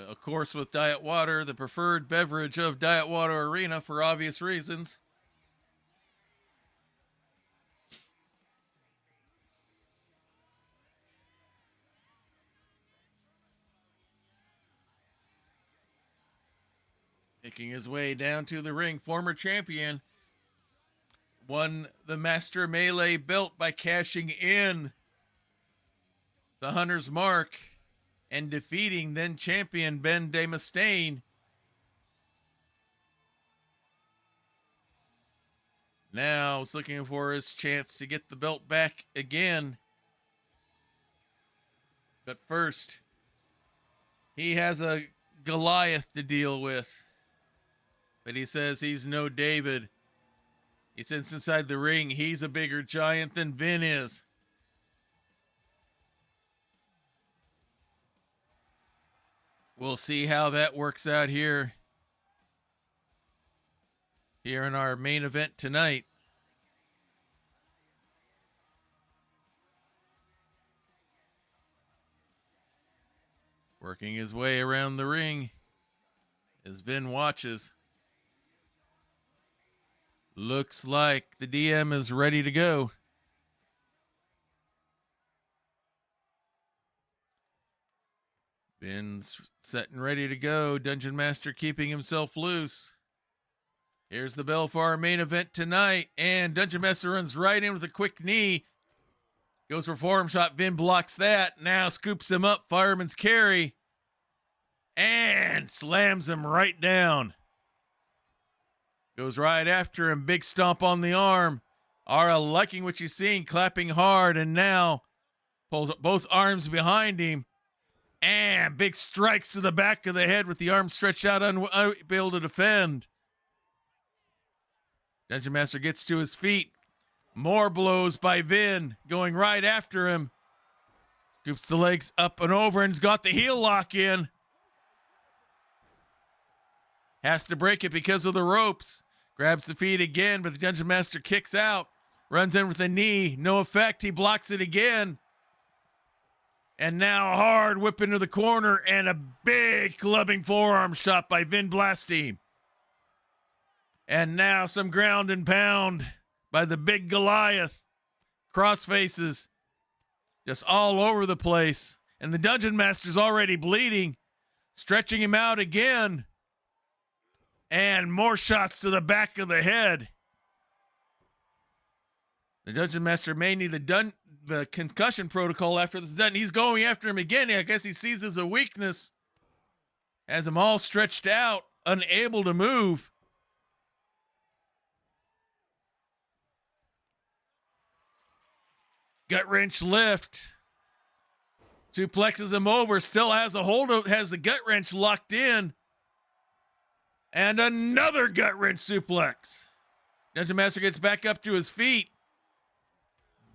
Of course, with Diet Water, the preferred beverage of Diet Water Arena for obvious reasons. Making his way down to the ring, former champion won the Master Melee belt by cashing in the Hunter's Mark and defeating then champion Ben DeMustaine. Now he's looking for his chance to get the belt back again. But first, he has a Goliath to deal with. But he says he's no David. He says inside the ring, he's a bigger giant than Vin is. We'll see how that works out here in our main event tonight. Working his way around the ring as Vin watches. Looks like the DM is ready to go. Vin's set and ready to go. Dungeon Master keeping himself loose. Here's the bell for our main event tonight. And Dungeon Master runs right in with a quick knee. Goes for forearm shot. Vin blocks that. Now scoops him up. Fireman's carry. And slams him right down. Goes right after him. Big stomp on the arm. Ara liking what she's seeing. Clapping hard. And now pulls up both arms behind him. And big strikes to the back of the head with the arm stretched out, unable to defend. Dungeon Master gets to his feet. More blows by Vin, going right after him. Scoops the legs up and over and's got the heel lock in. Has to break it because of the ropes. Grabs the feet again, but the Dungeon Master kicks out. Runs in with a knee. No effect. He blocks it again. And now a hard whip into the corner and a big clubbing forearm shot by Vin Blasting. And now some ground and pound by the big Goliath. Cross faces just all over the place. And the Dungeon Master's already bleeding. Stretching him out again. And more shots to the back of the head. The Dungeon Master may need the concussion protocol after this is done. He's going after him again. I guess he sees as a weakness. Has him all stretched out, unable to move. Gut wrench lift. Suplexes him over. Still has has the gut wrench locked in. And another gut wrench suplex. Dungeon Master gets back up to his feet.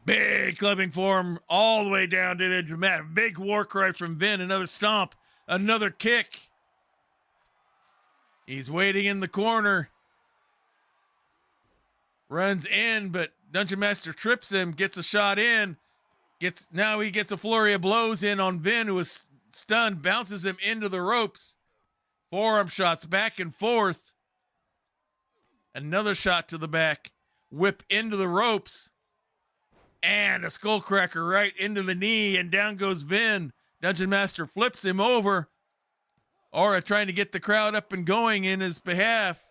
Big clubbing forearm all the way down to the dramatic. Big war cry from Vin. Another stomp. Another kick. He's waiting in the corner. Runs in, but Dungeon Master trips him. Gets a shot in. Now he gets a flurry of blows in on Vin, who is stunned. Bounces him into the ropes. Forearm shots back and forth. Another shot to the back. Whip into the ropes. And a skullcracker right into the knee, and down goes Vin. Dungeon Master flips him over. Aura trying to get the crowd up and going in his behalf.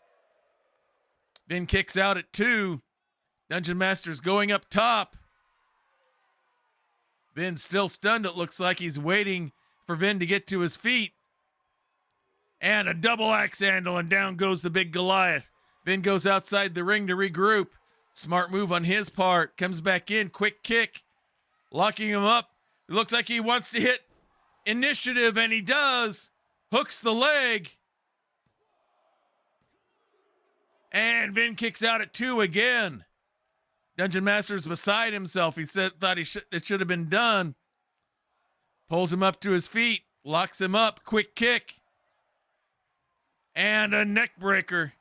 Vin kicks out at 2. Dungeon Master's going up top. Vin's still stunned. It looks like he's waiting for Vin to get to his feet. And a double axe handle, and down goes the big Goliath. Vin goes outside the ring to regroup. Smart move on his part. Comes back in. Quick kick. Locking him up. It looks like he wants to hit initiative, and he does. Hooks the leg. And Vin kicks out at 2 again. Dungeon Master's beside himself. He thought it should have been done. Pulls him up to his feet. Locks him up. Quick kick. And a neck breaker.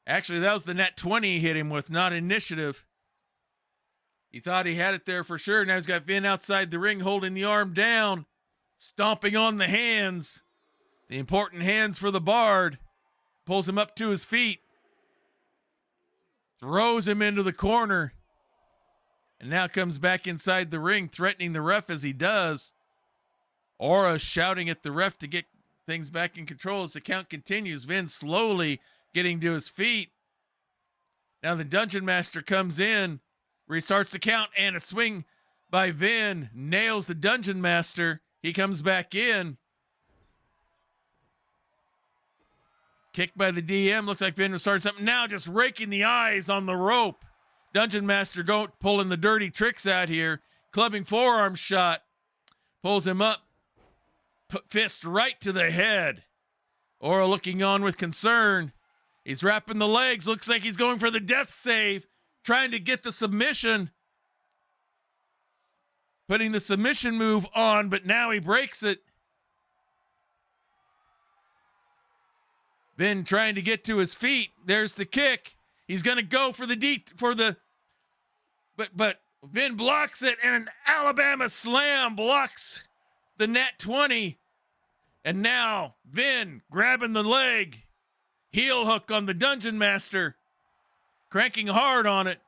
Actually, that was the net 20 he hit him with, not initiative. He thought he had it there for sure. Now he's got Vin outside the ring holding the arm down. stomping on the hands, the important hands for the Bard, pulls him up to his feet, throws him into the corner, and now comes back inside the ring, threatening the ref as he does. Aura shouting at the ref to get things back in control as the count continues. Vin slowly getting to his feet. Now the Dungeon Master comes in, restarts the count, and a swing by Vin nails the Dungeon Master. He comes back in. Kick by the DM. Looks like Vin was starting something. Now just raking the eyes on the rope. Dungeon Master pulling the dirty tricks out here. Clubbing forearm shot. Pulls him up. Fist right to the head. Aura looking on with concern. He's wrapping the legs. Looks like he's going for the death save. Trying to get the submission. Putting the submission move on, but now he breaks it. Vin trying to get to his feet. There's the kick. He's going to go for the but Vin blocks it, and an Alabama slam blocks the nat 20. And now Vin grabbing the leg. Heel hook on the Dungeon Master. Cranking hard on it.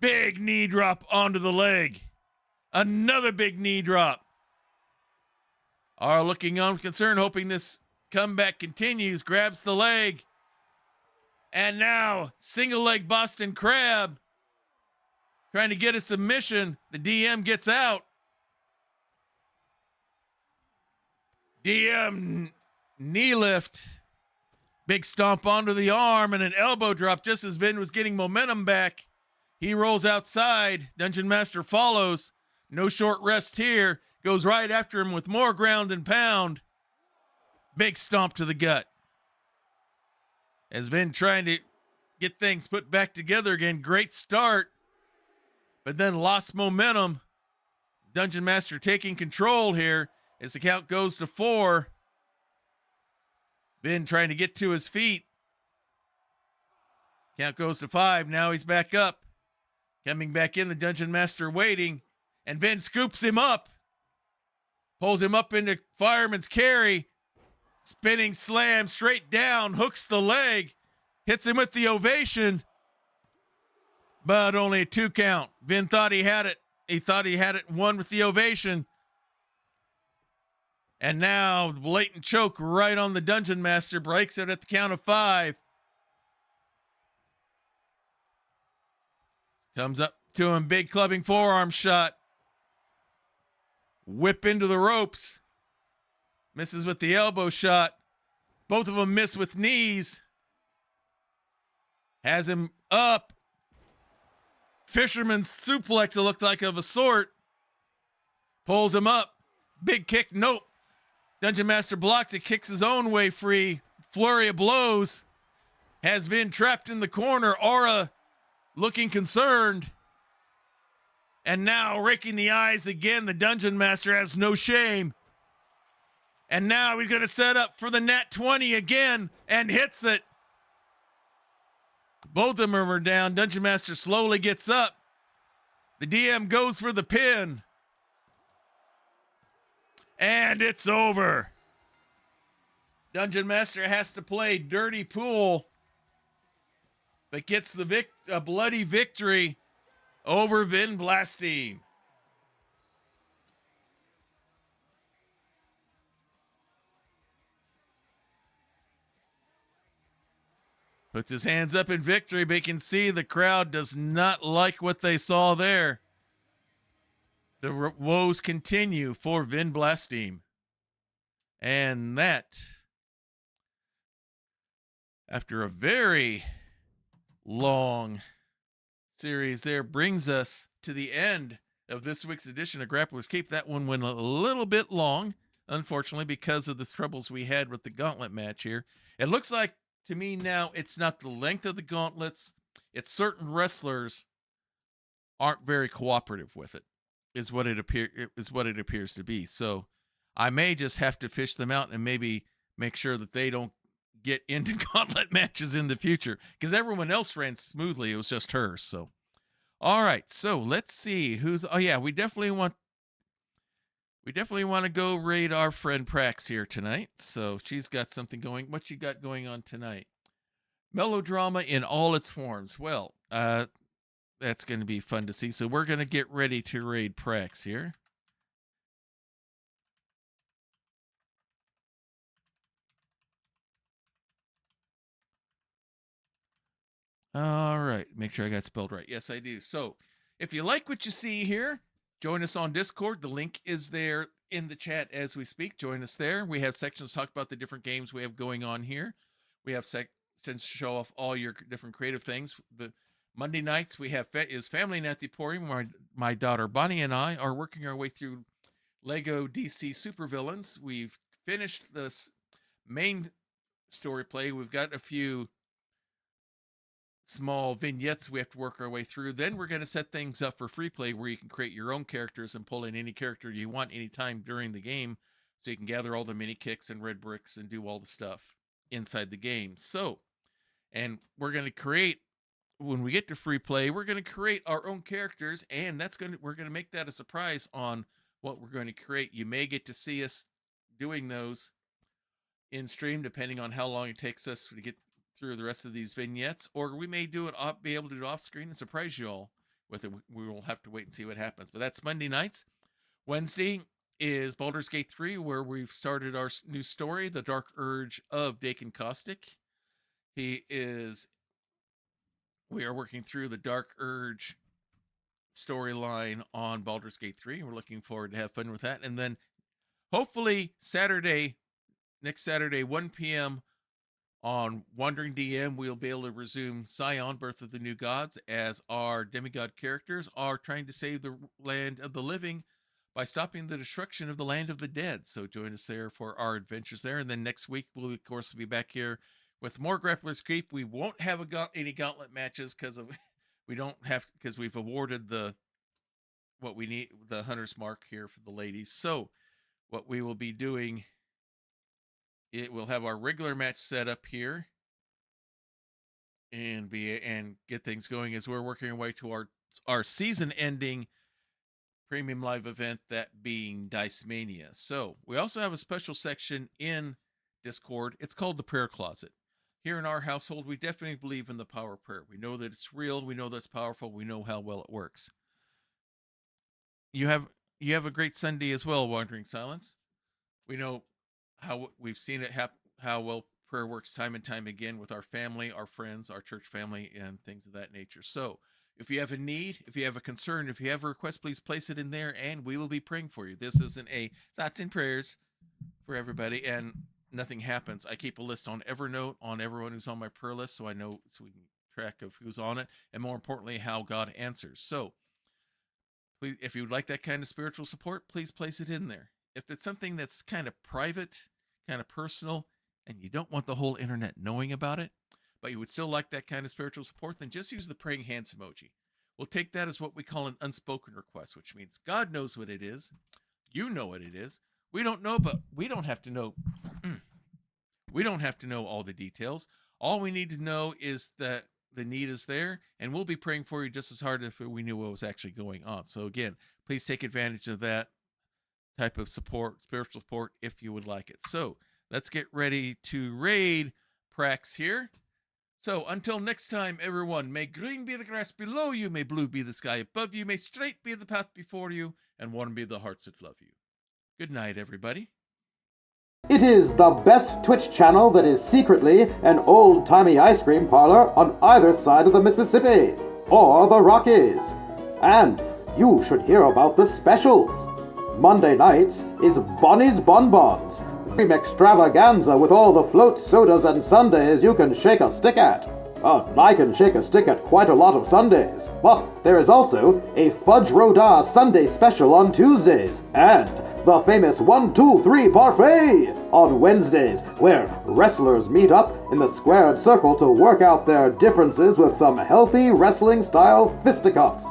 Big knee drop onto the leg. Another big knee drop. Are looking on with concern, hoping this comeback continues. Grabs the leg. And now, single leg Boston Crab. Trying to get a submission. The DM gets out. DM knee lift. Big stomp onto the arm and an elbow drop just as Vin was getting momentum back. He rolls outside. Dungeon Master follows. No short rest here. Goes right after him with more ground and pound. Big stomp to the gut. As Vin trying to get things put back together again. Great start. But then lost momentum. Dungeon Master taking control here as the count goes to 4. Vin trying to get to his feet. Count goes to 5. Now he's back up. Coming back in, the Dungeon Master waiting. And Vin scoops him up. Pulls him up into fireman's carry. Spinning slam straight down. Hooks the leg. Hits him with the ovation. But only a 2 count. Vin thought he had it. He thought he had it won with the ovation. And now, blatant choke right on the Dungeon Master. Breaks it at the count of 5. Comes up to him. Big clubbing forearm shot. Whip into the ropes. Misses with the elbow shot. Both of them miss with knees. Has him up. Fisherman's suplex, it looked like, of a sort. Pulls him up. Big kick. Nope. Dungeon Master blocks it, kicks his own way free. Flurry of blows. Has been trapped in the corner. Aura looking concerned. And now raking the eyes again. The Dungeon Master has no shame. And now he's going to set up for the nat 20 again and hits it. Both of them are down. Dungeon Master slowly gets up. The DM goes for the pin. And it's over. Dungeon Master has to play dirty pool, but gets a bloody victory over Vin Blastine. Puts his hands up in victory, but you can see the crowd does not like what they saw there. The woes continue for Vin Blastine. And that, after a very long series there, brings us to the end of this week's edition of Grappler's Cape. That one went a little bit long, unfortunately, because of the troubles we had with the gauntlet match here. It looks like, to me now, it's not the length of the gauntlets. It's certain wrestlers aren't very cooperative with it. Is what it appears to be. So I may just have to fish them out and maybe make sure that they don't get into gauntlet matches in the future, because everyone else ran smoothly. It was just her. So All right, so let's see who's. Oh yeah, we definitely want to go raid our friend Prax here tonight. So she's got something going. What you got going on tonight? Melodrama in all its forms. Well, that's going to be fun to see. So we're going to get ready to raid Prax here. All right, make sure I got spelled right. Yes, I do. So if you like what you see here, join us on Discord. The link is there in the chat as we speak. Join us there. We have sections to talk about the different games we have going on here. We have sections to show off all your different creative things. The Monday nights we have is Family Night at the Emporium, where my daughter Bonnie and I are working our way through Lego DC Supervillains. We've finished this main story play. We've got a few small vignettes we have to work our way through. Then we're going to set things up for free play, where you can create your own characters and pull in any character you want anytime during the game, so you can gather all the mini kicks and red bricks and do all the stuff inside the game. So, and we're going to create, when we get to free play, we're going to create our own characters, and we're going to make that a surprise on what we're going to create. You may get to see us doing those in stream, depending on how long it takes us to get through the rest of these vignettes, or we may be able to do it off screen and surprise you all with it. We will have to wait and see what happens. But that's Monday nights. Wednesday is Baldur's Gate 3, where we've started our new story, The Dark Urge of Dakin Caustic. We are working through the Dark Urge storyline on Baldur's Gate 3. We're looking forward to have fun with that. And then hopefully next Saturday, 1 p.m. on Wandering DM, we'll be able to resume Scion, Birth of the New Gods, as our demigod characters are trying to save the land of the living by stopping the destruction of the land of the dead. So join us there for our adventures there. And then next week, we'll, of course, be back here with more Grappler's Creep. We won't have any gauntlet matches because we've awarded what we need, the Hunter's Mark here for the ladies. So what we will be doing, we'll have our regular match set up here and get things going as we're working our way to our season ending premium live event, that being Dice Mania. So we also have a special section in Discord. It's called the Prayer Closet. Here in our household, we definitely believe in the power of prayer. We know that it's real. We know that's powerful. We know how well it works. You have a great Sunday as well, Wandering Silence. We know how we've seen it happen, how well prayer works time and time again with our family, our friends, our church family, and things of that nature. So if you have a need, if you have a concern, if you have a request, please place it in there and we will be praying for you. This isn't a thoughts and prayers for everybody and nothing happens. I keep a list on Evernote on everyone who's on my prayer list, so we can track of who's on it, and more importantly, how God answers. So please, if you would like that kind of spiritual support, please place it in there. If it's something that's kind of private, kind of personal, and you don't want the whole internet knowing about it, but you would still like that kind of spiritual support, then just use the praying hands emoji. We'll take that as what we call an unspoken request, which means God knows what it is. You know what it is. We don't know, but we don't have to know. We don't have to know all the details. All we need to know is that the need is there, and we'll be praying for you just as hard if we knew what was actually going on. So again, please take advantage of that type of support, spiritual support, if you would like it. So let's get ready to raid Prax here. So until next time, everyone, may green be the grass below you, may blue be the sky above you, may straight be the path before you, and warm be the hearts that love you. Good night, everybody. It is the best Twitch channel that is secretly an old-timey ice cream parlor on either side of the Mississippi, or the Rockies. And you should hear about the specials. Monday nights is Bonnie's Bonbons, cream extravaganza with all the float sodas and sundaes you can shake a stick at. I can shake a stick at quite a lot of Sundays. But there is also a Fudge Rodin Sunday special on Tuesdays, and the famous 1, 2, 3 parfait on Wednesdays, where wrestlers meet up in the squared circle to work out their differences with some healthy wrestling-style fisticuffs.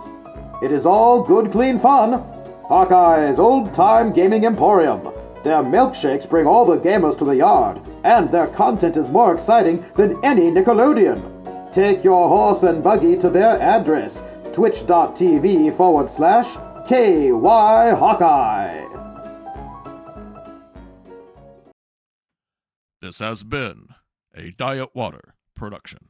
It is all good, clean fun. Hawkeye's old-time gaming emporium. Their milkshakes bring all the gamers to the yard, and their content is more exciting than any Nickelodeon. Take your horse and buggy to their address, twitch.tv/KY Hawkeye. This has been a Diet Water production.